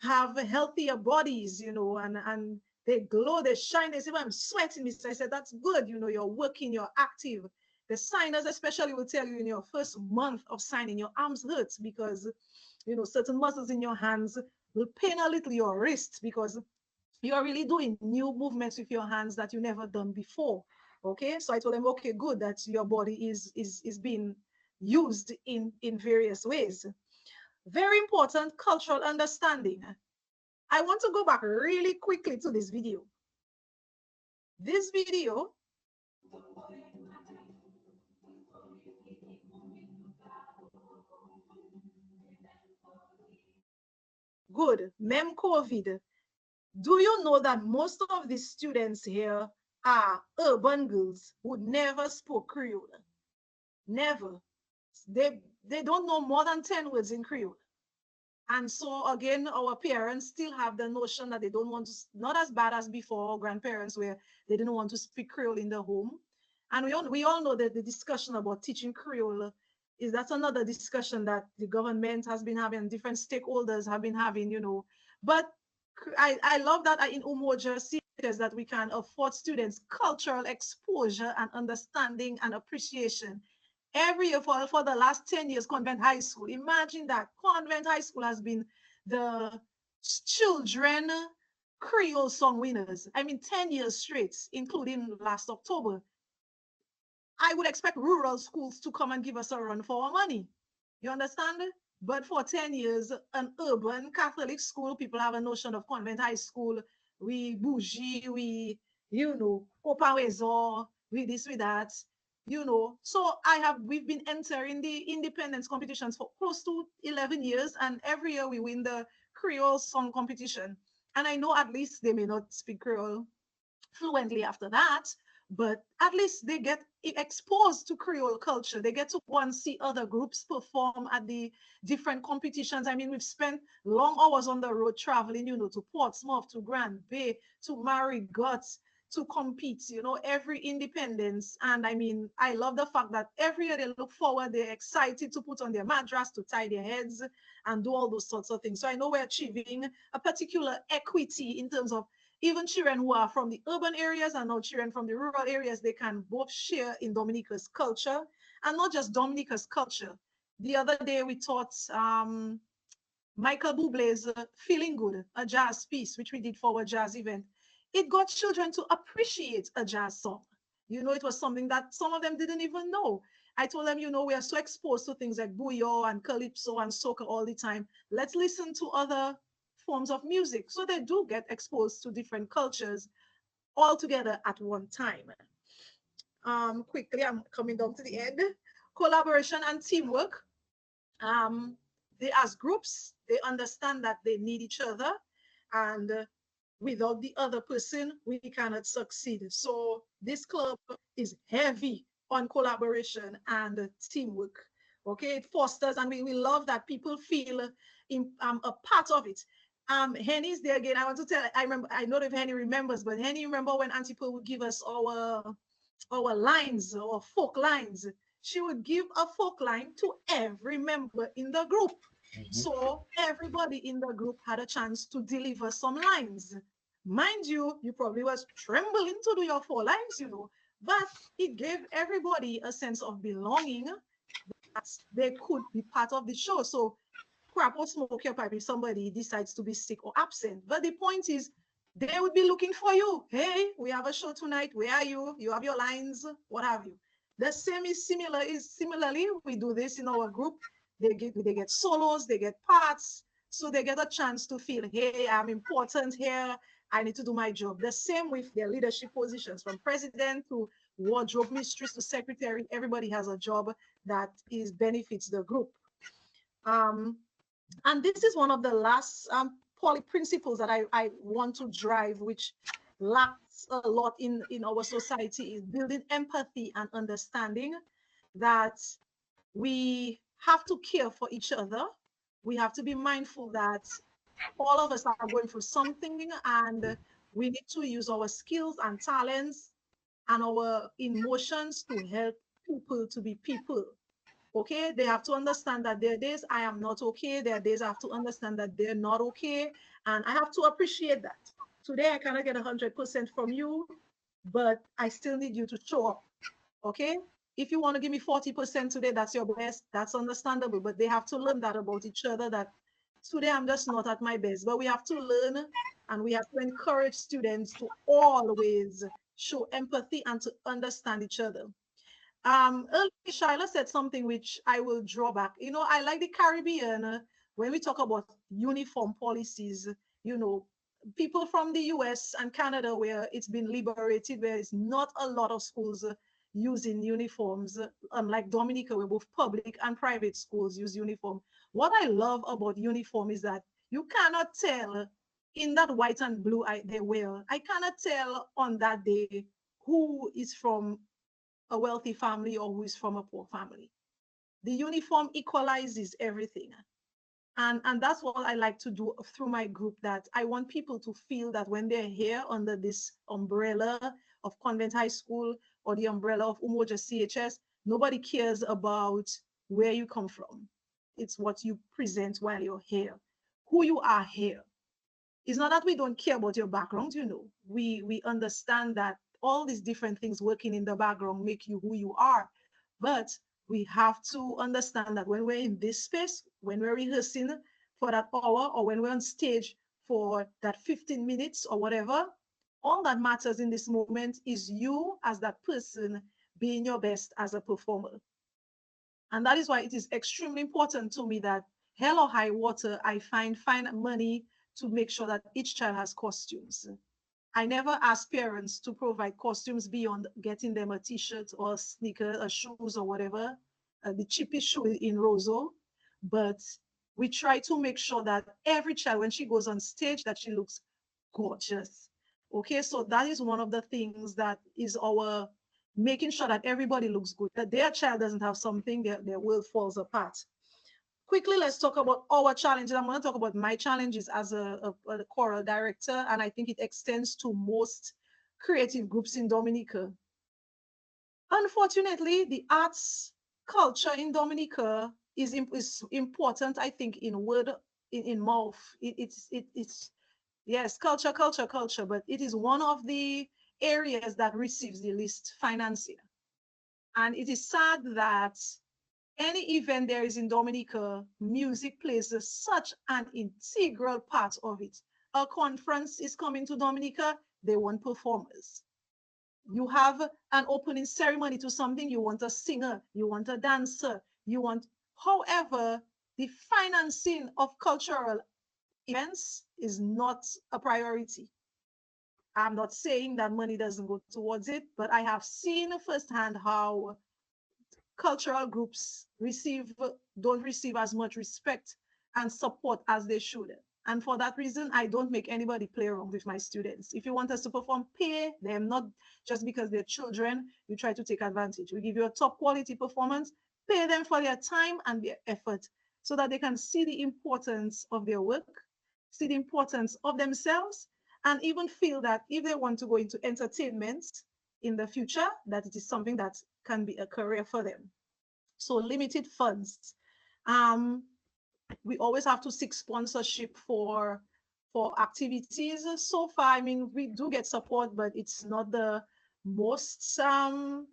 have healthier bodies, and they glow, they shine. They say, well, I'm sweating. I said, that's good. You're working, you're active. The signers especially will tell you in your first month of signing, your arms hurts because, certain muscles in your hands will pain a little, your wrist, because you're really doing new movements with your hands that you never done before. Okay. So I told them, okay, good, that your body is being used in various ways. Very important, cultural understanding. I want to go back really quickly to this video. This video good, mem COVID. Do you know that most of the students here are urban girls who never spoke Creole? Never. They don't know more than 10 words in Creole. And so again, our parents still have the notion that they don't want to, not as bad as before, grandparents where they didn't want to speak Creole in the home. And we all know that the discussion about teaching Creole that's another discussion that the government has been having, different stakeholders have been having, But I love that in Umoja theaters that we can afford students cultural exposure and understanding and appreciation. Every year for the last 10 years, Convent High School. Imagine that Convent High School has been the children Creole song winners. I mean, 10 years straight, including last October. I would expect rural schools to come and give us a run for our money. You understand? But for 10 years, an urban Catholic school, people have a notion of Convent High School. We bougie, we, open resort, we this, we that. So we've been entering the independence competitions for close to 11 years, and every year we win the Creole song competition. And I know at least they may not speak Creole fluently after that, but at least they get exposed to Creole culture. They get to go and see other groups perform at the different competitions. I mean, we've spent long hours on the road traveling, to Portsmouth, to Grand Bay, to Marigot, to compete, every independence. And I mean, I love the fact that every year they look forward, they're excited to put on their madras, to tie their heads and do all those sorts of things. So I know we're achieving a particular equity in terms of even children who are from the urban areas and now children from the rural areas, they can both share in Dominica's culture, and not just Dominica's culture. The other day we taught Michael Bublé's Feeling Good, a jazz piece, which we did for a jazz event. It got children to appreciate a jazz song. You know, it was something that some of them didn't even know. I told them, you know, we are so exposed to things like bouillon and calypso and soca all the time. Let's listen to other forms of music. So they do get exposed to different cultures all together at one time. Quickly, I'm coming down to the end. Collaboration and teamwork. Um, they as groups, they understand that they need each other, and without the other person, we cannot succeed. So this club is heavy on collaboration and teamwork. Okay, it fosters, and we love that people feel a part of it. Henny's there again. I want to tell. I remember. I know if Henny remembers, but Henny remember when Auntie Pearl would give us our lines or folk lines. She would give a folk line to every member in the group. So everybody in the group had a chance to deliver some lines. Mind you, you probably was trembling to do your 4 lines, you know, but it gave everybody a sense of belonging that they could be part of the show. So crap or smoke your pipe if somebody decides to be sick or absent. But the point is, they would be looking for you. Hey, we have a show tonight. Where are you? You have your lines, what have you. The same is similarly, we do this in our group. They get solos, they get parts, so they get a chance to feel, hey, I'm important here. I need to do my job. The same with their leadership positions, from president to wardrobe mistress to secretary. Everybody has a job that benefits the group. And this is one of the last poly principles that I want to drive, which lacks a lot in our society, is building empathy and understanding that we have to care for each other. We have to be mindful that all of us are going through something, and we need to use our skills and talents and our emotions to help people to be people. Okay, they have to understand that there are days I am not okay. There are days I have to understand that they're not okay. And I have to appreciate that. Today, I cannot get 100% from you, but I still need you to show up. Okay, if you want to give me 40% today, that's your best. That's understandable, but they have to learn that about each other, that today I'm just not at my best. But we have to learn, and we have to encourage students to always show empathy and to understand earlier Shaila said something which I will draw back. You know, I like the Caribbean. When we talk about uniform policies, you know, people from the US and Canada, where it's been liberated, where it's not a lot of schools using uniforms, unlike Dominica, where both public and private schools use uniform. What I love about uniform is that you cannot tell in that white and blue they wear. I cannot tell on that day who is from a wealthy family or who is from a poor family. The uniform equalizes everything. And that's what I like to do through my group, that I want people to feel that when they're here under this umbrella of Convent High School or the umbrella of Umoja CHS, nobody cares about where you come from. It's what you present while you're here, who you are here. It's not that we don't care about your background, you know. We understand that all these different things working in the background make you who you are. But we have to understand that when we're in this space, when we're rehearsing for that hour, or when we're on stage for that 15 minutes or whatever, all that matters in this moment is you as that person being your best as a performer. And that is why it is extremely important to me that hell or high water, I find money to make sure that each child has costumes. I never ask parents to provide costumes beyond getting them a t-shirt or a sneaker, a shoes or whatever, the cheapest shoe in Roseau. But we try to make sure that every child, when she goes on stage, that she looks gorgeous. Okay, so that is one of the things that is our making sure that everybody looks good, that their child doesn't have something, their world falls apart. Quickly, let's talk about our challenges. I'm going to talk about my challenges as a choral director, and I think it extends to most creative groups in Dominica. Unfortunately, the arts culture in Dominica is important, I think, in word, in mouth. It's yes, culture, but it is one of the areas that receives the least financing. And it is sad that any event there is in Dominica, music plays such an integral part of it. A conference is coming to Dominica, they want performers. You have an opening ceremony to something, you want a singer, you want a dancer, you want, however, the financing of cultural events is not a priority. I'm not saying that money doesn't go towards it, but I have seen firsthand how cultural groups don't receive as much respect and support as they should. And for that reason, I don't make anybody play around with my students. If you want us to perform, pay them, not just because they're children, you try to take advantage. We give you a top quality performance, pay them for their time and their effort so that they can see the importance of their work, see the importance of themselves, and even feel that if they want to go into entertainment in the future, that it is something that can be a career for them. So limited funds. We always have to seek sponsorship for activities. So far, I mean, we do get support, but it's not the most,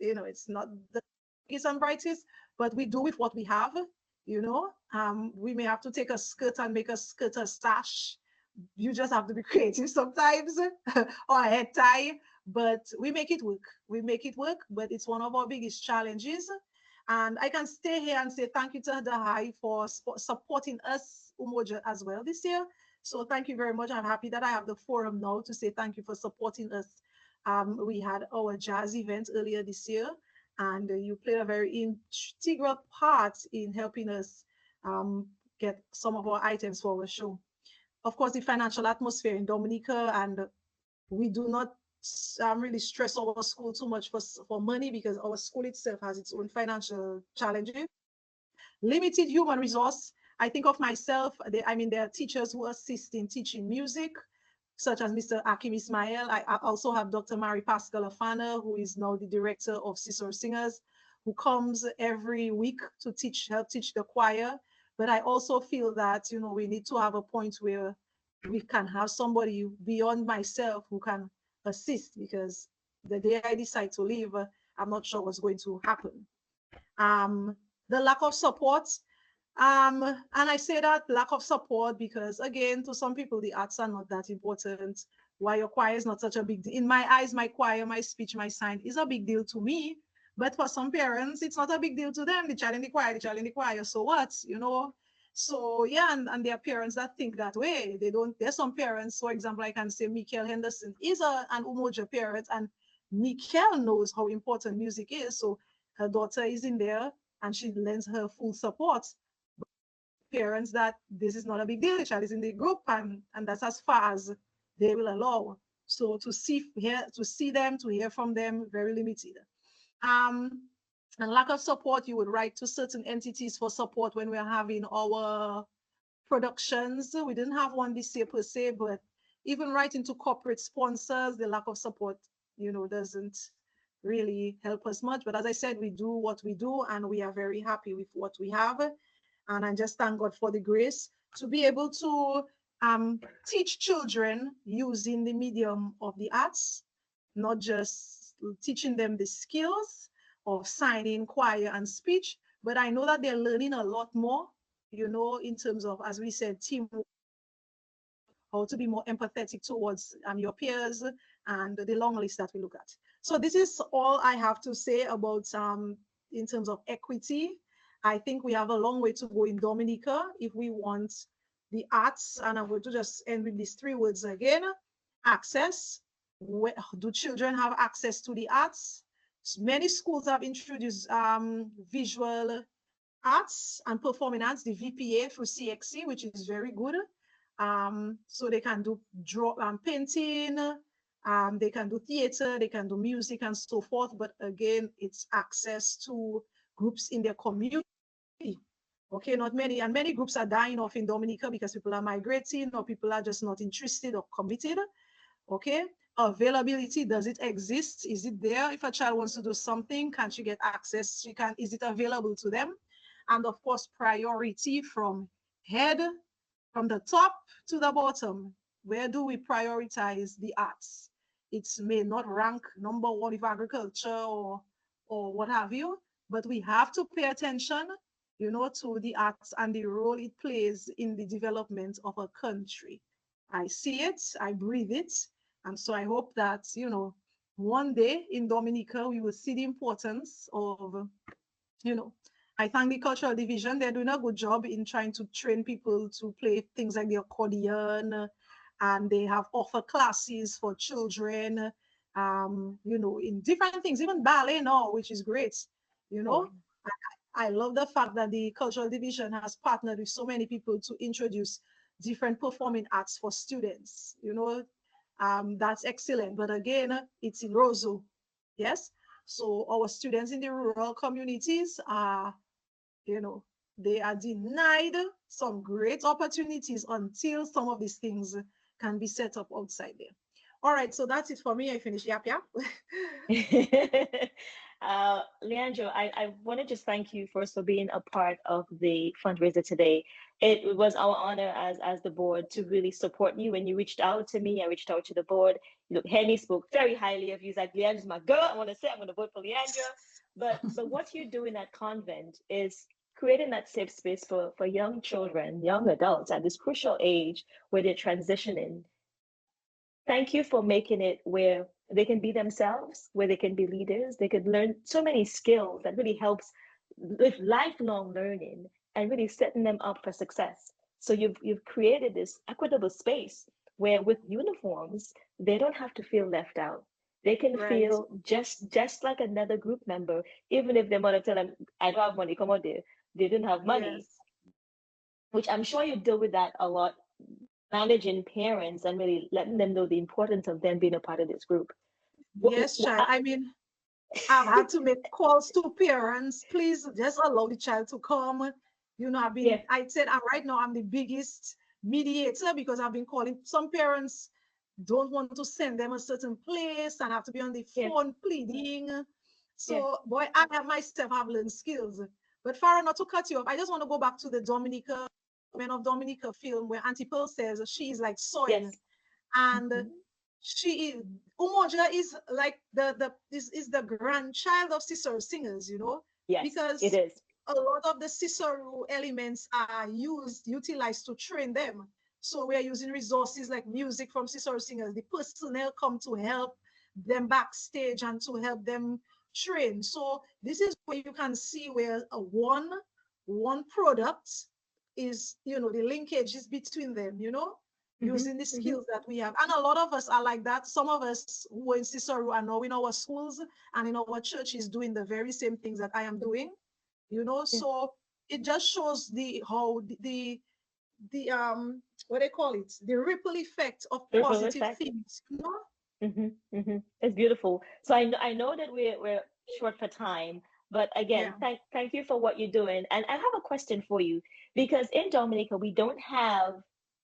it's not the biggest and brightest, but we do with what we have, we may have to take a skirt and make a skirt a sash. You just have to be creative sometimes or a head tie, but we make it work. We make it work, but it's one of our biggest challenges. And I can stay here and say thank you to the High for supporting us, Umoja, as well this year. So thank you very much. I'm happy that I have the forum now to say thank you for supporting us. We had our jazz event earlier this year, and you played a very integral part in helping us get some of our items for our show. Of course, the financial atmosphere in Dominica, and we do not really stress our school too much for money because our school itself has its own financial challenges. Limited human resource. I think of myself, there are teachers who assist in teaching music, such as Mr. Akim Ismail. I also have Dr. Mary Pascal Afana, who is now the director of Cicero Singers, who comes every week to help teach the choir. But I also feel that, we need to have a point where we can have somebody beyond myself who can assist, because the day I decide to leave, I'm not sure what's going to happen. The lack of support. And I say that lack of support because, again, to some people, the arts are not that important. Why your choir is not such a big deal. In my eyes, my choir, my speech, my sign is a big deal to me. But for some parents, it's not a big deal to them. The child in the choir, so what, So yeah, and there are parents that think that way. There's some parents, for example, I can say Mikel Henderson is an Umoja parent, and Mikel knows how important music is. So her daughter is in there and she lends her full support. Parents that this is not a big deal, the child is in the group, and that's as far as they will allow. So to see them, to hear from them, very limited. And lack of support, you would write to certain entities for support when we're having our productions. We didn't have one this year per se, but even writing to corporate sponsors, the lack of support, doesn't really help us much. But as I said, we do what we do, and we are very happy with what we have. And I just thank God for the grace to be able to teach children using the medium of the arts, not just teaching them the skills of signing, choir, and speech, but I know that they're learning a lot more, in terms of, as we said, teamwork, how to be more empathetic towards your peers, and the long list that we look at. So this is all I have to say about in terms of equity. I think we have a long way to go in Dominica if we want the arts, and I'm going to just end with these 3 words again. Access. Do children have access to the arts? Many schools have introduced visual arts and performing arts, the VPA through CXC, which is very good. So they can do painting, they can do theater, they can do music and so forth. But again, it's access to groups in their community. Okay, not many, and many groups are dying off in Dominica because people are migrating or people are just not interested or committed. Okay, availability, does it exist? Is it there? If a child wants to do something, can she get access? Is it available to them? And of course, priority from the top to the bottom. Where do we prioritize the arts? It may not rank #1 with agriculture or what have you, but we have to pay attention to the arts and the role it plays in the development of a country. I see it, I breathe it. And so I hope that, one day in Dominica, we will see the importance of, you know, I thank the cultural division. They're doing a good job in trying to train people to play things like the accordion, and they have offer classes for children, in different things, even ballet now, which is great. You know, I love the fact that the cultural division has partnered with so many people to introduce different performing arts for students. That's excellent. But again, it's in Roseau, yes. So our students in the rural communities are, they are denied some great opportunities until some of these things can be set up outside there. All right, so that's it for me. I finished. Yep, yep. Leandro, I want to just thank you first for being a part of the fundraiser today. It was our honor as the board to really support you. When you reached out to me, I reached out to the board. Henny spoke very highly of you. He's like, Leandro's my girl. I want to say I'm going to vote for Leandro. But what you do in that convent is creating that safe space for young children, young adults at this crucial age where they're transitioning. Thank you for making it where they can be themselves, where they can be leaders, they can learn so many skills that really helps with lifelong learning and really setting them up for success. So you've created this equitable space where with uniforms, they don't have to feel left out. They can feel just like another group member, even if they want to tell them, I don't have money, come on there. They didn't have money, which I'm sure you deal with that a lot, managing parents and really letting them know the importance of them being a part of this group. Yes, child. I mean, I've had to make calls to parents. Please just allow the child to come. I said, right now I'm the biggest mediator because I've been calling. Some parents don't want to send them a certain place and have to be on the phone pleading. So, boy, I myself have learned skills. But Farah, not to cut you off, I just want to go back to the Dominica, Men of Dominica film where Auntie Pearl says she is like soil. And she is, Umoja is like is the grandchild of Cicero singers, because it is. A lot of the Cicero elements are utilized to train them. So we are using resources like music from Cicero singers. The personnel come to help them backstage and to help them train. So this is where you can see where one product is, the linkage is between them, using the skills that we have. And a lot of us are like that. Some of us who are in Cicero are now in our schools and in our churches doing the very same things that I am doing, so it just shows how the what they call it, the ripple effect of positive things, It's beautiful. So I know that we're short for time, but again, thank you for what you're doing. And I have a question for you, because in Dominica, we don't have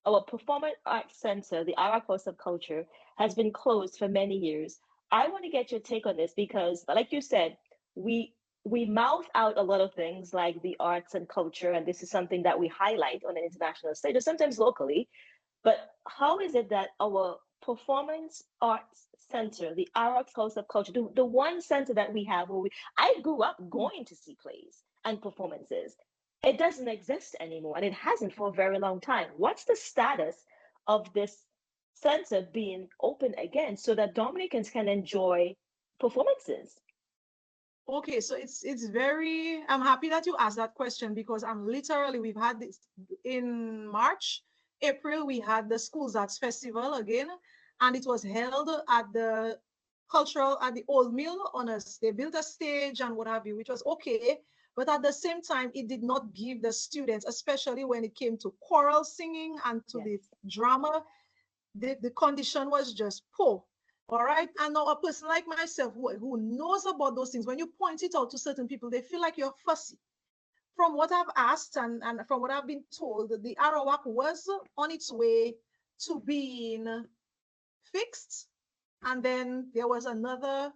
our Performing Arts Center, the Arts House of Culture, has been closed for many years. I want to get your take on this because, like you said, we mouth out a lot of things like the arts and culture, and this is something that we highlight on an international stage or sometimes locally. But how is it that our Performance Arts Center, the Arts House of Culture, the one center that we have where I grew up going to see plays and performances, it doesn't exist anymore, and it hasn't for a very long time. What's the status of this center being open again so that Dominicans can enjoy performances? Okay, so it's very, I'm happy that you asked that question because we've had this in March, April, we had the Schools Arts Festival again, and it was held at the Old Mill they built a stage and what have you, which was okay. But at the same time, it did not give the students, especially when it came to choral singing and to the drama, the condition was just poor. All right. And now a person like myself who knows about those things, when you point it out to certain people, they feel like you're fussy. From what I've asked and from what I've been told, the Arawak was on its way to being fixed. And then there was another,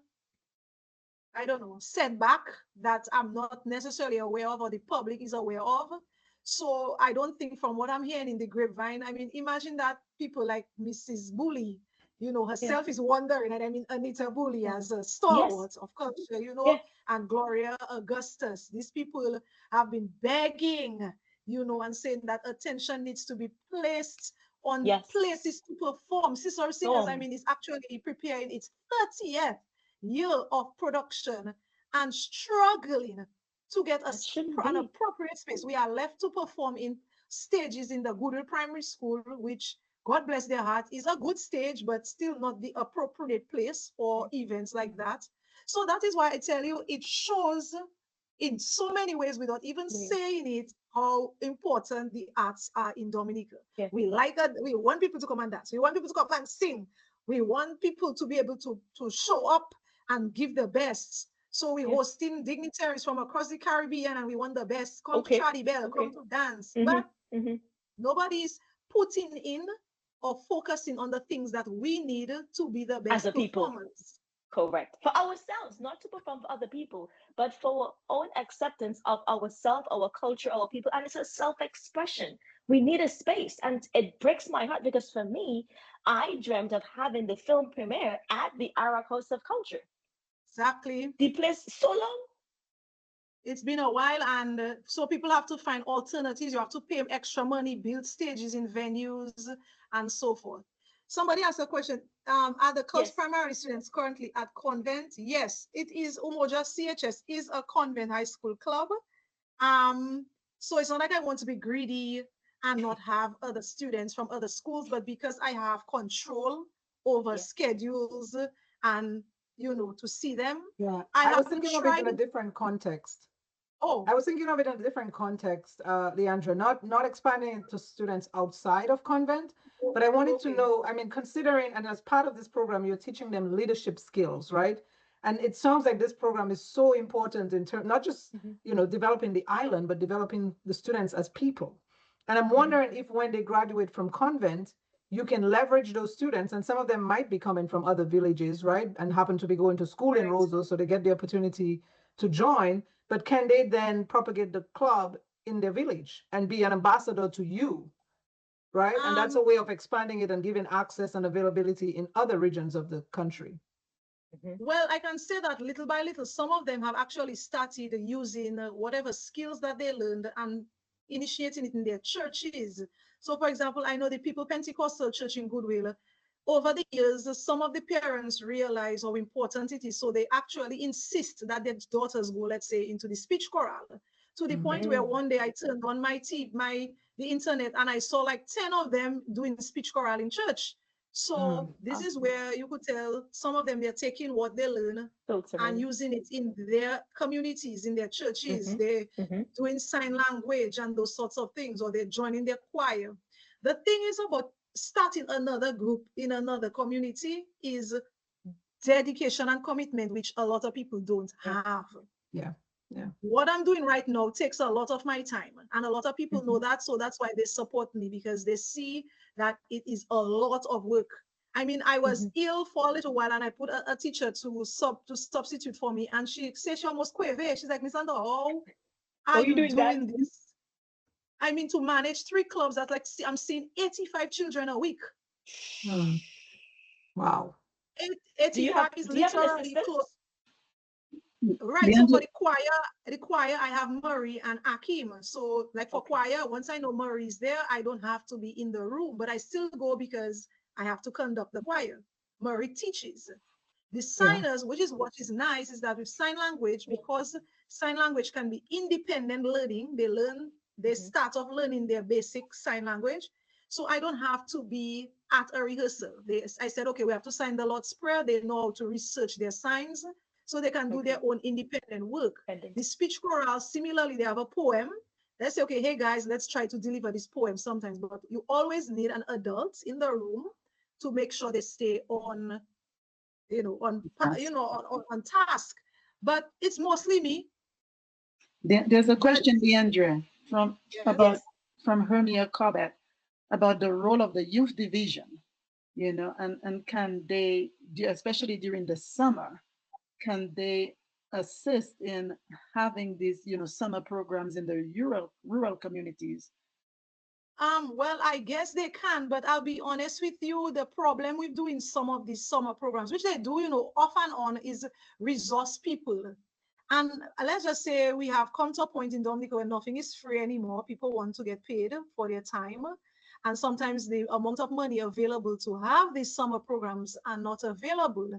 I don't know, setback that I'm not necessarily aware of or the public is aware of. So I don't think, from what I'm hearing in the grapevine, I mean, imagine that people like Mrs. Bully herself is wondering. And I mean, Anita Bully as a Yes. stalwart of culture, Yeah. and Gloria Augustus. These people have been begging, and saying that attention needs to be placed on Yes. places to perform. Sister Singers, I mean, is actually preparing its 30th year of production and struggling to get That shouldn't an be. appropriate space. We are left to perform in stages in the Goodwill Primary School, which, God bless their heart, is a good stage, but still not the appropriate place for events like that. So that is why I tell you, it shows in so many ways, without even saying it, how important the arts are in Dominica. Yeah. We like that. We want people to come and dance. We want people to come and sing. We want people to be able to show up and give the best. So we're hosting dignitaries from across the Caribbean, and we want the best. Come to Charlie Bell, come to dance. But nobody's putting in or focusing on the things that we need to be the best As a people. performers. Correct. For ourselves, not to perform for other people, but for our own acceptance of ourselves, our culture, our people. And it's a self-expression. We need a space. And it breaks my heart because for me, I dreamt of having the film premiere at the Arak House of Culture. Exactly. The place so long. It's been a while, and so people have to find alternatives. You have to pay extra money, build stages in venues, and so forth. Somebody asked a question. Are the Coast primary students currently at convent? Yes, it is. Umoja CHS is a convent high school club. So it's not like I want to be greedy and not have other students from other schools, but because I have control over schedules and to see them. Yeah, I was have thinking of it tried in a different context. Oh, I was thinking of it in a different context, Leandra, not expanding it to students outside of convent, but I wanted to know, I mean, considering, and as part of this program, you're teaching them leadership skills, right? And it sounds like this program is so important in terms, not just, developing the island, but developing the students as people. And I'm wondering if when they graduate from convent, you can leverage those students, and some of them might be coming from other villages, right? And happen to be going to school in Roseau, so they get the opportunity to join. But can they then propagate the club in their village and be an ambassador to you, right? And that's a way of expanding it and giving access and availability in other regions of the country. Well, I can say that little by little, some of them have actually started using whatever skills that they learned and initiating it in their churches. So, for example, I know the People Pentecostal Church in Goodwill. Over the years, some of the parents realize how important it is. So they actually insist that their daughters go, let's say, into the speech chorale, to the point where one day I turned on the internet, and I saw like 10 of them doing speech chorale in church. So this is where you could tell some of them, they're taking what they learn and using it in their communities, in their churches. They're doing sign language and those sorts of things, or they're joining their choir. The thing is about starting another group in another community is dedication and commitment, which a lot of people don't have. Yeah. What I'm doing right now takes a lot of my time, and a lot of people know that, so that's why they support me, because they see that it is a lot of work. I mean, I was ill for a little while, and I put a teacher to substitute for me, and she said she almost quit. She's like, Miss Ando, how are you doing this? I mean, to manage 3 clubs, that's like, I'm seeing 85 children a week. Wow. 85 is literally close. Right. Yeah. So for the choir, I have Murray and Akim. So like for choir, once I know Murray is there, I don't have to be in the room, but I still go because I have to conduct the choir. Murray teaches. The signers, which is what is nice, is that with sign language, because sign language can be independent learning, they start off learning their basic sign language. So I don't have to be at a rehearsal. I said, okay, we have to sign the Lord's Prayer. They know how to research their signs, so they can do their own independent work. The speech chorale, similarly, they have a poem. They say, okay, hey guys, let's try to deliver this poem sometimes, but you always need an adult in the room to make sure they stay on task. But it's mostly me. There's a question, Leandra, from Hermia Corbett about the role of the youth division, and can they, especially during the summer, can they assist in having these, summer programs in the rural communities? Well, I guess they can, but I'll be honest with you, the problem with doing some of these summer programs, which they do, off and on, is resource people. And let's just say we have come to a point in Dominica where nothing is free anymore. People want to get paid for their time. And sometimes the amount of money available to have these summer programs are not available.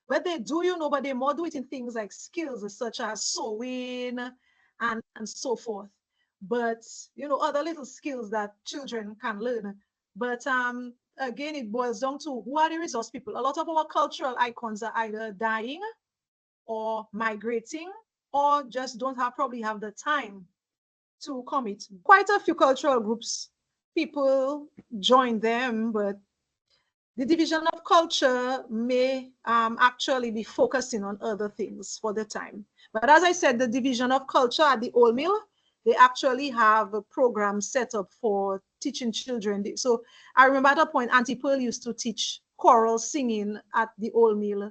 But they do, but they more do it in things like skills such as sewing and so forth. But, other little skills that children can learn. But again, it boils down to who are the resource people. A lot of our cultural icons are either dying or migrating or just don't probably have the time to commit. Quite a few cultural groups, people join them, but the division of culture may actually be focusing on other things for the time. But as I said, the division of culture at the Old Mill, they actually have a program set up for teaching children. So I remember at a point, Auntie Pearl used to teach choral singing at the Old Mill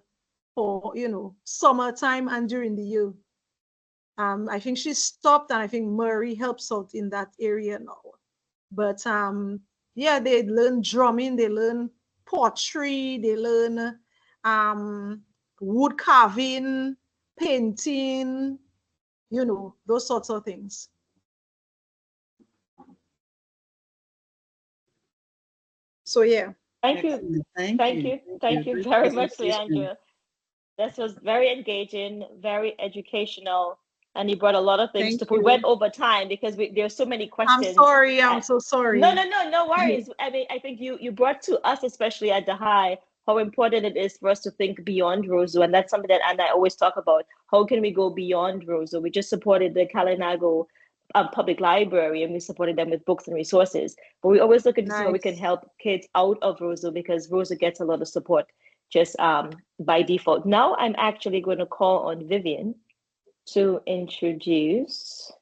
for, summertime and during the year. I think she stopped, and I think Murray helps out in that area now. But yeah, they learn drumming, they learn pottery, they learn wood carving, painting, those sorts of things. So yeah. Thank you. Thank you very much, Leandra. This was very engaging, very educational, and you brought a lot of things Thank We you. went over time because there's so many questions. I'm so sorry. No worries. I mean, I think you brought to us, especially at the high, how important it is for us to think beyond Roseau. And that's something that Anna always talk about. How can we go beyond Roseau? We just supported the Kalinago Public Library, and we supported them with books and resources. But we always look into see how we can help kids out of Roseau, because Roseau gets a lot of support just by default. Now I'm actually going to call on Vivian to introduce.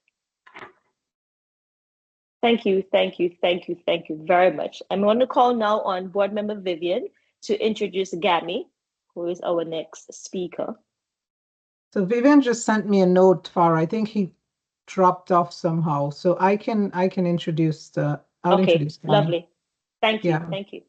Thank you very much. I'm going to call now on board member Vivian to introduce Gami, who is our next speaker. So Vivian just sent me a note, Farah. I think he dropped off somehow. So I can introduce I'll introduce Gami. Lovely. Thank you. Thank you.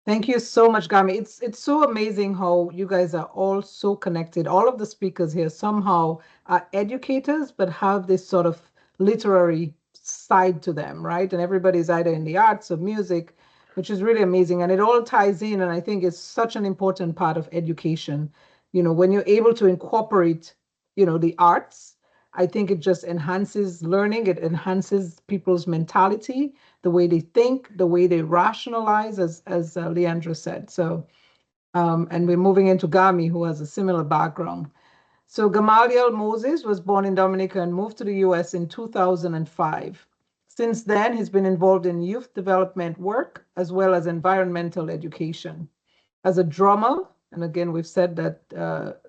Thank you so much, Gami. It's so amazing how you guys are all so connected. All of the speakers here somehow are educators, but have this sort of literary side to them, right? And everybody's either in the arts or music, which is really amazing. And it all ties in, and I think it's such an important part of education. When you're able to incorporate, the arts, I think it just enhances learning. It enhances people's mentality, the way they think, the way they rationalize, as Leandra said. So, and we're moving into Gami, who has a similar background. So Gamaliel Moses was born in Dominica and moved to the US in 2005. Since then, he's been involved in youth development work as well as environmental education. As a drummer, and again, we've said that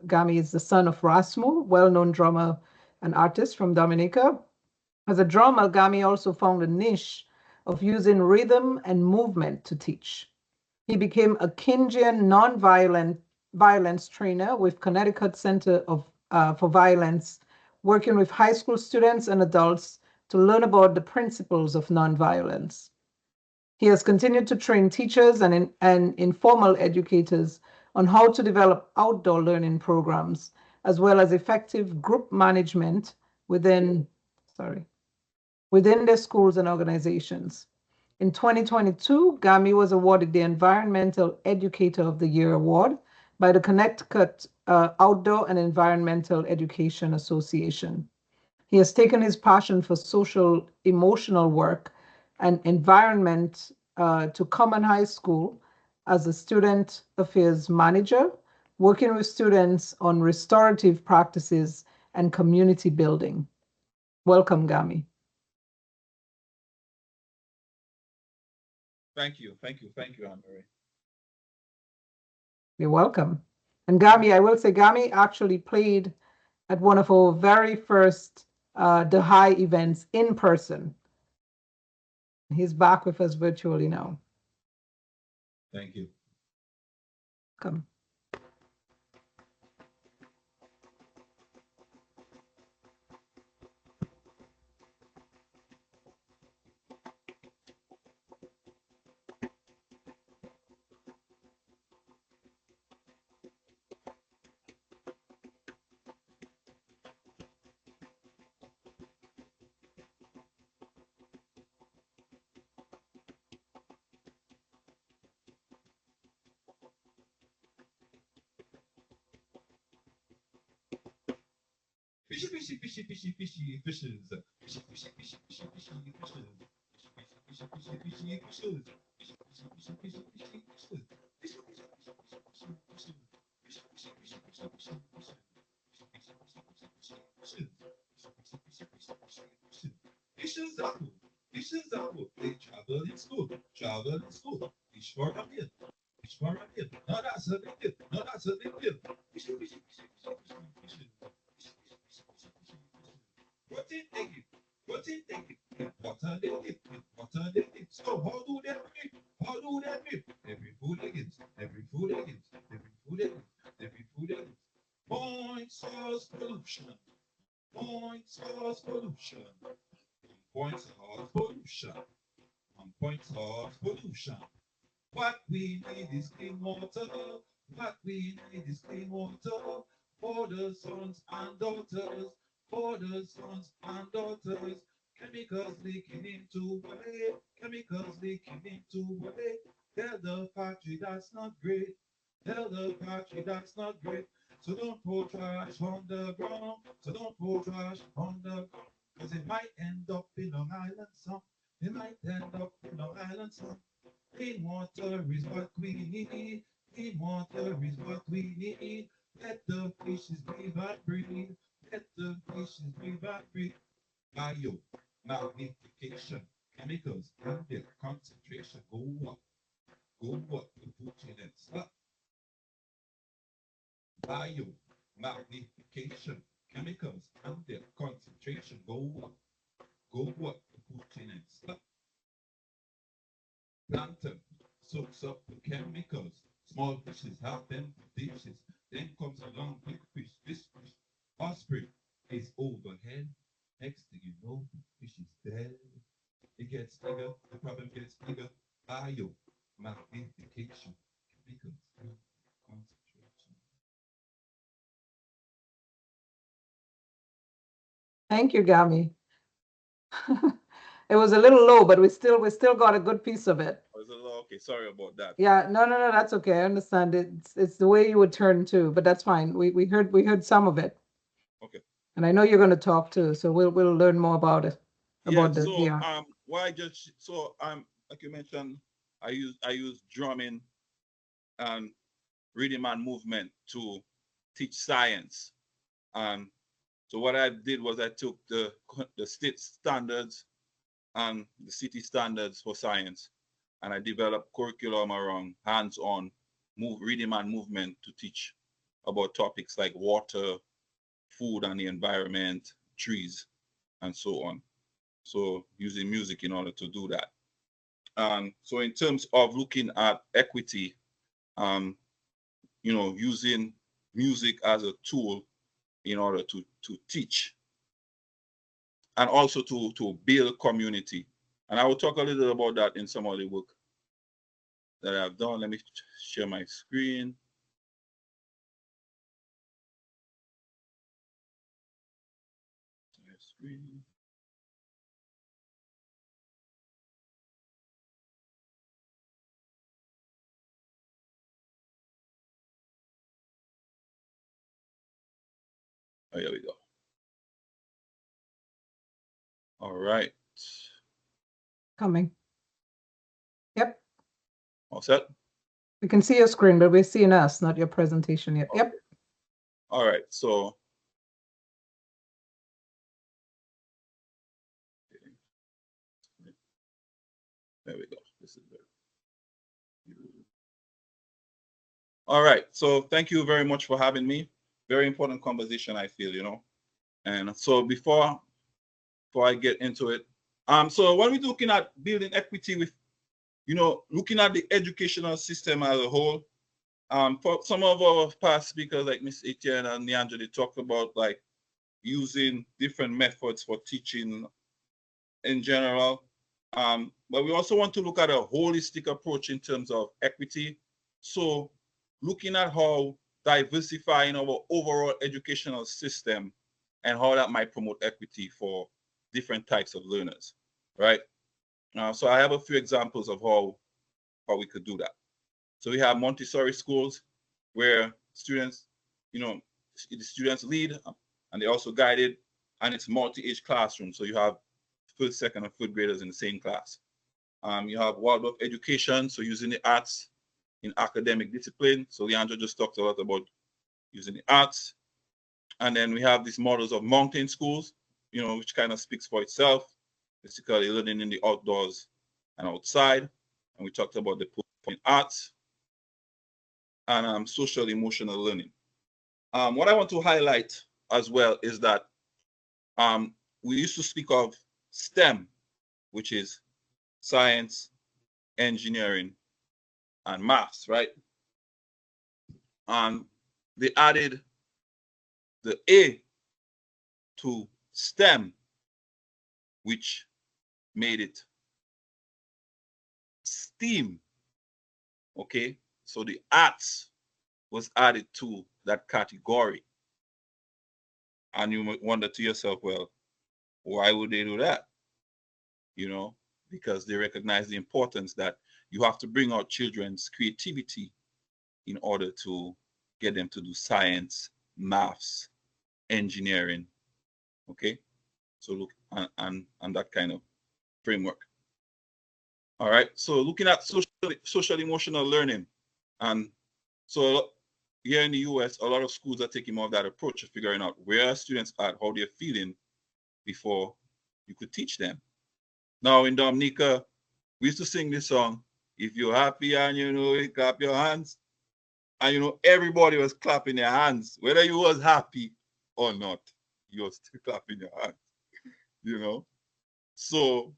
Gami is the son of Rasmo, well-known drummer and artist from Dominica. As a drummer, Gami also found a niche of using rhythm and movement to teach. He became a Kingian violence trainer with Connecticut Center for Violence, working with high school students and adults to learn about the principles of nonviolence. He has continued to train teachers and informal educators on how to develop outdoor learning programs, as well as effective group management within their schools and organizations. In 2022, Gami was awarded the Environmental Educator of the Year Award by the Connecticut Outdoor and Environmental Education Association. He has taken his passion for social emotional work and environment to Common High School as a student affairs manager, working with students on restorative practices and community building. Welcome, Gami. Thank you, Anne-Marie. You're welcome. And Gami, I will say, Gami actually played at one of our very first The High events in person. He's back with us virtually now. Thank you. Come. Fishy, fishy, fishy, fishy, fishy, fishes. Fishy, fishy, fishy, fishy, fishy, fishes. Fishy, fishy, fishy, fishy, fishes. Fishy, fishy, fishy, fishy, fishy, fishes. Fishy, fishy, fishy, fishy, fishy, fishes. Fishy, fishy, fishy, fishy, fishy, fishes. Fishes are good. Fishes are good. They travel in school. Travel in school. Fish for a meal. Fish for a meal. No, that's a big deal. No, that's a big deal. Fishy, fishy, fishy, fishy, fishy, fishes. Protein they give. Protein they give. Water they give. Water they give. So how do they breathe? How do they breathe? Every food they give. Every food they give. Every food they give. Every food they give. Point source pollution. Point source pollution. Point source pollution. Point source pollution. What we need is clean water. What we need is clean water for the sons and daughters. For the sons and daughters. Chemicals leaking into water. Chemicals leaking into water. Tell the factory that's not great. Tell the factory that's not great. So don't throw trash on the ground. So don't throw trash on the ground. Because it might end up in Long Island some. It might end up in Long Island some. Clean water is what we need. Clean water is what we need. Let the fishes breathe and breathe. Let the fishes breathe and breathe. Bio magnification. Chemicals and their concentration go up. Go up. The protein stop. Bio magnification. Chemicals and their concentration go up. Go up. The protein stop. Plankton soaks up the chemicals. Small fishes have them for dishes. Then comes along big fish. This fish, osprey, is overhead. Next thing you know, the fish is dead. It gets bigger. The problem gets bigger. Bio magnification. Chemicals and concentration. Thank you, Gami. It was a little low, but we still got a good piece of it. Was a little okay. Sorry about that. Yeah, no, that's okay. I understand it. It's the way you would turn too, but that's fine. We heard some of it. Okay. And I know you're going to talk too, so we'll learn more about it. Yeah. So why just so like you mentioned, I use drumming and rhythm and movement to teach science. So what I did was I took the state standards and the city standards for science, and I developed curriculum around hands-on rhythm and movement to teach about topics like water, food and the environment, trees, and so on. So using music in order to do that. So in terms of looking at equity, using music as a tool in order to teach and also to build community. And I will talk a little about that in some of the work that I've done. Let me share my screen. Oh, here we go. All right. Coming. Yep. All set? We can see your screen, but we're seeing us, not your presentation yet. Okay. Yep. All right. So there we go. This is better. All right. So thank you very much for having me. Very important conversation, I feel, And so before I get into it, so when we're looking at building equity with, looking at the educational system as a whole, for some of our past speakers like Ms. Etienne and Neandra, they talked about like using different methods for teaching in general. But we also want to look at a holistic approach in terms of equity. So looking at how diversifying our overall educational system and how that might promote equity for different types of learners, right? So I have a few examples of how we could do that. So we have Montessori schools where students, the students lead and they're also guided, and it's multi-age classroom. So you have first, second, and third graders in the same class. You have Waldorf education, so using the arts in academic discipline. So Leandro just talked a lot about using the arts. And then we have these models of mountain schools, you know, which kind of speaks for itself, basically learning in the outdoors and outside. And we talked about the performing arts and social emotional learning. What I want to highlight as well is that we used to speak of STEM, which is science, engineering, and maths, right? They added the A to STEM, which made it STEAM, okay? So the arts was added to that category. And you might wonder to yourself, well, why would they do that? You know, because they recognize the importance that you have to bring out children's creativity in order to get them to do science, maths, engineering, okay? So look, and that kind of framework. All right, so looking at social emotional learning. And so here in the US, a lot of schools are taking more of that approach of figuring out where students are, how they're feeling before you could teach them. Now in Dominica, we used to sing this song, if you're happy and you know it, clap your hands. And you know, everybody was clapping their hands. Whether you was happy or not, you was still clapping your hands, you know? So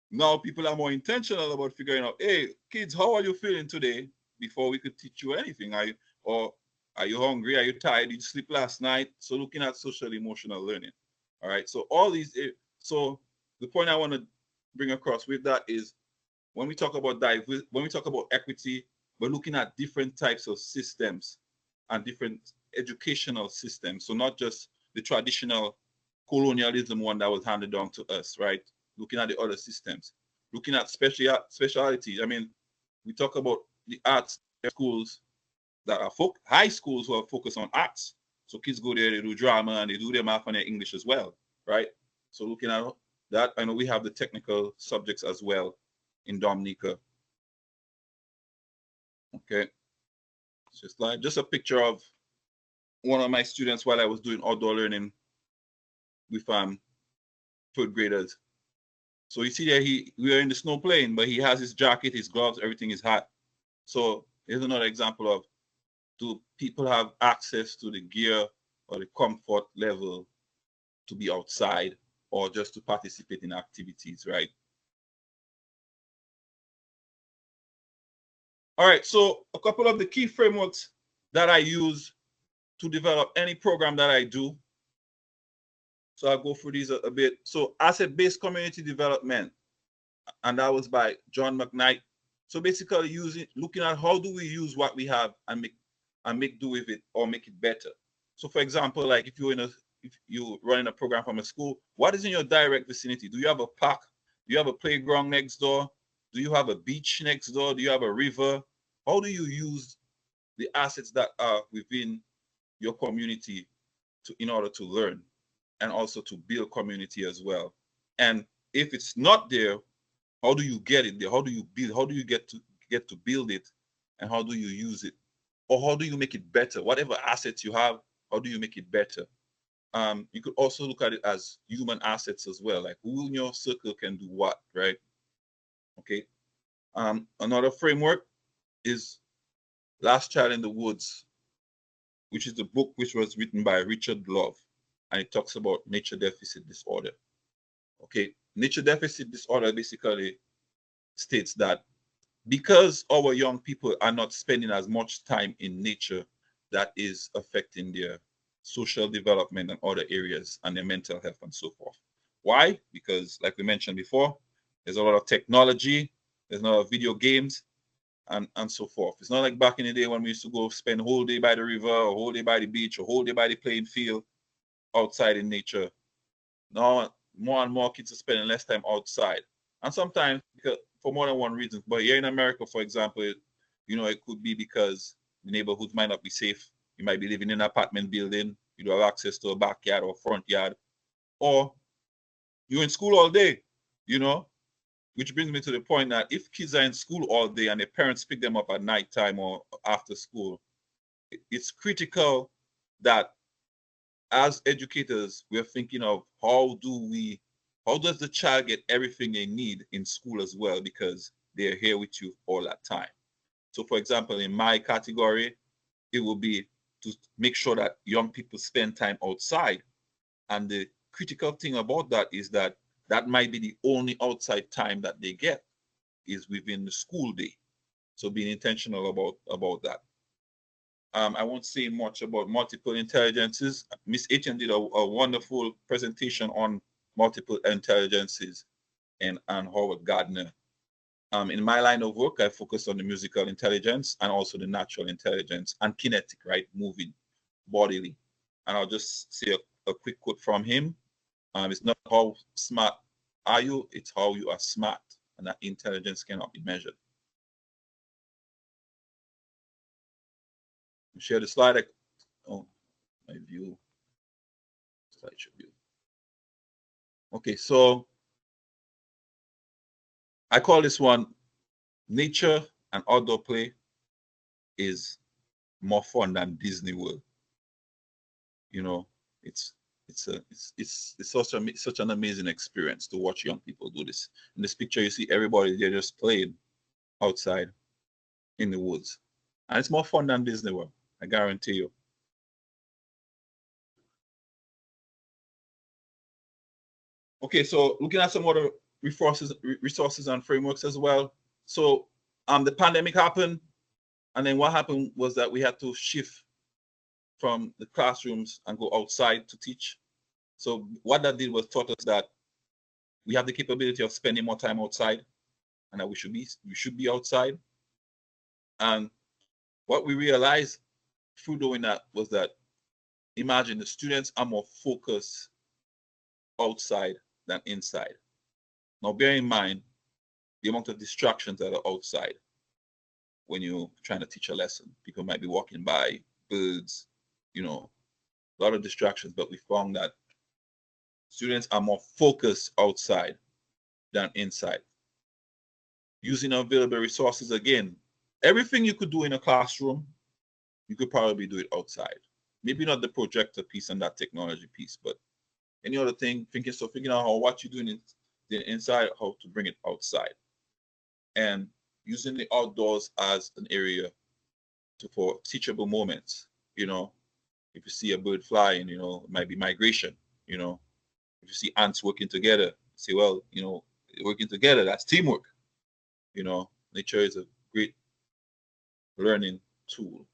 now people are more intentional about figuring out, hey, kids, how are you feeling today before we could teach you anything? Are you hungry? Are you tired? Did you sleep last night? So looking at social emotional learning. All right. So all these, so the point I want to bring across with that is when we talk about when we talk about equity, we're looking at different types of systems and different educational systems. So not just the traditional colonialism one that was handed down to us, right? Looking at the other systems, looking at specialties. I mean, we talk about the arts schools that are high schools who are focused on arts. So kids go there, they do drama and they do their math and their English as well, right? So looking at that, I know we have the technical subjects as well in Dominica. Okay, it's just a picture of one of my students while I was doing outdoor learning with third graders. So you see there, we are in the snow playing, but he has his jacket, his gloves, everything is hot. So here's another example of, do people have access to the gear or the comfort level to be outside or just to participate in activities, right? All right, so a couple of the key frameworks that I use to develop any program that I do. So I'll go through these a bit. So asset-based community development, and that was by John McKnight. So basically looking at how do we use what we have and make do with it or make it better. So for example, like if you're running a program from a school, what is in your direct vicinity? Do you have a park? Do you have a playground next door? Do you have a beach next door? Do you have a river? How do you use the assets that are within your community in order to learn and also to build community as well? And if it's not there, how do you get it there? How do you build? How do you get to build it? And how do you use it? Or how do you make it better? Whatever assets you have, how do you make it better? You could also look at it as human assets as well, like who in your circle can do what, right? Okay. Another framework is Last Child in the Woods, which is the book which was written by Richard Love, and it talks about nature deficit disorder. Okay, nature deficit disorder basically states that because our young people are not spending as much time in nature, that is affecting their social development and other areas and their mental health and so forth. Why? Because like we mentioned before, there's a lot of technology, there's a lot of video games and so forth. It's not like back in the day when we used to go spend a whole day by the river or a whole day by the beach or a whole day by the playing field outside in nature. Now more and more kids are spending less time outside. And sometimes because for more than one reason. But here in America, for example, it could be because the neighborhoods might not be safe. You might be living in an apartment building. you don't have access to a backyard or front yard, or you're in school all day, you know, which brings me to the point that if kids are in school all day and their parents pick them up at nighttime or after school, it's critical that as educators, we're thinking of how does the child get everything they need in school as well, because they're here with you all that time. So for example, in my category, it will be to make sure that young people spend time outside. And the critical thing about that is that that might be the only outside time that they get is within the school day. So being intentional about that. I won't say much about multiple intelligences. Miss Etienne did a wonderful presentation on multiple intelligences and Howard Gardner. In my line of work, I focus on the musical intelligence and also the natural intelligence and kinetic, right? Moving bodily. And I'll just say a quick quote from him. It's not how smart are you, it's how you are smart. And that intelligence cannot be measured. Share the slide. Oh, my view. Slideshow view. Okay, so I call this one nature and outdoor play is more fun than Disney World. You know, it's such an amazing experience to watch young people do this. In this picture, you see everybody, they're just playing outside in the woods. And it's more fun than Disney World, I guarantee you. Okay, so looking at some other resources and frameworks as well. So the pandemic happened, and then what happened was that we had to shift from the classrooms and go outside to teach. So what that did was taught us that we have the capability of spending more time outside, and that we should be outside. And what we realized through doing that was that, imagine the students are more focused outside than inside. Now bear in mind the amount of distractions that are outside when you're trying to teach a lesson. People might be walking by, birds, you know, a lot of distractions, but we found that students are more focused outside than inside. Using available resources again, everything you could do in a classroom, you could probably do it outside. Maybe not the projector piece and that technology piece, but any other thing, figuring out what you're doing in the inside, how to bring it outside. And using the outdoors as an area for teachable moments. You know, if you see a bird flying, you know, it might be migration. You know, if you see ants working together, say, well, you know, working together, that's teamwork. You know, nature is a great learning tool.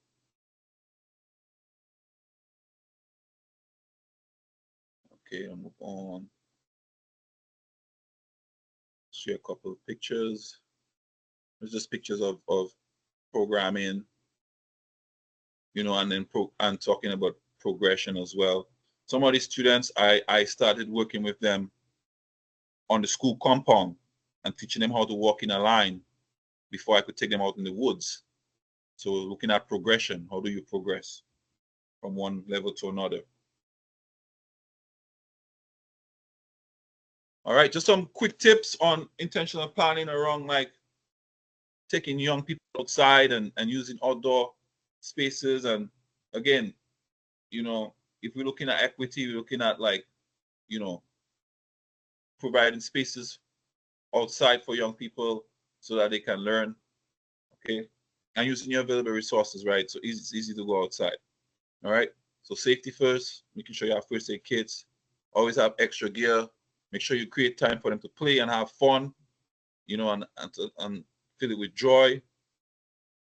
Okay, I'll move on. Share a couple of pictures. There's just pictures of programming, you know, and then talking about progression as well. Some of these students, I started working with them on the school compound and teaching them how to walk in a line before I could take them out in the woods. So looking at progression, how do you progress from one level to another? All right, just some quick tips on intentional planning around like taking young people outside and using outdoor spaces. And again, you know, if we're looking at equity, we're looking at like, you know, providing spaces outside for young people so that they can learn, okay? And using your available resources, right? So it's easy to go outside, all right? So safety first, making sure you have first aid kits, always have extra gear, make sure you create time for them to play and have fun, you know, and fill it with joy.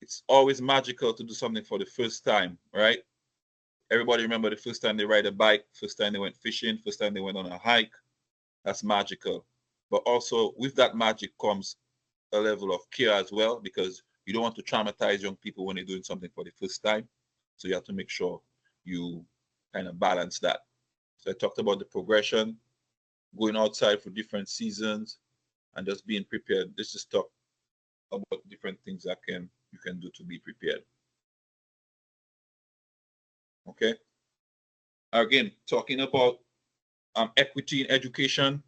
It's always magical to do something for the first time, right? Everybody remember the first time they ride a bike, first time they went fishing, first time they went on a hike. That's magical. But also with that magic comes a level of care as well, because you don't want to traumatize young people when they're doing something for the first time. So you have to make sure you kind of balance that. So I talked about the progression, going outside for different seasons, and just being prepared. This is talk about different things that you can do to be prepared. Okay. Again, talking about equity in education.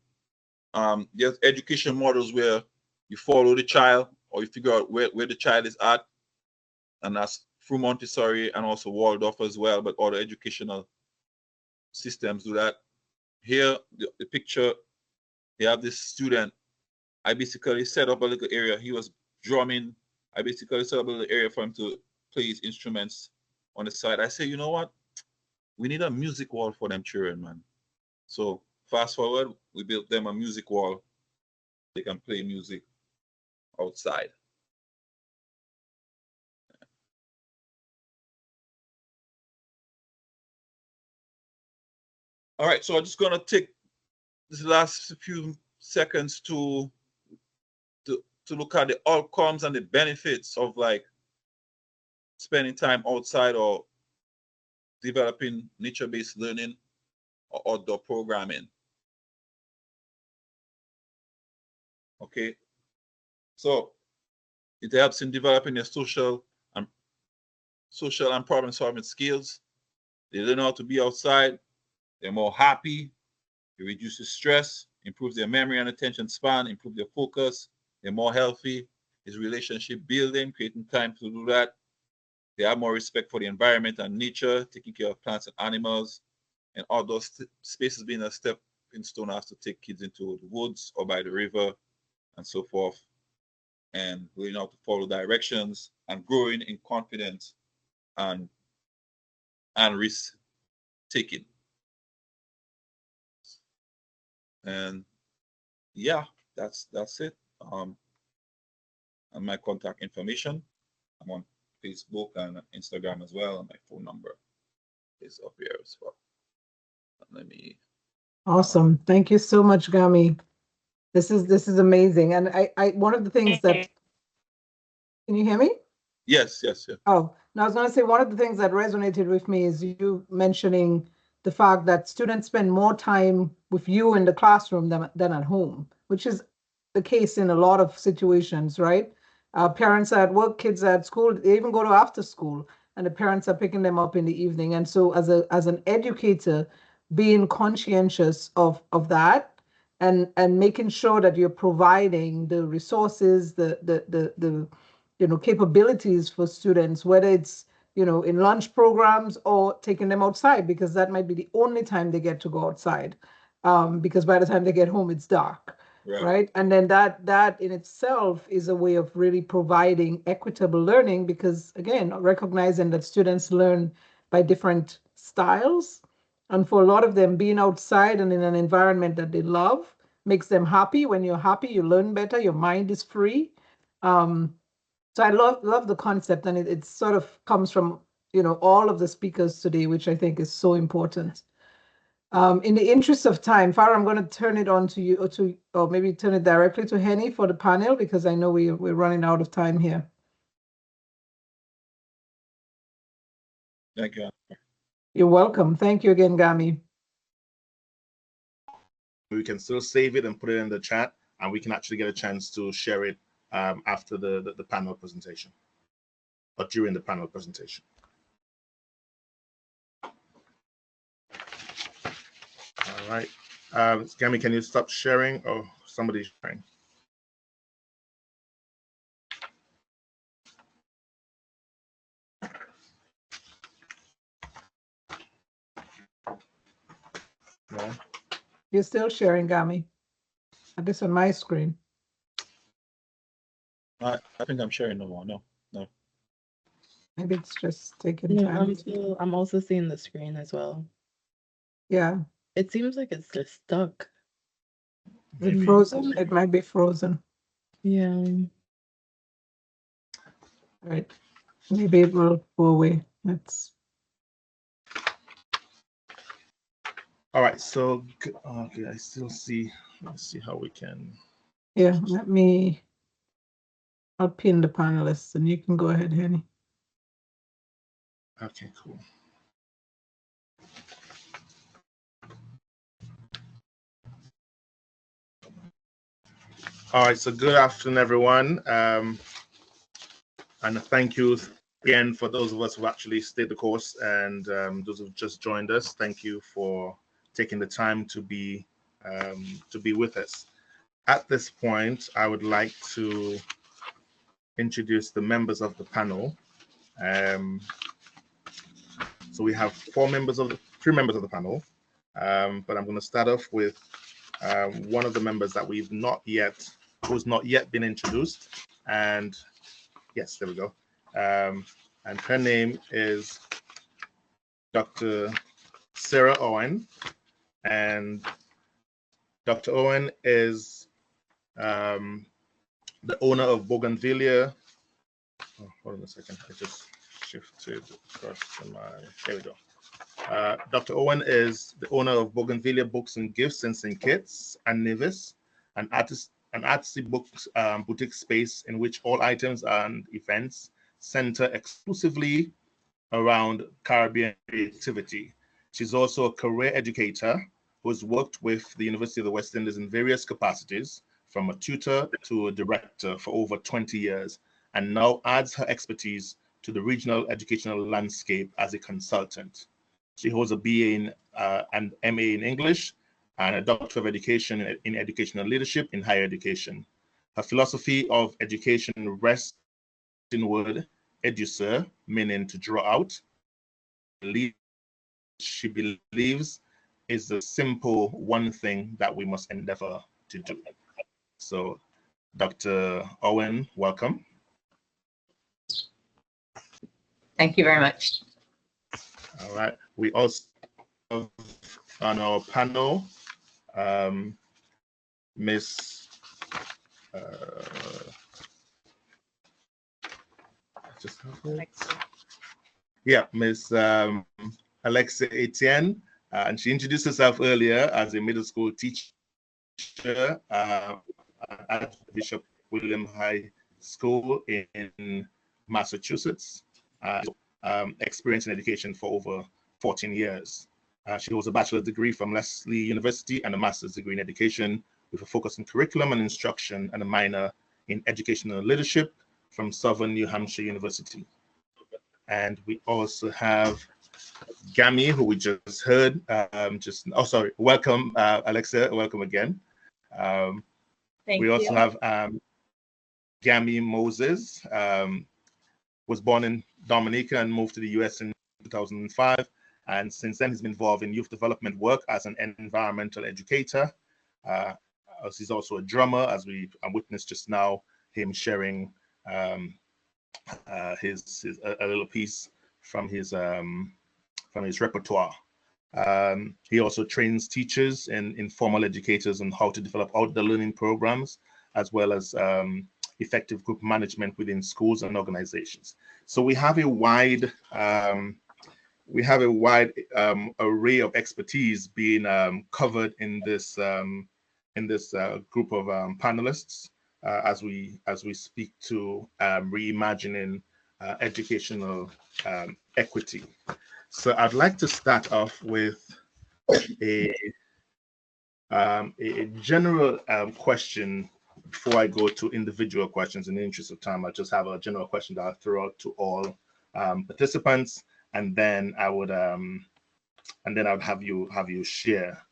There's education models where you follow the child or you figure out where the child is at, and that's through Montessori and also Waldorf as well, but other educational systems do that. Here, the picture, you have this student. I basically set up a little area. He was drumming. I basically set up a little area for him to play his instruments on the side. I say, you know what? We need a music wall for them children, man. So fast forward, we built them a music wall. They can play music outside. All right, so I'm just gonna take this last few seconds to look at the outcomes and the benefits of like spending time outside or developing nature-based learning or outdoor programming. Okay, so it helps in developing your social and problem-solving skills. They learn how to be outside. They're more happy. It reduces stress, improves their memory and attention span, improves their focus. They're more healthy. It's relationship building, creating time to do that. They have more respect for the environment and nature, taking care of plants and animals, and outdoor spaces being a stepping stone as to take kids into the woods or by the river and so forth, and learning how to follow directions and growing in confidence and risk taking. And yeah, that's it. And my contact information, I'm on Facebook and Instagram as well, and my phone number is up here as well. Let me. Awesome. Thank you so much, Gami. This is amazing. And I one of the things that, can you hear me? Yes. Oh, now I was going to say one of the things that resonated with me is you mentioning the fact that students spend more time with you in the classroom than at home, which is the case in a lot of situations, right? Parents are at work, kids are at school, they even go to after school, and the parents are picking them up in the evening. And so as an educator, being conscientious of that and making sure that you're providing the resources, the capabilities for students, whether it's in lunch programs or taking them outside, because that might be the only time they get to go outside, because by the time they get home it's dark, right? And then that in itself is a way of really providing equitable learning, because again, recognizing that students learn by different styles, and for a lot of them, being outside and in an environment that they love makes them happy. When you're happy, you learn better, your mind is free. So I love the concept, and it sort of comes from all of the speakers today, which I think is so important. In the interest of time, Farah, I'm going to turn it on to you, or maybe turn it directly to Henny for the panel, because I know we're running out of time here. Thank you. You're welcome. Thank you again, Gami. We can still save it and put it in the chat, and we can actually get a chance to share it after the panel presentation or during the panel presentation. All right. Gami, can you stop sharing? Oh, somebody's sharing. No. You're still sharing, Gami. At least on my screen. I think I'm sharing no more. No. Maybe it's just taking time. I'm also seeing the screen as well. Yeah. It seems like it's just stuck. Is it frozen? It might be frozen. Yeah. Right. Maybe it will go away. Let's. All right. So, okay, I still see. Let's see how we can. Yeah, I'll pin the panelists and you can go ahead, Henny. Okay, cool. All right, so good afternoon, everyone. And thank you Again, for those of us who actually stayed the course and those who've just joined us, thank you for taking the time to be with us. At this point, I would like to introduce the members of the panel. So we have three members of the panel, but I'm going to start off with one of the members that who's not yet been introduced, and yes, there we go. And her name is Dr. Sarah Owen, and Dr. Owen is the owner of Bougainvillea. Oh, hold on a second, I just shifted across to my, there we go. Dr. Owen is the owner of Bougainvillea Books and Gifts in St. Kitts and Nevis, an artsy books boutique space in which all items and events center exclusively around Caribbean creativity. She's also a career educator who has worked with the University of the West Indies in various capacities, from a tutor to a director for over 20 years, and now adds her expertise to the regional educational landscape as a consultant. She holds a BA and MA in English and a Doctor of Education in Educational Leadership in Higher Education. Her philosophy of education rests in word educer, meaning to draw out. She believes is the simple one thing that we must endeavor to do. So, Dr. Owen, welcome. Thank you very much. All right. We also have on our panel, Miss Miss Alexa Etienne, and she introduced herself earlier as a middle school teacher at Bishop William High School in Massachusetts. Experience in education for over 14 years. She holds a bachelor's degree from Lesley University and a master's degree in education with a focus in curriculum and instruction and a minor in educational leadership from Southern New Hampshire University. And we also have Gami, who we just heard. Welcome, Alexa. Welcome again. Thank we you. also have Gami Moses. Was born in Dominica and moved to the US in 2005. And since then, he's been involved in youth development work as an environmental educator. He's also a drummer, as I witnessed just now, him sharing a little piece from his repertoire. He also trains teachers and informal educators on how to develop outdoor learning programs, as well as effective group management within schools and organizations. So we have a wide array of expertise being covered in this group of panelists as we speak to reimagining educational equity. So I'd like to start off with a general question. Before I go to individual questions, in the interest of time, I just have a general question that I'll throw out to all participants, and then I would have you share.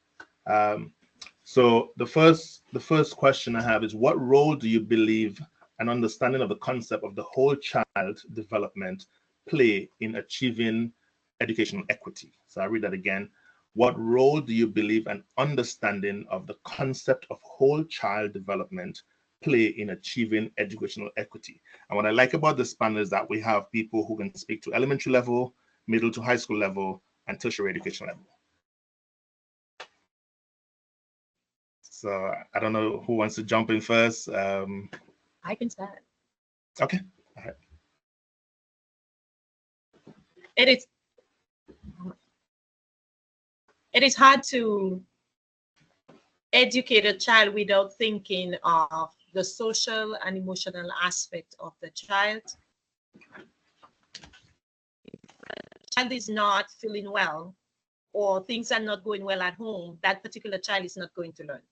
So the first question I have is, what role do you believe an understanding of the concept of the whole child development play in achieving educational equity? So I read that again. What role do you believe an understanding of the concept of whole child development play in achieving educational equity? And what I like about this panel is that we have people who can speak to elementary level, middle to high school level, and tertiary education level. So I don't know who wants to jump in first. I can start. Okay. All right. It is hard to educate a child without thinking of the social and emotional aspect of the child. If the child is not feeling well, or things are not going well at home, that particular child is not going to learn.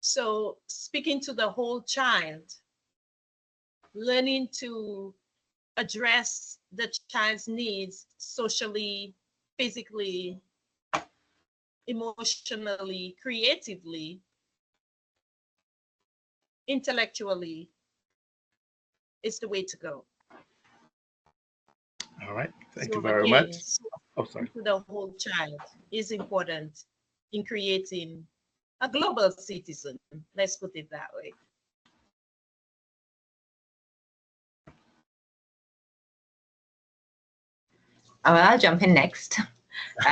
So speaking to the whole child, learning to address the child's needs socially, physically, emotionally, creatively, intellectually is the way to go. All right. Thank So you very again, much. Oh, sorry. to the whole child is important in creating a global citizen. Let's put it that way. I'll jump in next.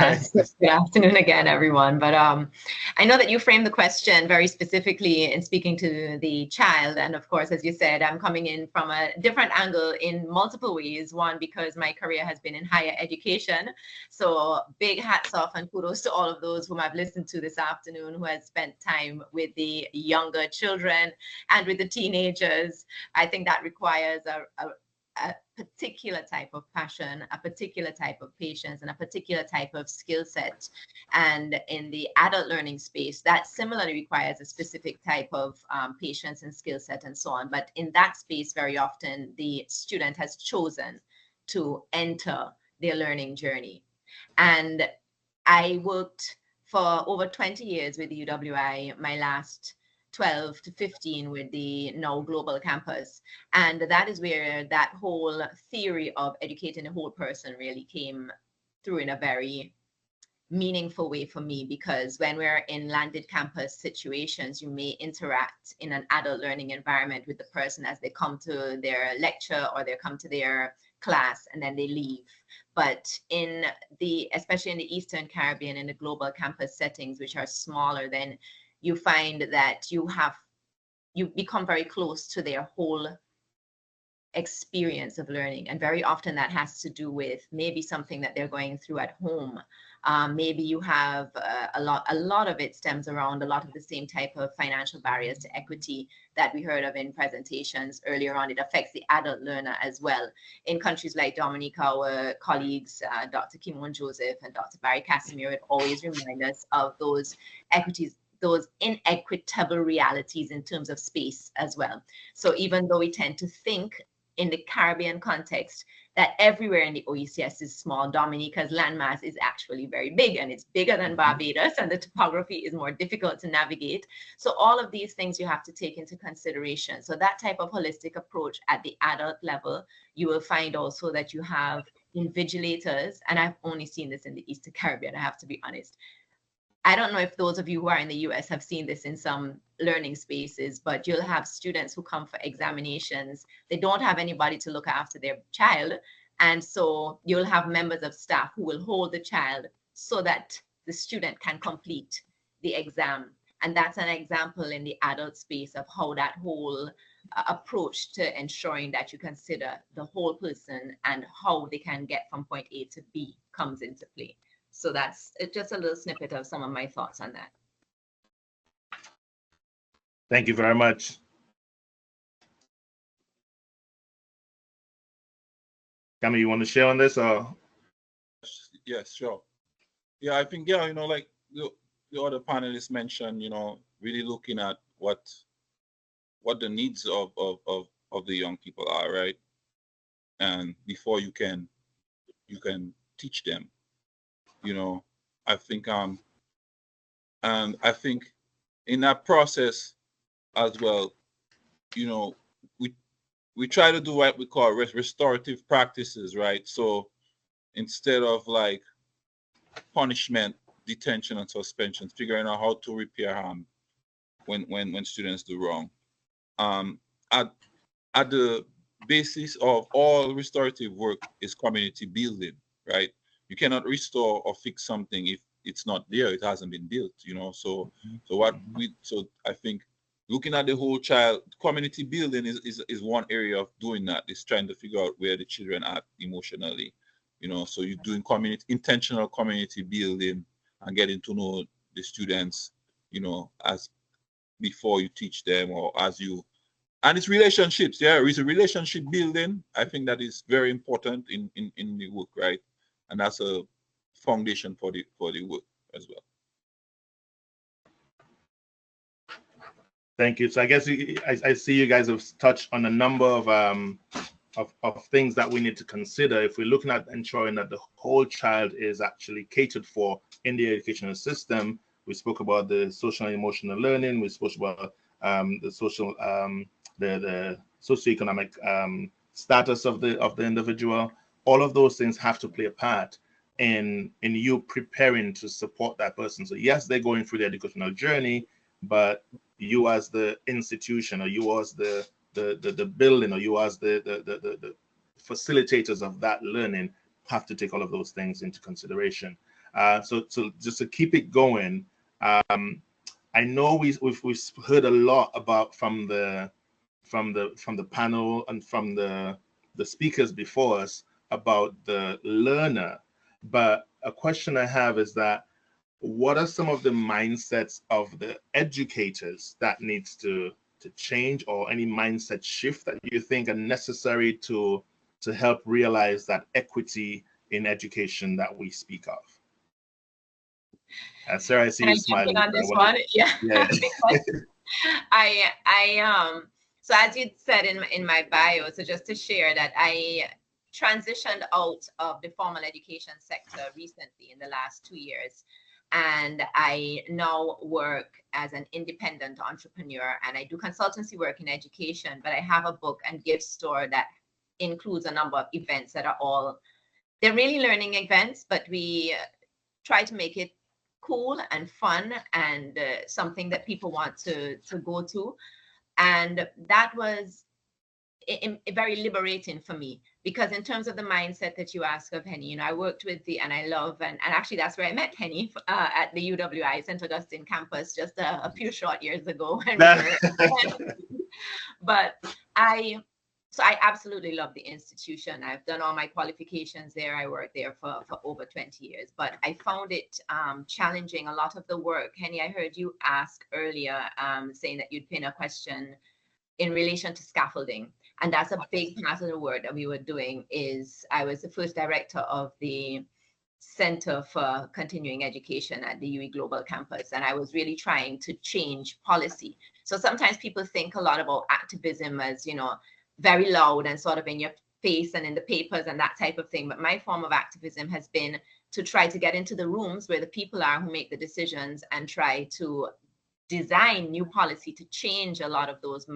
Good afternoon again, everyone. But I know that you framed the question very specifically in speaking to the child. And of course, as you said, I'm coming in from a different angle in multiple ways. One, because my career has been in higher education. So big hats off and kudos to all of those whom I've listened to this afternoon who has spent time with the younger children and with the teenagers. I think that requires a particular type of passion, a particular type of patience, and a particular type of skill set. And in the adult learning space, that similarly requires a specific type of patience and skill set and so on. But in that space, very often the student has chosen to enter their learning journey. And I worked for over 20 years with the UWI, my last 12 to 15 with the now global campus. And that is where that whole theory of educating a whole person really came through in a very meaningful way for me, because when we're in landed campus situations, you may interact in an adult learning environment with the person as they come to their lecture or they come to their class and then they leave. But in the, especially in the Eastern Caribbean, in the global campus settings, which are smaller, then you find that you become very close to their whole experience of learning. And very often that has to do with maybe something that they're going through at home. Maybe you have a lot of it stems around a lot of the same type of financial barriers to equity that we heard of in presentations earlier on. It affects the adult learner as well. In countries like Dominica, our colleagues, Dr. Kimon Joseph and Dr. Barry Casimir, would always remind us of those equities, those inequitable realities in terms of space as well. So even though we tend to think in the Caribbean context that everywhere in the OECS is small, Dominica's landmass is actually very big, and it's bigger than Barbados, and the topography is more difficult to navigate. So all of these things you have to take into consideration. So that type of holistic approach at the adult level, you will find also that you have invigilators, and I've only seen this in the Eastern Caribbean, I have to be honest. I don't know if those of you who are in the US have seen this in some learning spaces, but you'll have students who come for examinations. They don't have anybody to look after their child. And so you'll have members of staff who will hold the child so that the student can complete the exam. And that's an example in the adult space of how that whole approach to ensuring that you consider the whole person and how they can get from point A to B comes into play. So that's just a little snippet of some of my thoughts on that. Thank you very much. Cami, you want to share on this? Yes, sure. Yeah, I think, yeah, like the other panelists mentioned, really looking at what the needs of the young people are, right? And before you can teach them, I think and I think in that process as well, we try to do what we call restorative practices, right? So instead of like punishment, detention, and suspension, figuring out how to repair harm when students do wrong. At the basis of all restorative work is community building, right? You cannot restore or fix something if it's not there, it hasn't been built, So I think looking at the whole child, community building is one area of doing that. Is trying to figure out where the children are emotionally, So you're doing intentional community building and getting to know the students, as before you teach them or as you. And it's relationships, it's a relationship building. I think that is very important in the work, right? And that's a foundation for the work as well. Thank you. So I guess I see you guys have touched on a number of things that we need to consider if we're looking at ensuring that the whole child is actually catered for in the educational system. We spoke about the social and emotional learning. We spoke about the social, the socioeconomic status of the individual. All of those things have to play a part in you preparing to support that person. So yes, they're going through the educational journey, but you as the institution, or you as the building, or you as the facilitators of that learning have to take all of those things into consideration. So just to keep it going, I know we've heard a lot about from the panel and from the speakers before us about the learner, but a question I have is that what are some of the mindsets of the educators that needs to change, or any mindset shift that you think are necessary to help realize that equity in education that we speak of? Sarah, I see you smiling. On this one? Yeah. So as you said in my bio, so just to share that I transitioned out of the formal education sector recently in the last 2 years. And I now work as an independent entrepreneur, and I do consultancy work in education, but I have a book and gift store that includes a number of events that are they're really learning events, but we try to make it cool and fun and something that people want to go to. And that was very liberating for me, because in terms of the mindset that you ask of Henny, I worked with and I love, and actually that's where I met Henny at the UWI St. Augustine campus just a few short years ago. But I absolutely love the institution. I've done all my qualifications there. I worked there for over 20 years, but I found it challenging. A lot of the work, Henny, I heard you ask earlier, saying that you'd pin a question in relation to scaffolding. And that's a big part of the work that we were doing. I was the first director of the Center for Continuing Education at the UE Global Campus, and I was really trying to change policy. So sometimes people think a lot about activism as, very loud and sort of in your face and in the papers and that type of thing. But my form of activism has been to try to get into the rooms where the people are who make the decisions and try to design new policy to change a lot of those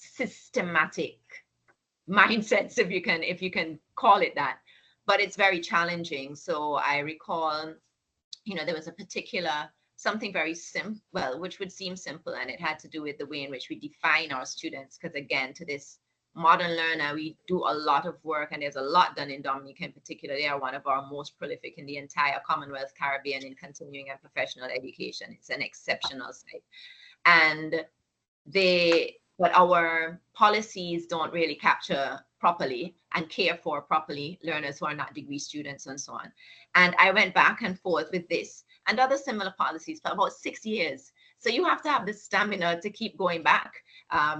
systematic mindsets, if you can call it that. But it's very challenging. So I recall, there was a particular something very simple, which would seem simple, and it had to do with the way in which we define our students. Because again, to this modern learner, we do a lot of work, and there's a lot done in Dominica in particular. They are one of our most prolific in the entire Commonwealth Caribbean in continuing and professional education. It's an exceptional site. And but our policies don't really capture properly and care for properly learners who are not degree students and so on. And I went back and forth with this and other similar policies for about 6 years. So you have to have the stamina to keep going back.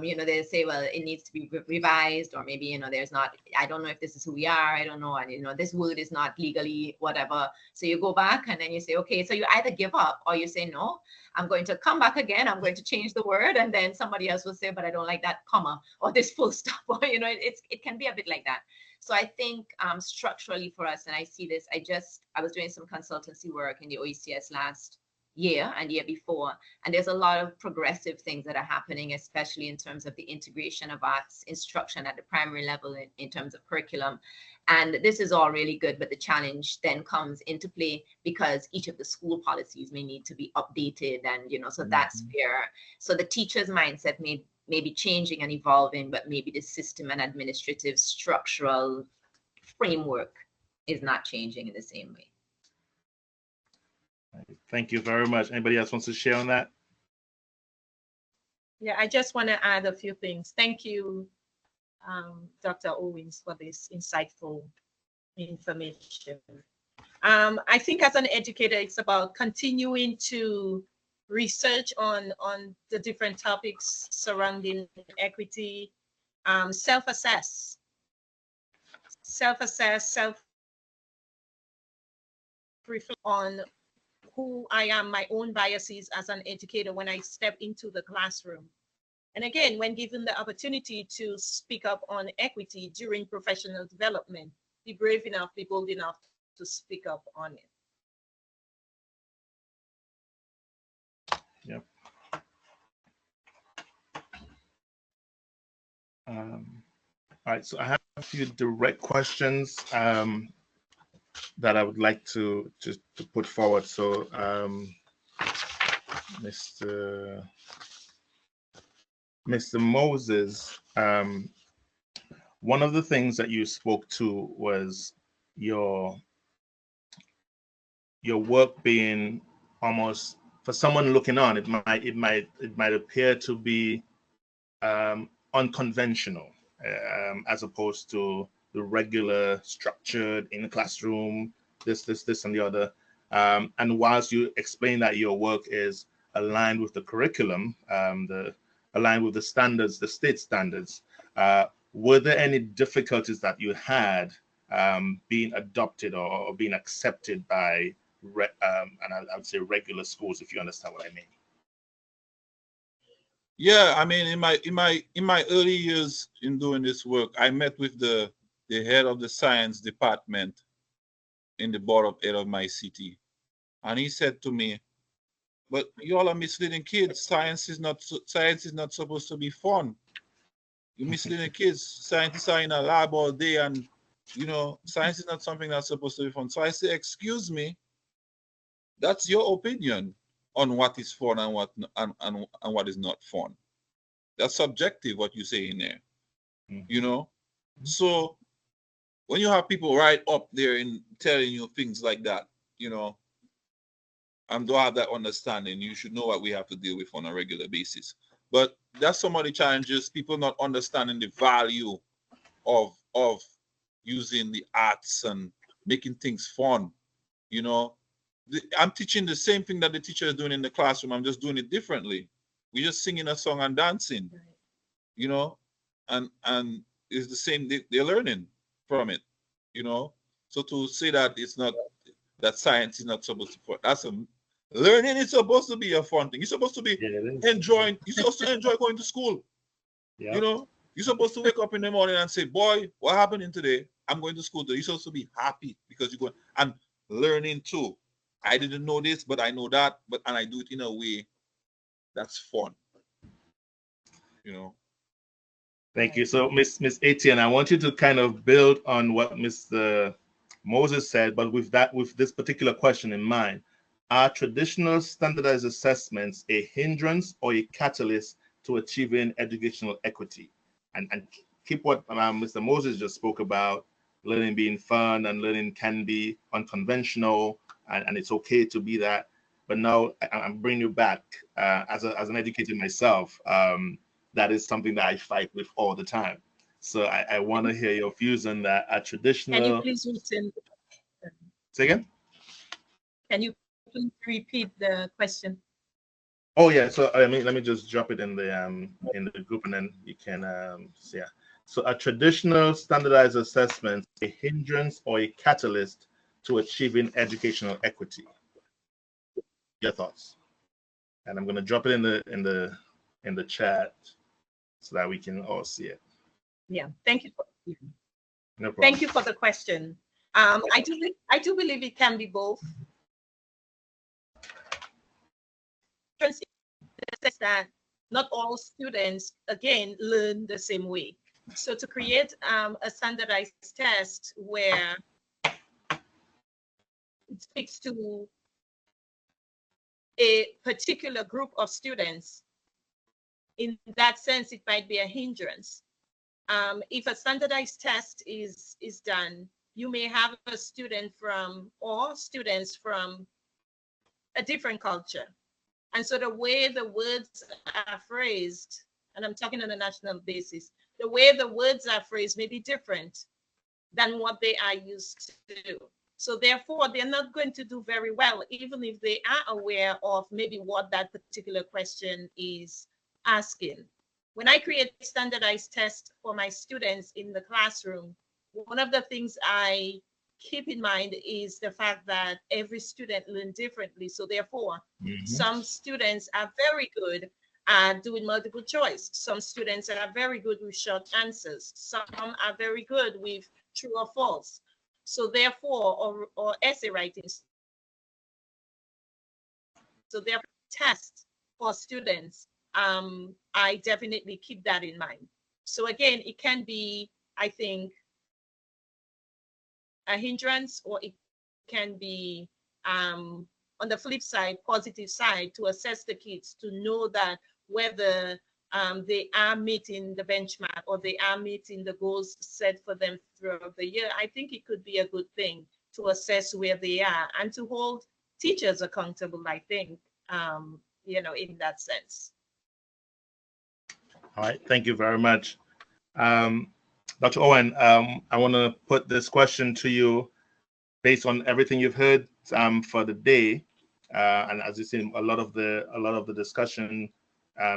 They say, well, it needs to be revised, or maybe, there's not, I don't know if this is who we are, I don't know, and, this word is not legally whatever. So you go back and then you say, okay, so you either give up or you say, no, I'm going to come back again, I'm going to change the word, and then somebody else will say, but I don't like that comma or this full stop, or, it can be a bit like that. So I think structurally for us, and I see this, I was doing some consultancy work in the OECS last year and year before, and there's a lot of progressive things that are happening, especially in terms of the integration of arts instruction at the primary level in terms of curriculum. And this is all really good, but the challenge then comes into play because each of the school policies may need to be updated, and so that's where, so the teacher's mindset may be changing and evolving, but maybe the system and administrative structural framework is not changing in the same way. Thank you very much. Anybody else wants to share on that? Yeah, I just want to add a few things. Thank you, Dr. Owens, for this insightful information. I think as an educator, it's about continuing to research on the different topics surrounding equity, self-assess, self-reflect on who I am, my own biases as an educator when I step into the classroom. And again, when given the opportunity to speak up on equity during professional development, be brave enough, be bold enough to speak up on it. Yep. All right, so I have a few direct questions that I would like to just to put forward. So, Mr. Moses, one of the things that you spoke to was your work being almost, for someone looking on, it might appear to be unconventional, as opposed to the regular structured in the classroom, this and the other. And whilst you explain that your work is aligned with the curriculum, aligned with the standards, the state standards, were there any difficulties that you had being adopted or being accepted by, and I would say regular schools, if you understand what I mean? Yeah, I mean, in my early years in doing this work, I met with the head of the science department in the board of ed of my city, and he said to me, "But you all are misleading kids. Science is not supposed to be fun. You're misleading kids. Scientists are in a lab all day, and science is not something that's supposed to be fun." So I say, "Excuse me, that's your opinion on what is fun and what is not fun. That's subjective, what you say in there, So when you have people right up there and telling you things like that, and don't have that understanding, you should know what we have to deal with on a regular basis. But that's some of the challenges, people not understanding the value of using the arts and making things fun. I'm teaching the same thing that the teacher is doing in the classroom. I'm just doing it differently. We're just singing a song and dancing, and it's the same. They're learning from it, So to say that it's not, that science is not supposed to, that's learning is supposed to be a fun thing. You're supposed to be enjoying. You're supposed to enjoy going to school. Yeah. You're supposed to wake up in the morning and say, "Boy, what happened today? I'm going to school today." You're supposed to be happy because you're going and learning too. I didn't know this, but I know that, and I do it in a way that's fun. Thank you. So, Miss Etienne, I want you to kind of build on what Mr. Moses said, but with this particular question in mind. Are traditional standardized assessments a hindrance or a catalyst to achieving educational equity? And keep what Mr. Moses just spoke about, learning being fun and learning can be unconventional, and it's okay to be that. But now I'm bringing you back as an educator myself. That is something that I fight with all the time. So I want to hear your views on that. A traditional. Can you please return? Say again? Can you please repeat the question? Oh yeah. So let me just drop it in the group, and then you can see. Yeah. So a traditional standardized assessment, a hindrance or a catalyst to achieving educational equity. Your thoughts? And I'm going to drop it in the chat so that we can all see it. Yeah. Thank you. No problem. Thank you for the question. I do believe it can be both. That not all students, again, learn the same way. So to create a standardized test where it speaks to a particular group of students, in that sense, it might be a hindrance. If a standardized test is done, you may have a student or students from a different culture. And so the way the words are phrased, and I'm talking on a national basis, the way the words are phrased may be different than what they are used to do. So therefore, they're not going to do very well, even if they are aware of maybe what that particular question is asking. When I create standardized tests for my students in the classroom, one of the things I keep in mind is the fact that every student learns differently. So therefore, Mhm. some students are very good at doing multiple choice. Some students are very good with short answers. Some are very good with true or false. So therefore, or essay writing. So therefore, test for students, I definitely keep that in mind. So again, it can be, I think, a hindrance, or it can be, on the flip side, positive side, to assess the kids, to know that whether they are meeting the benchmark or they are meeting the goals set for them throughout the year. I think it could be a good thing to assess where they are and to hold teachers accountable, I think, in that sense. All right, thank you very much. Dr. Owen, I want to put this question to you based on everything you've heard for the day, and as you see, a lot of the discussion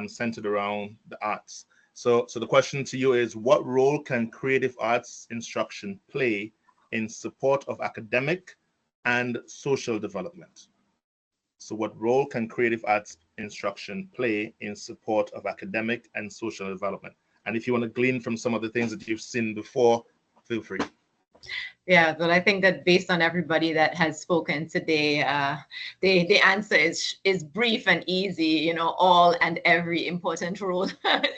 centered around the arts. So the question to you is, what role can creative arts instruction play in support of academic and social development? So what role can creative arts instruction play in support of academic and social development? And if you want to glean from some of the things that you've seen before, feel free. Yeah, but I think that based on everybody that has spoken today, the answer is brief and easy, all and every important role,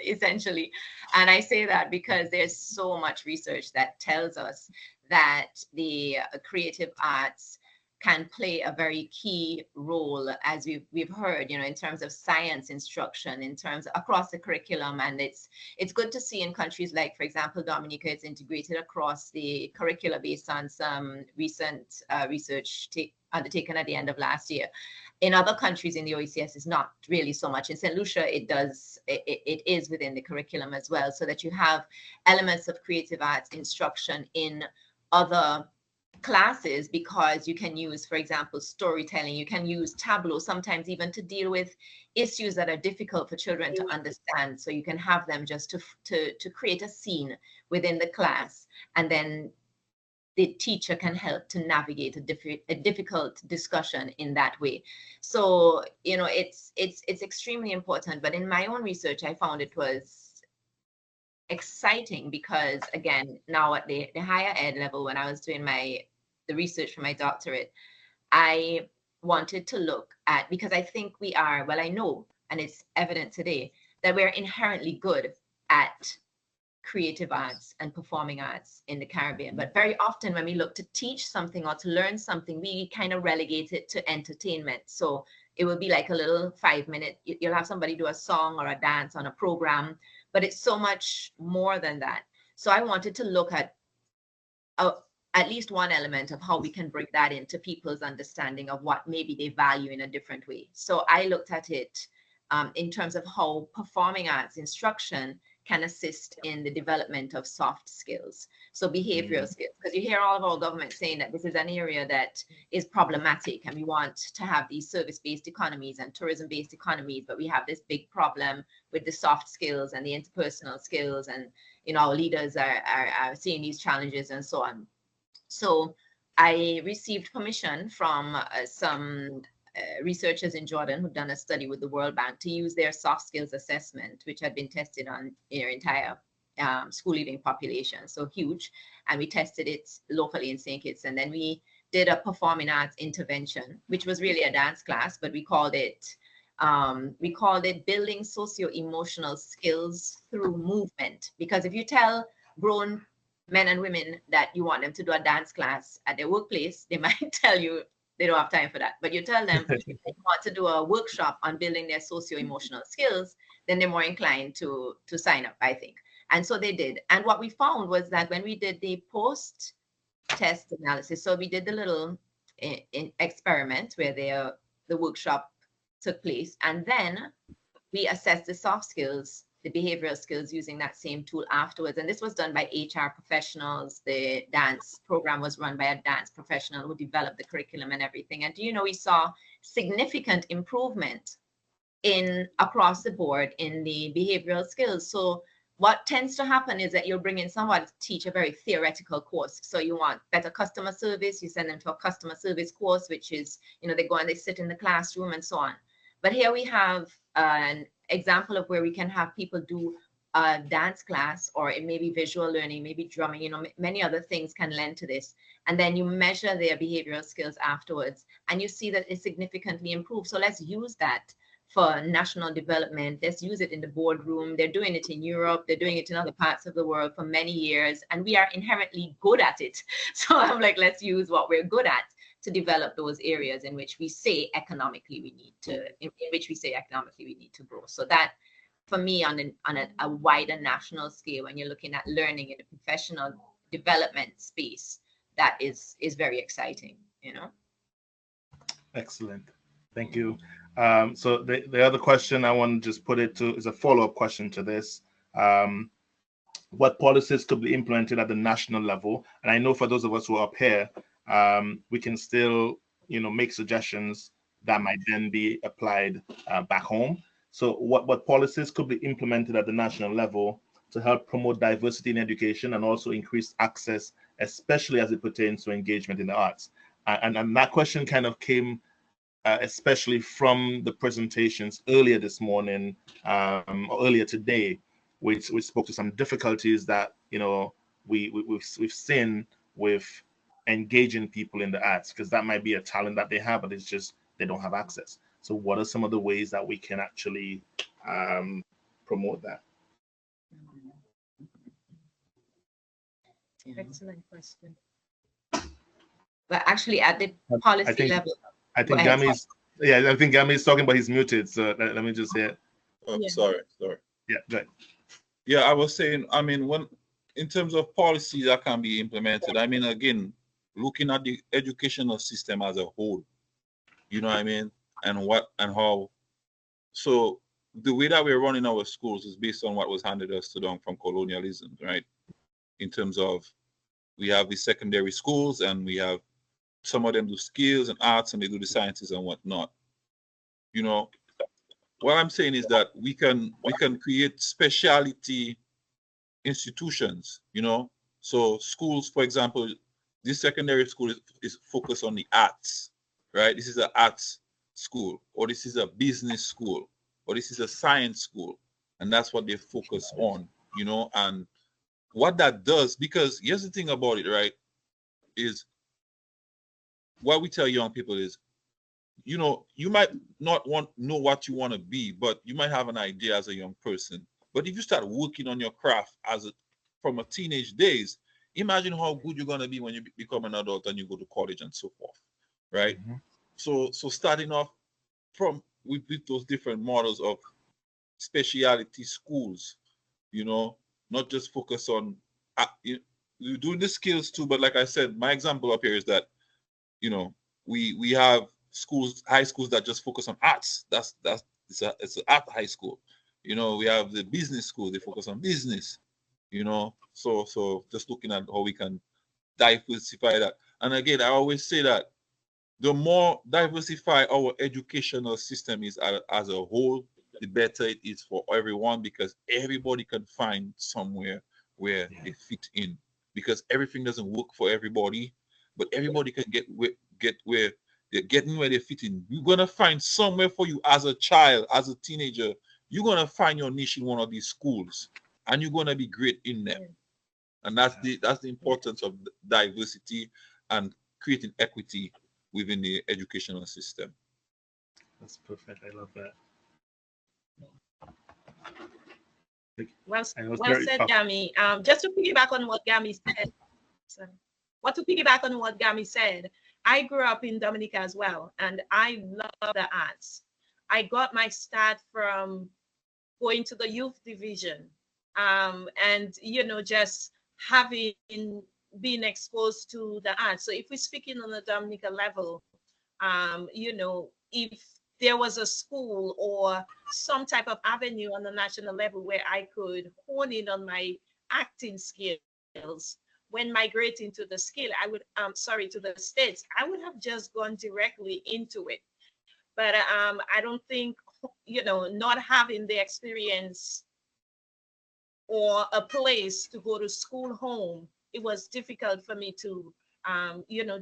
essentially. And I say that because there's so much research that tells us that the creative arts can play a very key role, as we've heard, in terms of science instruction, in terms of across the curriculum. And it's good to see in countries like, for example, Dominica, it's integrated across the curricula based on some recent research undertaken at the end of last year. In other countries in the OECS, it's not really so much. In St. Lucia, it is within the curriculum as well, so that you have elements of creative arts instruction in other classes, because you can use, for example, storytelling, you can use tableau sometimes even to deal with issues that are difficult for children to understand. So you can have them just to create a scene within the class, and then the teacher can help to navigate a difficult discussion in that way. So, it's extremely important. But in my own research, I found it was exciting because, again, now at the higher ed level, when I was doing the research for my doctorate, I wanted to look at, because I think I know, and it's evident today, that we're inherently good at creative arts and performing arts in the Caribbean. But very often when we look to teach something or to learn something, we kind of relegate it to entertainment. So it will be like a little 5-minute, you'll have somebody do a song or a dance on a program, but it's so much more than that. So I wanted to look at at least one element of how we can bring that into people's understanding of what maybe they value in a different way. So I looked at it in terms of how performing arts instruction can assist in the development of soft skills. So behavioral skills, because you hear all of our government saying that this is an area that is problematic and we want to have these service-based economies and tourism-based economies, but we have this big problem with the soft skills and the interpersonal skills, and our leaders are seeing these challenges and so on. So I received permission from some researchers in Jordan who've done a study with the World Bank to use their soft skills assessment, which had been tested on their entire school leaving population, so huge. And we tested it locally in St. Kitts. And then we did a performing arts intervention, which was really a dance class, but we called it building socio-emotional skills through movement. Because if you tell grown men and women that you want them to do a dance class at their workplace, they might tell you they don't have time for that. But you tell them that you want to do a workshop on building their socio-emotional skills, then they're more inclined to sign up, I think. And so they did. And what we found was that when we did the post-test analysis, so we did the little experiment where the workshop took place, and then we assessed the soft skills, the behavioral skills, using that same tool afterwards. And this was done by HR professionals. The dance program was run by a dance professional who developed the curriculum and everything. And we saw significant improvement across the board in the behavioral skills. So what tends to happen is that you'll bring in someone to teach a very theoretical course. So you want better customer service, you send them to a customer service course, which is, they go and they sit in the classroom and so on. But here we have an example of where we can have people do a dance class, or it may be visual learning, maybe drumming, many other things can lend to this. And then you measure their behavioral skills afterwards, and you see that it significantly improves. So let's use that for national development. Let's use it in the boardroom. They're doing it in Europe. They're doing it in other parts of the world for many years, and we are inherently good at it. So I'm like, let's use what we're good at to develop those areas in which we say economically we need to grow. So that, for me, on a wider national scale, when you're looking at learning in the professional development space, that is very exciting, Excellent. Thank you. So the other question I want to just put it to is a follow-up question to this. What policies could be implemented at the national level? And I know for those of us who are up here, we can still, make suggestions that might then be applied back home. So what policies could be implemented at the national level to help promote diversity in education and also increase access, especially as it pertains to engagement in the arts? And that question kind of came especially from the presentations earlier this morning or earlier today, which we spoke to some difficulties that we've seen with engaging people in the arts, because that might be a talent that they have, but it's just they don't have access. So what are some of the ways that we can actually promote that? Excellent question. But actually, at the policy level, I think Gami's talking, but he's muted. So let me just hear. Oh, sorry. Yeah, go ahead. Yeah, I was saying, in terms of policies that can be implemented, again, looking at the educational system as a whole, and how. So the way that we're running our schools is based on what was handed us down from colonialism, right? In terms of, we have the secondary schools, and we have some of them do skills and arts, and they do the sciences and whatnot. What I'm saying is that we can create specialty institutions, So schools, for example, this secondary school is focused on the arts, right? This is an arts school, or this is a business school, or this is a science school. And that's what they focus on, and what that does, because here's the thing about it, right, is what we tell young people is, you might not know what you want to be, but you might have an idea as a young person. But if you start working on your craft from a teenage days, imagine how good you're going to be when you become an adult and you go to college and so forth, right? Mm-hmm. So starting off with those different models of specialty schools, not just focus on you're doing the skills too, but like I said, my example up here is that we have high schools that just focus on arts. It's an art high school. We have the business school, they focus on business. So just looking at how we can diversify that. And again, I always say that the more diversified our educational system is as a whole, the better it is for everyone, because everybody can find somewhere where they fit in. Because everything doesn't work for everybody, but everybody can get where they're getting where they fit in. You're gonna find somewhere for you as a child, as a teenager. You're gonna find your niche in one of these schools, and you're gonna be great in them. And that's the importance of diversity and creating equity within the educational system. That's perfect. I love that. Well said, Gami. Just to piggyback on what Gami said, I grew up in Dominica as well, and I love the arts. I got my start from going to the youth division, and just being exposed to the arts. So if we're speaking on the Dominica level, if there was a school or some type of avenue on the national level where I could hone in on my acting skills when migrating to the to the States, I would have just gone directly into it. But I don't think, not having the experience or a place to go to school home, it was difficult for me to,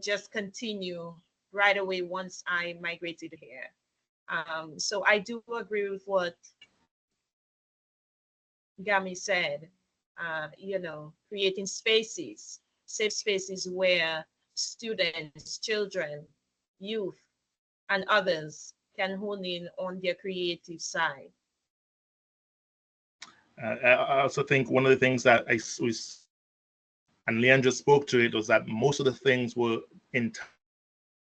just continue right away once I migrated here. So I do agree with what Gami said, creating spaces, safe spaces where students, children, youth, and others can hone in on their creative side. I also think one of the things that and Leandra spoke to it, was that most of the things were in time.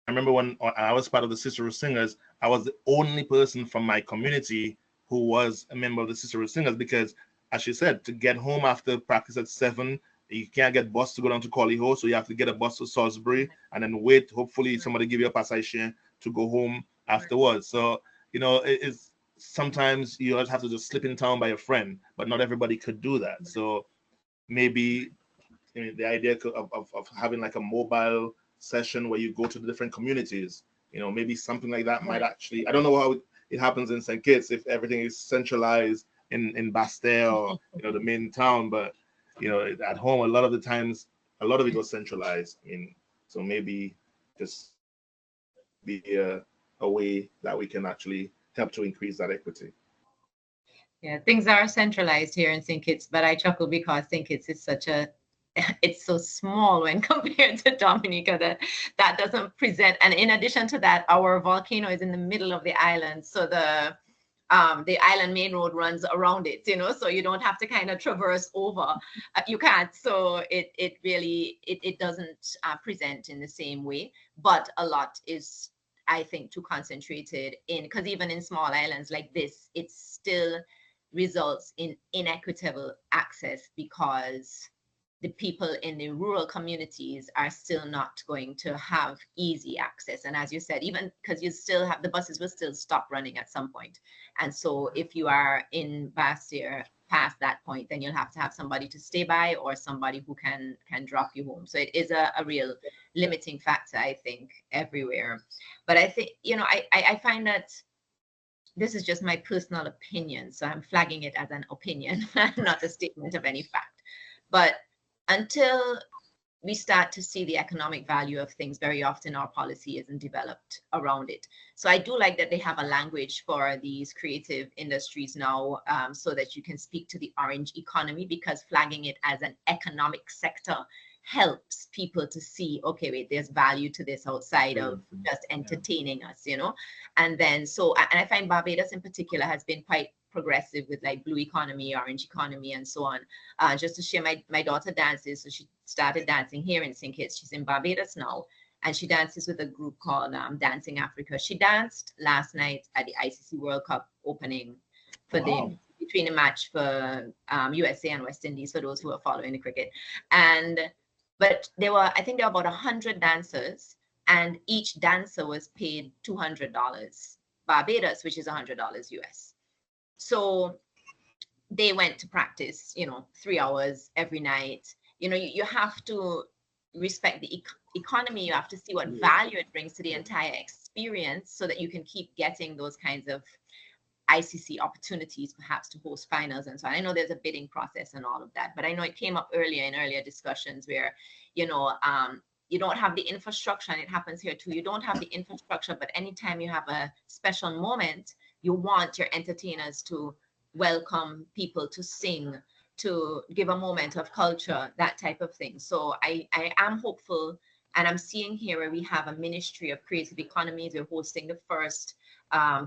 I remember when I was part of the Sisterhood Singers, I was the only person from my community who was a member of the Sisterhood Singers, because, as she said, to get home after practice at 7, you can't get bus to go down to Collyho, so you have to get a bus to Salisbury and then wait. Hopefully, somebody give you a passage to go home afterwards. So, it's sometimes you have to just slip in town by a friend, but not everybody could do that. So maybe the idea of having like a mobile session where you go to the different communities, maybe something like that might actually, I don't know how it happens in St. Kitts if everything is centralized in Bastille or the main town, but at home a lot of the times a lot of it was centralized. So maybe just be a way that we can actually help to increase that equity. Yeah, things are centralized here in St. Kitts, but I chuckle because St. Kitts is it's so small when compared to Dominica that doesn't present. And in addition to that, our volcano is in the middle of the island, so the island main road runs around it, so you don't have to kind of traverse over. You can't. So it really doesn't present in the same way, but a lot is, I think, too concentrated in, because even in small islands like this, it still results in inequitable access, because the people in the rural communities are still not going to have easy access. And as you said, even because you still have, the buses will still stop running at some point. And so if you are in Bastille past that point, then you'll have to have somebody to stay by or somebody who can drop you home. So it is a real limiting factor, I think, everywhere. But I think, I find that this is just my personal opinion. So I'm flagging it as an opinion, not a statement of any fact. But until we start to see the economic value of things, very often our policy isn't developed around it. So I do like that they have a language for these creative industries now, so that you can speak to the orange economy, because flagging it as an economic sector helps people to see, okay, wait, there's value to this outside of just entertaining us, And then, and I find Barbados in particular has been quite progressive with like blue economy, orange economy, and so on. Just to share, my daughter dances, so she started dancing here in St. Kitts. She's in Barbados now, and she dances with a group called Dancing Africa. She danced last night at the ICC World Cup opening for between the match for USA and West Indies, for those who are following the cricket. But I think there were about 100 dancers, and each dancer was paid $200 Barbados, which is $100 US. So they went to practice, 3 hours every night. You have to respect the economy. You have to see what value it brings to the entire experience, so that you can keep getting those kinds of ICC opportunities, perhaps to host finals and so on. I know there's a bidding process and all of that, but I know it came up earlier in earlier discussions where, you don't have the infrastructure, and it happens here too. You don't have the infrastructure, but anytime you have a special moment, you want your entertainers to welcome people, to sing, to give a moment of culture, that type of thing. So I am hopeful, and I'm seeing here where we have a Ministry of Creative Economies. We're hosting the first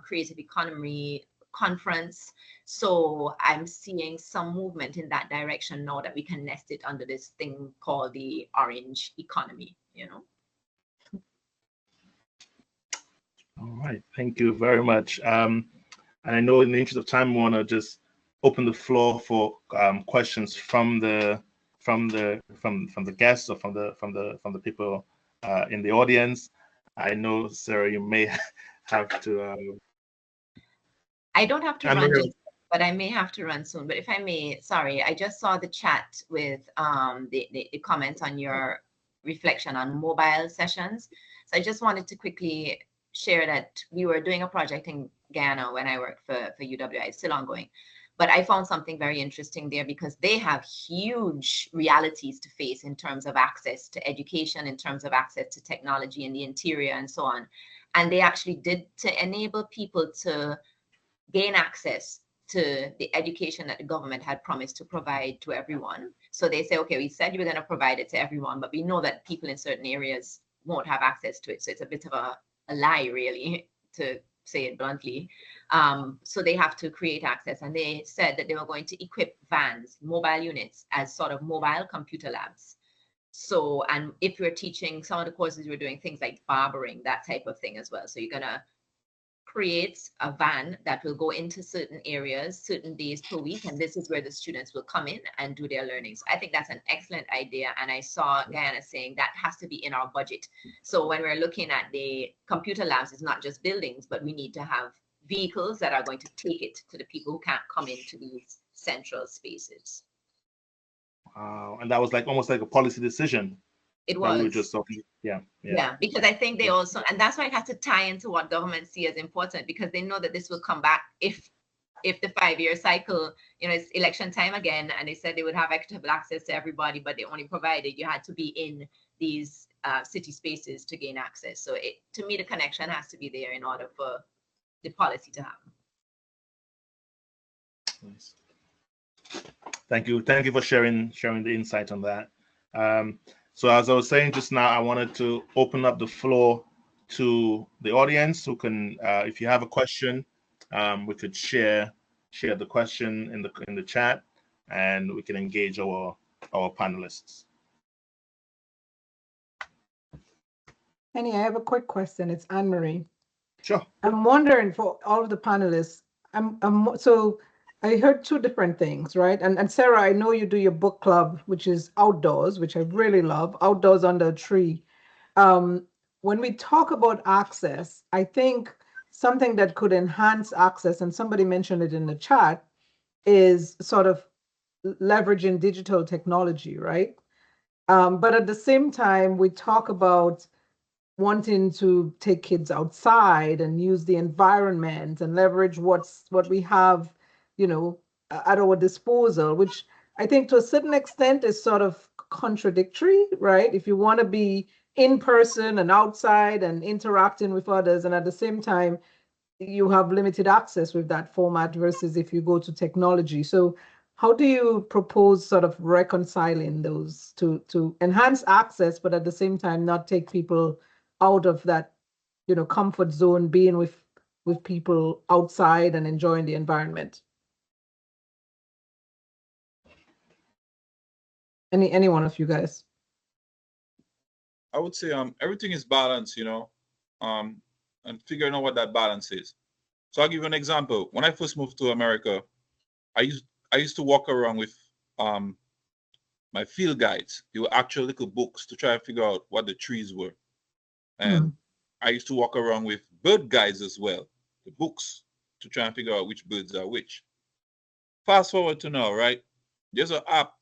Creative Economy conference. So I'm seeing some movement in that direction now, that we can nest it under this thing called the orange economy, All right, thank you very much. And I know in the interest of time, we want to just open the floor for questions from the guests or from the people in the audience. I know, Sarah, you may have to. I don't have to run just, but I may have to run soon. But if I may, sorry, I just saw the chat with the comments on your reflection on mobile sessions. So I just wanted to quickly share that we were doing a project in Ghana when I worked for UWI. It's still ongoing. But I found something very interesting there because they have huge realities to face in terms of access to education, in terms of access to technology in the interior and so on. And they actually did to enable people to gain access to the education that the government had promised to provide to everyone. So they say, okay, we said you were going to provide it to everyone, but we know that people in certain areas won't have access to it. So it's a bit of a lie, really, to say it bluntly. So they have to create access. And they said that they were going to equip vans, mobile units, as sort of mobile computer labs. So, and if you're teaching some of the courses, we're doing things like barbering, that type of thing as well. So you're going to create a van that will go into certain areas, certain days per week, and this is where the students will come in and do their learning. So I think that's an excellent idea. And I saw Guyana saying that has to be in our budget. So when we're looking at the computer labs, it's not just buildings, but we need to have vehicles that are going to take it to the people who can't come into these central spaces. Wow. And that was like almost like a policy decision. It that we were was. just talking. Yeah. Yeah, because I think they also, and that's why it has to tie into what governments see as important, because they know that this will come back if the 5-year cycle, you know, it's election time again, and they said they would have equitable access to everybody, but they only provided you had to be in these city spaces to gain access. So to me, the connection has to be there in order for the policy to happen. Nice. Thank you for sharing the insight on that. So as I was saying just now, I wanted to open up the floor to the audience who can, if you have a question, we could share the question in the chat, and we can engage our panelists. Henny, I have a quick question. It's Anne-Marie. Sure. I'm wondering for all of the panelists, so I heard two different things, right? And Sarah, I know you do your book club, which is outdoors, which I really love, outdoors under a tree. When we talk about access, I think something that could enhance access, and somebody mentioned it in the chat, is sort of leveraging digital technology, right? But at the same time, we talk about wanting to take kids outside and use the environment and leverage what we have, you know, at our disposal, which I think to a certain extent is sort of contradictory, right? If you want to be in person and outside and interacting with others, and at the same time, you have limited access with that format versus if you go to technology. So how do you propose sort of reconciling those to enhance access, but at the same time not take people out of that, you know, comfort zone, being with people outside and enjoying the environment? Any one of you guys? I would say everything is balanced, you know, and figuring out what that balance is. So I'll give you an example. When I first moved to America, I used to walk around with my field guides. They were actual little books to try and figure out what the trees were. And I used to walk around with bird guides as well, the books, to try and figure out which birds are which. Fast forward to now, right? There's an app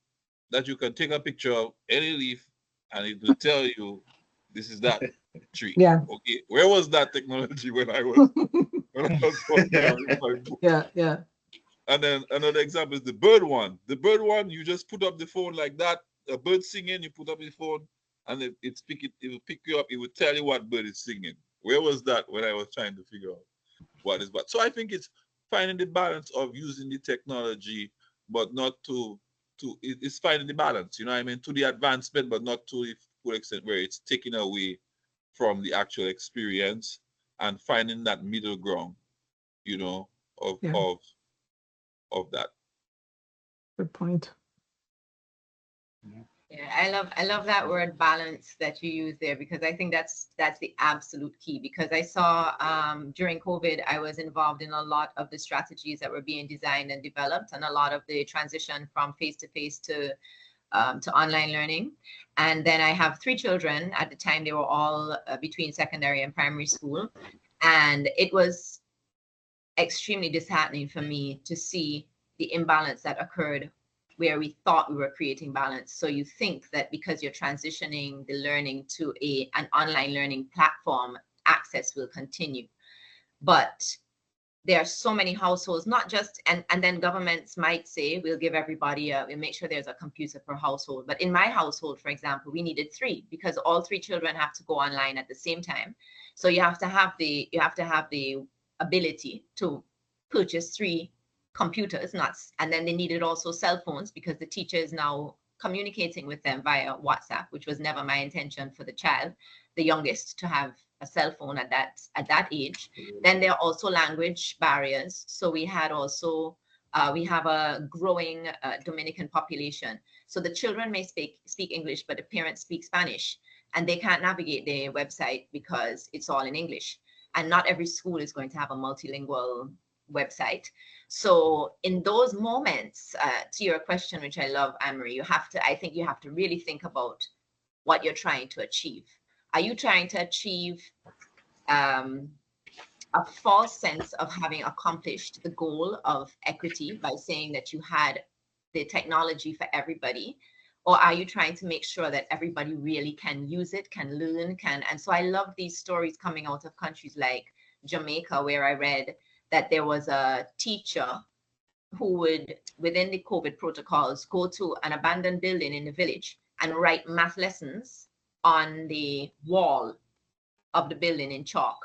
that you can take a picture of any leaf and it will tell you this is that tree. Yeah. Okay. Where was that technology when I was walking around with my book? Yeah. And then another example is the bird one. The bird one, you just put up the phone like that, a bird singing, you put up the phone, and it will pick you up, it will tell you what bird is singing. Where was that when I was trying to figure out what is what? So I think it's finding the balance of using the technology, but not it's finding the balance, you know what I mean, to the advancement, but not to the full extent where it's taken away from the actual experience, and finding that middle ground, you know, of that. Good point. Yeah, I love that word balance that you use there, because I think that's the absolute key. Because I saw during COVID, I was involved in a lot of the strategies that were being designed and developed, and a lot of the transition from face-to-face to online learning. And then I have 3 children. At the time, they were all between secondary and primary school, and it was extremely disheartening for me to see the imbalance that occurred where we thought we were creating balance. So you think that because you're transitioning the learning to an online learning platform, access will continue. But there are so many households, not just, and then governments might say, we'll give everybody we'll make sure there's a computer per household. But in my household, for example, we needed 3 because all 3 children have to go online at the same time. So you have to have the ability to purchase 3 computers, and then they needed also cell phones because the teacher is now communicating with them via WhatsApp, which was never my intention for the child, the youngest, to have a cell phone at that age. Then there are also language barriers. So we had also we have a growing Dominican population. So the children may speak English, but the parents speak Spanish, and they can't navigate their website because it's all in English. And not every school is going to have a multilingual website. So in those moments, to your question, which I love, Anne-Marie, I think you have to really think about what you're trying to achieve. Are you trying to achieve a false sense of having accomplished the goal of equity by saying that you had the technology for everybody? Or are you trying to make sure that everybody really can use it, can learn, and so I love these stories coming out of countries like Jamaica, where I read that there was a teacher who would, within the COVID protocols, go to an abandoned building in the village and write math lessons on the wall of the building in chalk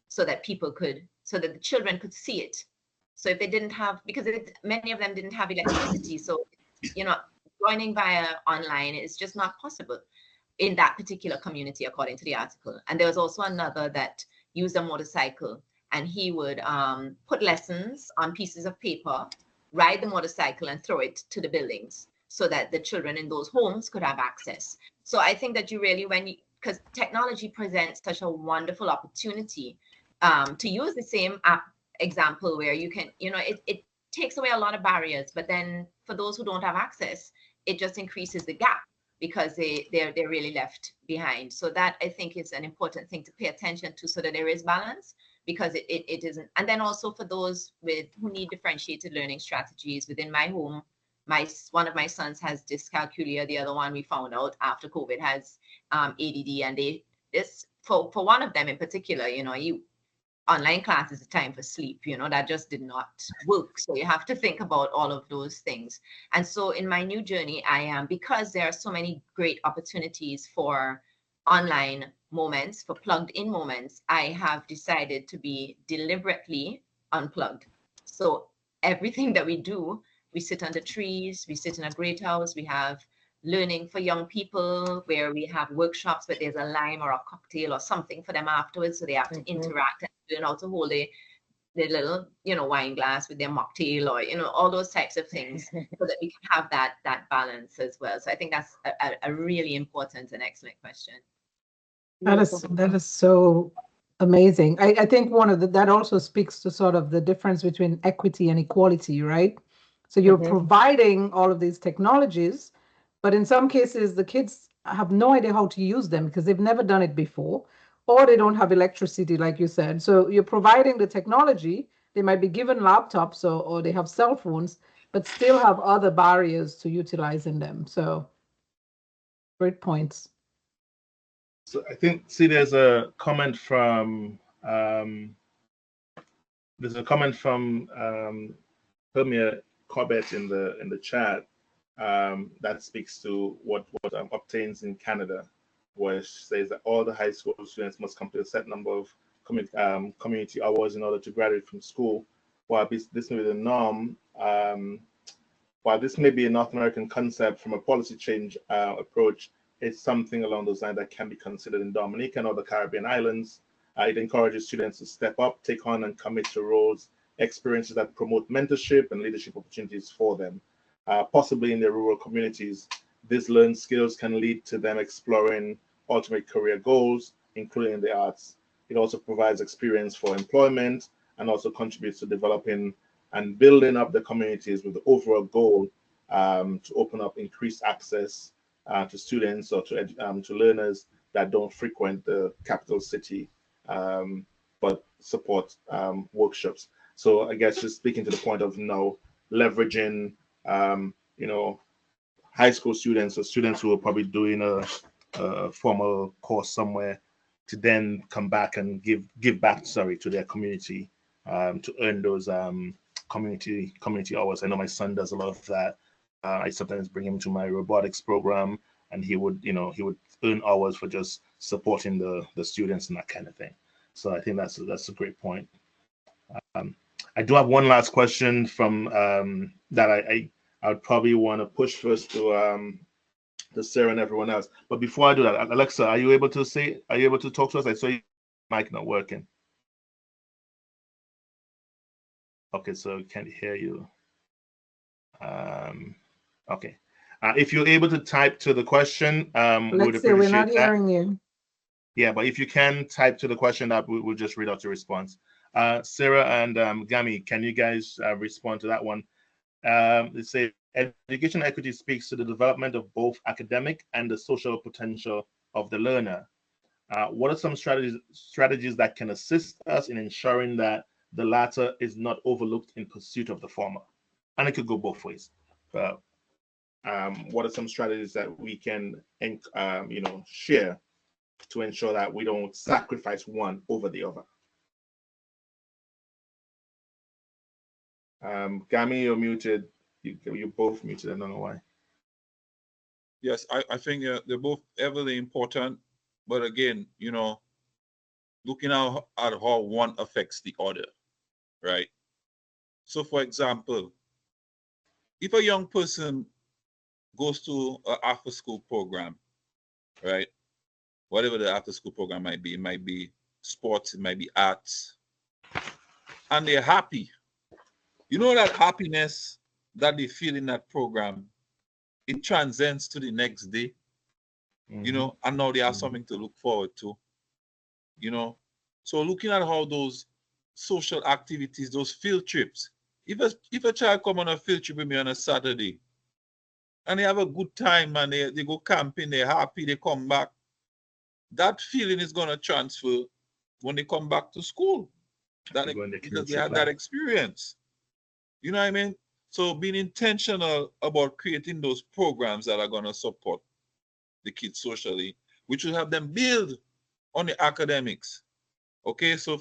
so that the children could see it. So if they didn't have, because many of them didn't have electricity, so, joining via online is just not possible in that particular community, according to the article. And there was also another that used a motorcycle, and he would put lessons on pieces of paper, ride the motorcycle and throw it to the buildings so that the children in those homes could have access. So I think that you really, because technology presents such a wonderful opportunity to use the same app example where you can, it takes away a lot of barriers, but then for those who don't have access, it just increases the gap because they're really left behind. So that, I think, is an important thing to pay attention to so that there is balance, because it isn't. And then also for those who need differentiated learning strategies within my home, one of my sons has dyscalculia, the other one we found out after COVID has ADD, and for one of them in particular, online class is a time for sleep, that just did not work. So you have to think about all of those things. And so in my new journey, I am, because there are so many great opportunities for online moments, for plugged in moments, I have decided to be deliberately unplugged. So everything that we do, we sit under trees, we sit in a great house, we have learning for young people where we have workshops where there's a lime or a cocktail or something for them afterwards, so they have to interact and learn how to hold their little wine glass with their mocktail, or all those types of things, so that we can have that balance as well. So I think that's a really important and excellent question. That is so amazing. I think that also speaks to sort of the difference between equity and equality, right? So you're providing all of these technologies, but in some cases, the kids have no idea how to use them because they've never done it before, or they don't have electricity, like you said. So you're providing the technology. They might be given laptops or they have cell phones, but still have other barriers to utilizing them. So great points. So I think, there's a comment from Hermia Corbett in the chat that speaks to what obtains in Canada, where she says that all the high school students must complete a set number of community hours in order to graduate from school. While this may be the norm, while this may be a North American concept, from a policy change approach, it's something along those lines that can be considered in Dominica and other Caribbean islands. It encourages students to step up, take on and commit to roles, experiences that promote mentorship and leadership opportunities for them. Possibly in their rural communities, these learned skills can lead to them exploring ultimate career goals, including in the arts. It also provides experience for employment and also contributes to developing and building up the communities with the overall goal to open up increased access to students or to learners that don't frequent the capital city, but support workshops. So I guess just speaking to the point of leveraging, high school students or students who are probably doing a formal course somewhere to then come back and give back to their community to earn those community hours. I know my son does a lot of that. I sometimes bring him to my robotics program, and he would earn hours for just supporting the students and that kind of thing. So I think that's a great point. I do have one last question from that I would probably want to push first to Sarah and everyone else. But before I do that, Alexa, are you able to talk to us? I saw your mic not working. Okay, so can't hear you. Okay. If you're able to type to the question, we would Alexa, we're not appreciate that. hearing you. Yeah, but if you can type to the question, that we'll just read out your response. Sarah and Gami, can you guys respond to that one? They say education equity speaks to the development of both academic and the social potential of the learner. What are some strategies that can assist us in ensuring that the latter is not overlooked in pursuit of the former? And it could go both ways. What are some strategies that we can, share to ensure that we don't sacrifice one over the other? Gami, you're muted. You're both muted. I don't know why. Yes, I think they're both heavily important, but again, looking at how one affects the other, right? So, for example, if a young person goes to an after-school program, right? Whatever the after-school program might be, it might be sports, it might be arts, and they're happy. You know that happiness that they feel in that program, it transcends to the next day, and now they have something to look forward to, So looking at how those social activities, those field trips, if a child come on a field trip with me on a Saturday, and they have a good time and they go camping, they're happy, they come back, that feeling is going to transfer when they come back to school, because they had that experience. You know what I mean? So being intentional about creating those programs that are going to support the kids socially, which will help them build on the academics. Okay, so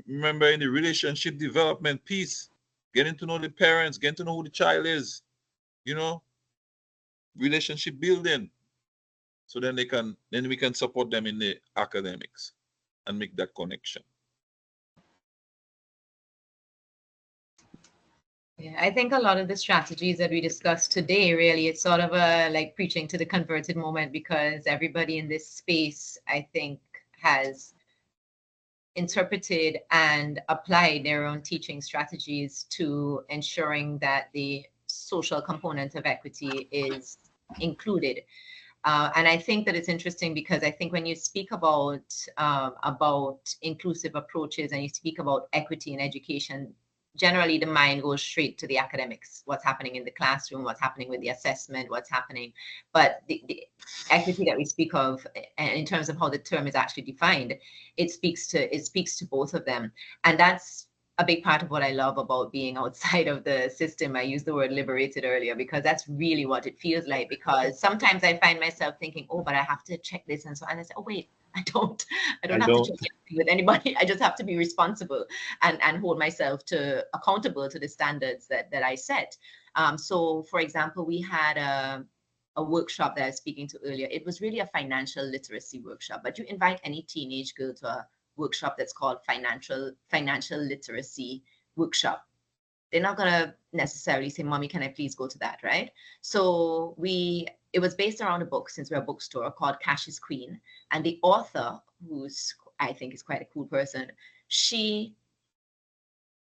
remember in the relationship development piece, getting to know the parents, getting to know who the child is, relationship building. So then we can support them in the academics and make that connection. Yeah, I think a lot of the strategies that we discussed today, really, it's sort of like preaching to the converted moment, because everybody in this space, I think, has interpreted and applied their own teaching strategies to ensuring that the social component of equity is included. And I think that it's interesting because I think when you speak about inclusive approaches and you speak about equity in education, generally the mind goes straight to the academics, what's happening in the classroom, what's happening with the assessment, what's happening. But the equity that we speak of, and in terms of how the term is actually defined, it speaks to both of them. And that's a big part of what I love about being outside of the system. I used the word liberated earlier because that's really what it feels like, because sometimes I find myself thinking, oh, but I have to check this. And so, and I say, oh, wait, I don't have to check anything with anybody. I just have to be responsible and hold myself accountable to the standards that I set. So for example, we had a workshop that I was speaking to earlier. It was really a financial literacy workshop, but you invite any teenage girl to a workshop that's called financial literacy workshop. They're not going to necessarily say, Mommy, can I please go to that, right? So it was based around a book, since we're a bookstore, called Cash is Queen. And the author, who's I think is quite a cool person, she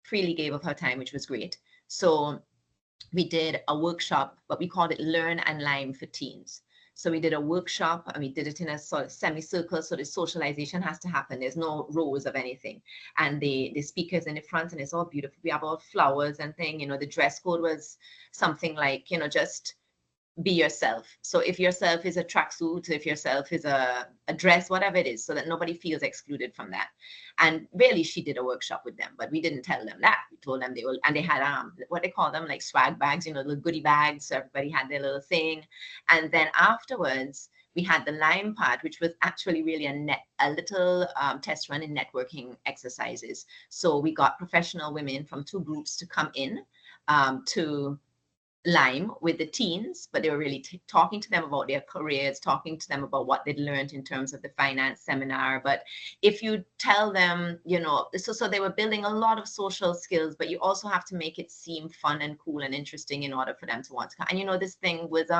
freely gave of her time, which was great. So we did a workshop, but we called it Learn and Lime for Teens. So we did a workshop and we did it in a sort of semicircle. So the socialization has to happen. There's no rows of anything. And the speakers in the front, and it's all beautiful. We have all flowers and thing. The dress code was something like, just be yourself. So if yourself is a tracksuit, if yourself is a dress, whatever it is, so that nobody feels excluded from that. And really, she did a workshop with them, but we didn't tell them that. We told them they had what they call them, like swag bags, little goodie bags. So everybody had their little thing. And then afterwards, We had the Lime part, which was actually really a little test run in networking exercises. So we got professional women from 2 groups to come in to Lime with the teens, but they were really talking to them about their careers, talking to them about what they'd learned in terms of the finance seminar. But if you tell them, you know, so they were building a lot of social skills, but you also have to make it seem fun and cool and interesting in order for them to want to come. And you know, this thing was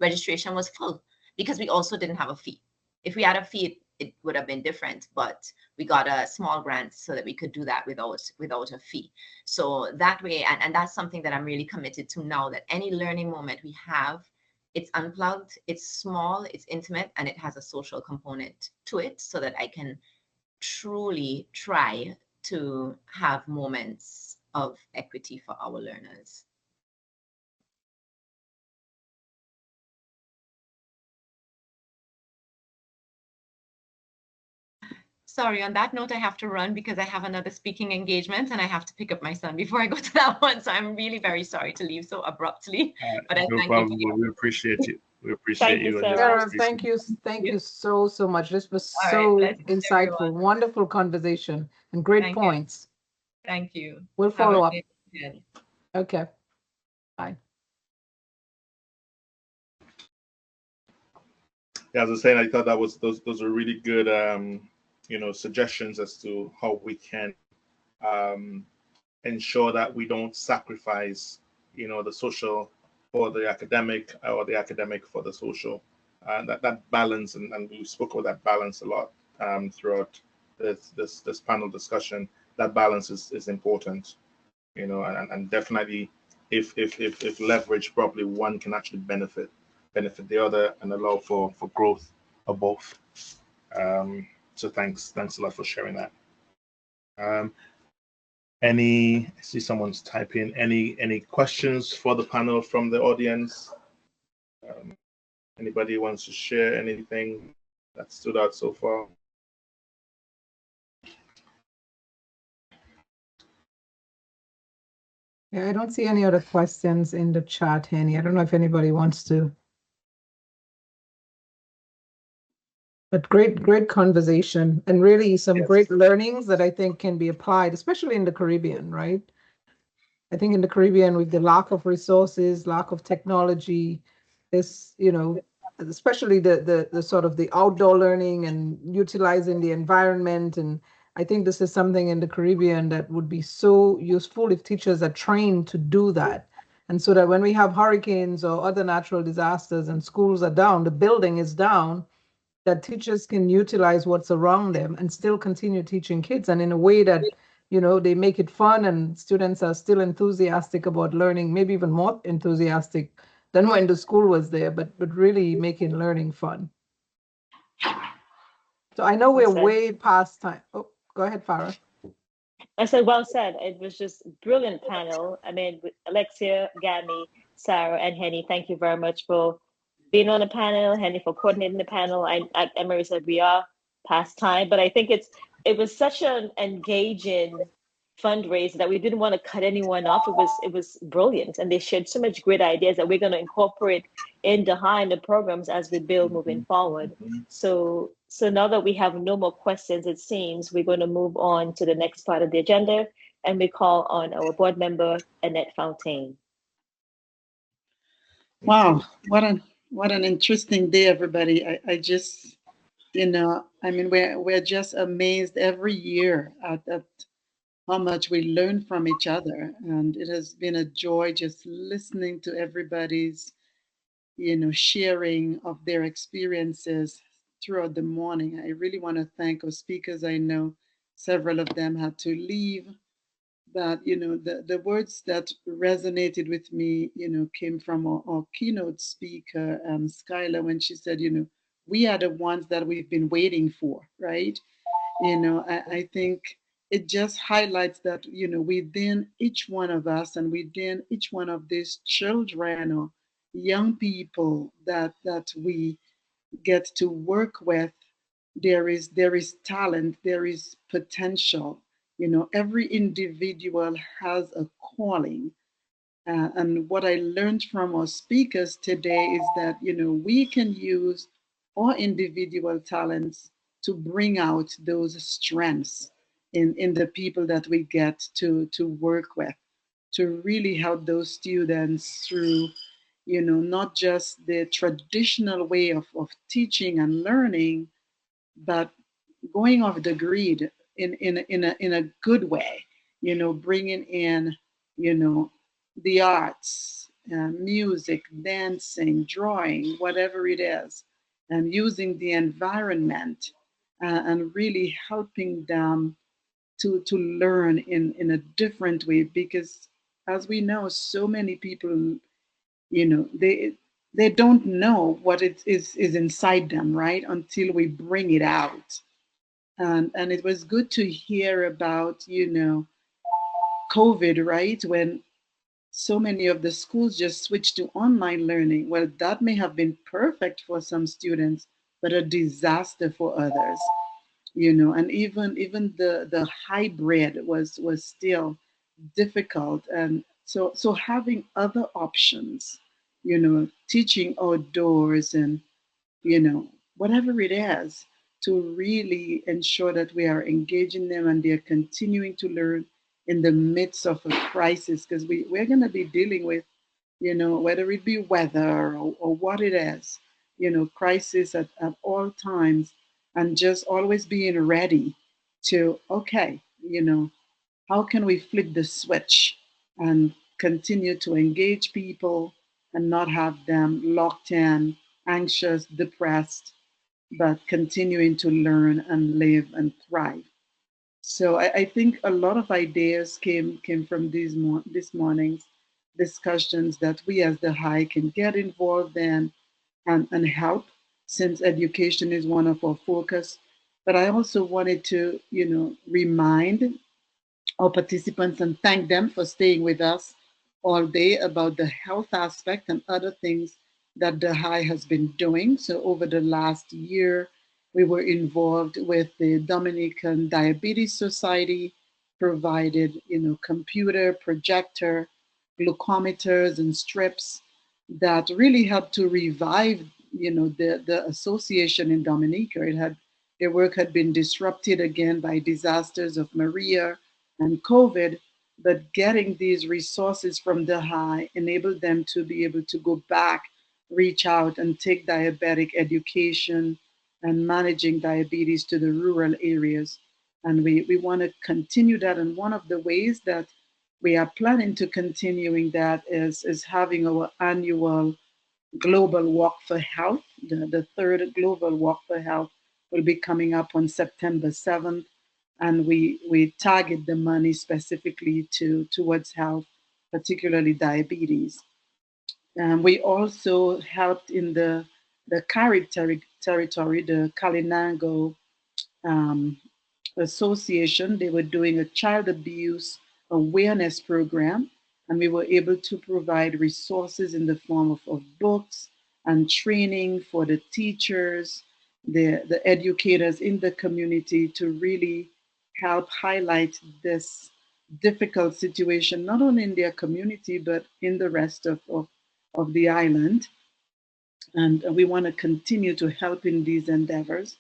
registration was full because we also didn't have a fee. If we had a fee, it would have been different, but we got a small grant so that we could do that without a fee. So that way, and that's something that I'm really committed to now, that any learning moment we have, it's unplugged, it's small, it's intimate, and it has a social component to it so that I can truly try to have moments of equity for our learners. Sorry, on that note, I have to run because I have another speaking engagement and I have to pick up my son before I go to that one. So I'm really very sorry to leave so abruptly. But I no thank problem. you. We appreciate you. We appreciate you. Sarah, thank you so much. This was so insightful, wonderful conversation and great points. Thank you. We'll follow up. Okay. Bye. Yeah, as I was saying, I thought that was those are really good you know, suggestions as to how we can ensure that we don't sacrifice, you know, the social for the academic or the academic for the social. That balance, and we spoke about that balance a lot throughout this panel discussion. That balance is important, you know, and definitely if leveraged properly, one can actually benefit the other and allow for growth of both. So thanks a lot for sharing that. I see someone's typing. Any questions for the panel from the audience? Anybody wants to share anything that stood out so far? Yeah, I don't see any other questions in the chat, Henny. I don't know if anybody wants to. But great conversation and really some great learnings that I think can be applied, especially in the Caribbean, right? I think in the Caribbean, with the lack of resources, lack of technology, this, you know, especially the sort of the outdoor learning and utilizing the environment. And I think this is something in the Caribbean that would be so useful if teachers are trained to do that. And so that when we have hurricanes or other natural disasters and schools are down, the building is down, that teachers can utilize what's around them and still continue teaching kids, and in a way that, you know, they make it fun and students are still enthusiastic about learning, maybe even more enthusiastic than when the school was there, but really making learning fun. So I know we're way past time. Oh, go ahead, Farah. I said, well said. It was just brilliant panel. I mean, Alexia, Gami, Sarah, and Henny, thank you very much for being on the panel. Henny for coordinating the panel. Emery said we are past time, but I think it was such an engaging fundraiser that we didn't want to cut anyone off. It was brilliant, and they shared so much great ideas that we're going to incorporate in the programs as we build moving forward. So now that we have no more questions, it seems we're going to move on to the next part of the agenda, and we call on our board member, Annette Fontaine. Wow, what an interesting day, everybody. I just, you know, I mean, we're just amazed every year at how much we learn from each other, and it has been a joy just listening to everybody's, you know, sharing of their experiences throughout the morning. I really want to thank our speakers. I know several of them had to leave, but you know, the words that resonated with me, you know, came from our keynote speaker, Skylar, when she said, you know, we are the ones that we've been waiting for, right? You know, I think it just highlights that, you know, within each one of us and within each one of these children or young people that we get to work with, there is talent, there is potential. You know, every individual has a calling. And what I learned from our speakers today is that, you know, we can use or individual talents to bring out those strengths in the people that we get to work with, to really help those students through, not just the traditional way of teaching and learning, but going off the grid in a good way, bringing in, the arts, music, dancing, drawing, whatever it is, and using the environment, and really helping them to learn in a different way. Because as we know, so many people, they don't know what it is inside them, right, until we bring it out. And it was good to hear about, COVID, right, when so many of the schools just switched to online learning. Well, that may have been perfect for some students, but a disaster for others. And even the hybrid was still difficult. And so having other options, teaching outdoors, and whatever it is, to really ensure that we are engaging them and they're continuing to learn in the midst of a crisis, because we're going to be dealing with, whether it be weather or what it is, crisis at all times, and just always being ready to, okay, how can we flip the switch and continue to engage people and not have them locked in, anxious, depressed, but continuing to learn and live and thrive. So I think a lot of ideas came from this morning's discussions that we as the high can get involved in, and help, since education is one of our focus. But I also wanted to, remind our participants and thank them for staying with us all day about the health aspect and other things that the High has been doing. So over the last year, we were involved with the Dominican Diabetes Society, provided, computer, projector, glucometers, and strips that really helped to revive, the association in Dominica. Their work had been disrupted again by disasters of Maria and COVID, but getting these resources from the high enabled them to be able to go back, reach out, and take diabetic education and managing diabetes to the rural areas. And we want to continue that. And one of the ways that we are planning to continuing that is having our annual Global Walk for Health. The third Global Walk for Health will be coming up on September 7th. And we target the money specifically towards health, particularly diabetes. We also helped in the Carib territory, the Kalinango Association. They were doing a child abuse awareness program, and we were able to provide resources in the form of books and training for the teachers, the educators in the community, to really help highlight this difficult situation, not only in their community, but in the rest of the island. And we want to continue to help in these endeavors.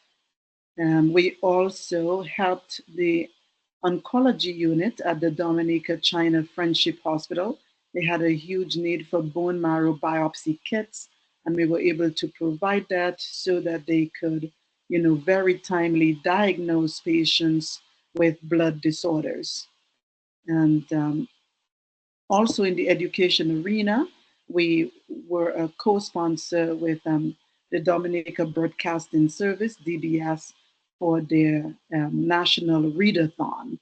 We also helped the oncology unit at the Dominica China Friendship Hospital. They had a huge need for bone marrow biopsy kits, and we were able to provide that so that they could, very timely diagnose patients with blood disorders. And also in the education arena, we were a co-sponsor with the Dominica Broadcasting Service, DBS, for their national readathon.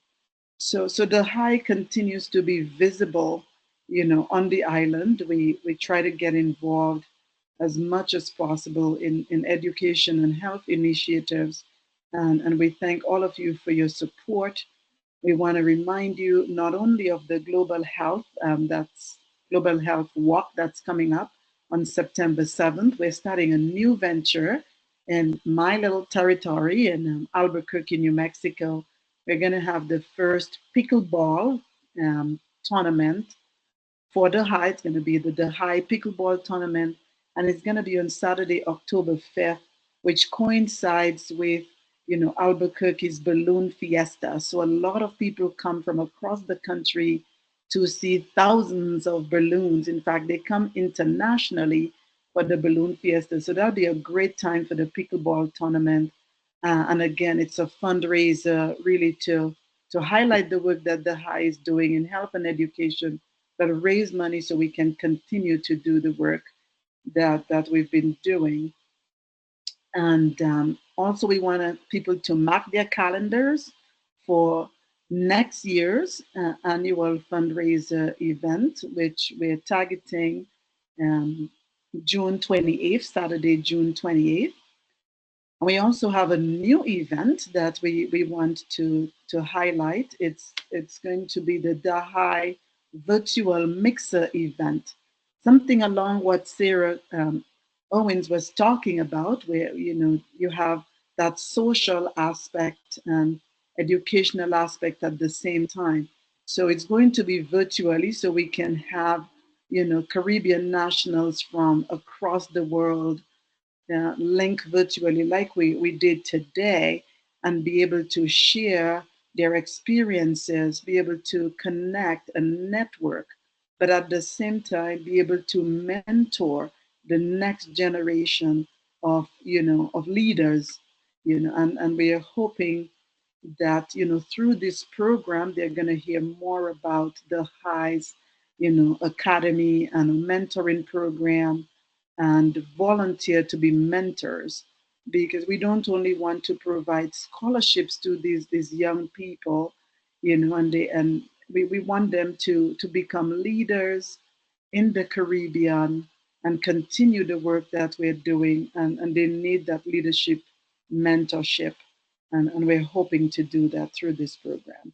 So the high continues to be visible, on the island. We try to get involved as much as possible in education and health initiatives. And we thank all of you for your support. We want to remind you not only of the that's Global Health Walk that's coming up on September 7th. We're starting a new venture in my little territory in Albuquerque, New Mexico. We're going to have the first pickleball tournament for the high. It's going to be the high pickleball tournament, and it's going to be on Saturday, October 5th which coincides with, Albuquerque's balloon fiesta. So a lot of people come from across the country to see thousands of balloons. In fact, they come internationally for the balloon fiesta. So that'll be a great time for the pickleball tournament. And again, it's a fundraiser really to highlight the work that the high is doing in health and education, but raise money so we can continue to do the work that we've been doing. And also, we want people to mark their calendars for next year's annual fundraiser event, which we're targeting June 28th, Saturday, June 28th. We also have a new event that we want to highlight. It's going to be the Dahai Virtual Mixer event, something along what Sarah Owens was talking about, where you have that social aspect and educational aspect at the same time. So it's going to be virtually, so we can have Caribbean nationals from across the world link virtually like we did today and be able to share their experiences, be able to connect and network, but at the same time be able to mentor the next generation of leaders, and we are hoping that through this program they're going to hear more about the highs academy and a mentoring program and volunteer to be mentors, because we don't only want to provide scholarships to these young people, and we want them to become leaders in the Caribbean and continue the work that we're doing, and they need that leadership mentorship, and we're hoping to do that through this program.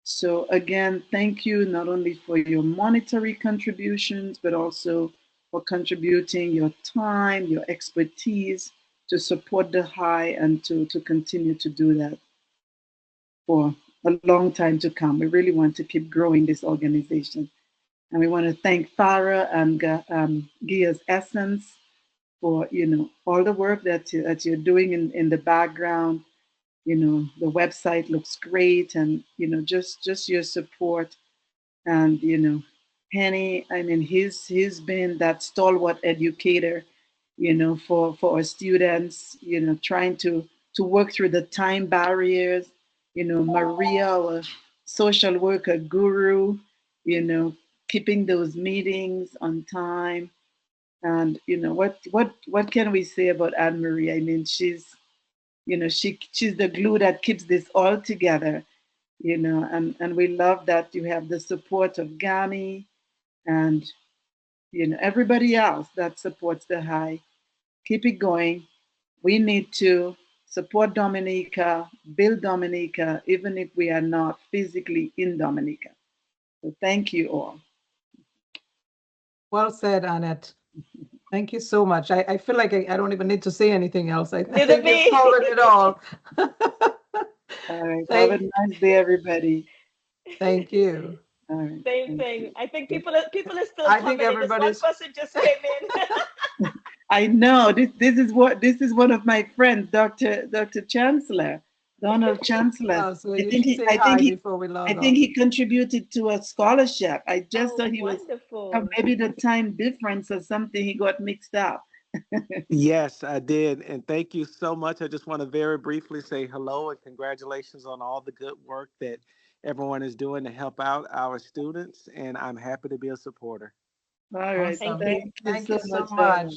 So again, thank you not only for your monetary contributions, but also for contributing your time, your expertise to support the high and to continue to do that for a long time to come. We really want to keep growing this organization. And we want to thank Farah and Gia's Essence for all the work that you're doing in the background. The website looks great, and just your support. And Henny, I mean, he's been that stalwart educator, for our students, trying to work through the time barriers. Maria, our social worker guru, keeping those meetings on time. And what can we say about Anne Marie? I mean, she's the glue that keeps this all together, and we love that you have the support of Gami and everybody else that supports the high. Keep it going. We need to support Dominica, build Dominica, even if we are not physically in Dominica. So thank you all. Well said, Annette. Thank you so much. I feel like I don't even need to say anything else. I Neither think me. you've covered it all. All right. Have a nice day, everybody. Thank you. All right. Same thank thing. you. I think people are still I think coming in. This one everybody's person just came in. I know this is one of my friends, Dr. Chancellor, Donald Chancellor. Oh, so you should say hi before we log I off. think he contributed to a scholarship. I just saw he was Wonderful. maybe the time difference or something, he got mixed up. Yes, I did. And thank you so much. I just want to very briefly say hello and congratulations on all the good work that everyone is doing to help out our students. And I'm happy to be a supporter. All right. Awesome. Thank you Thank you so much. much.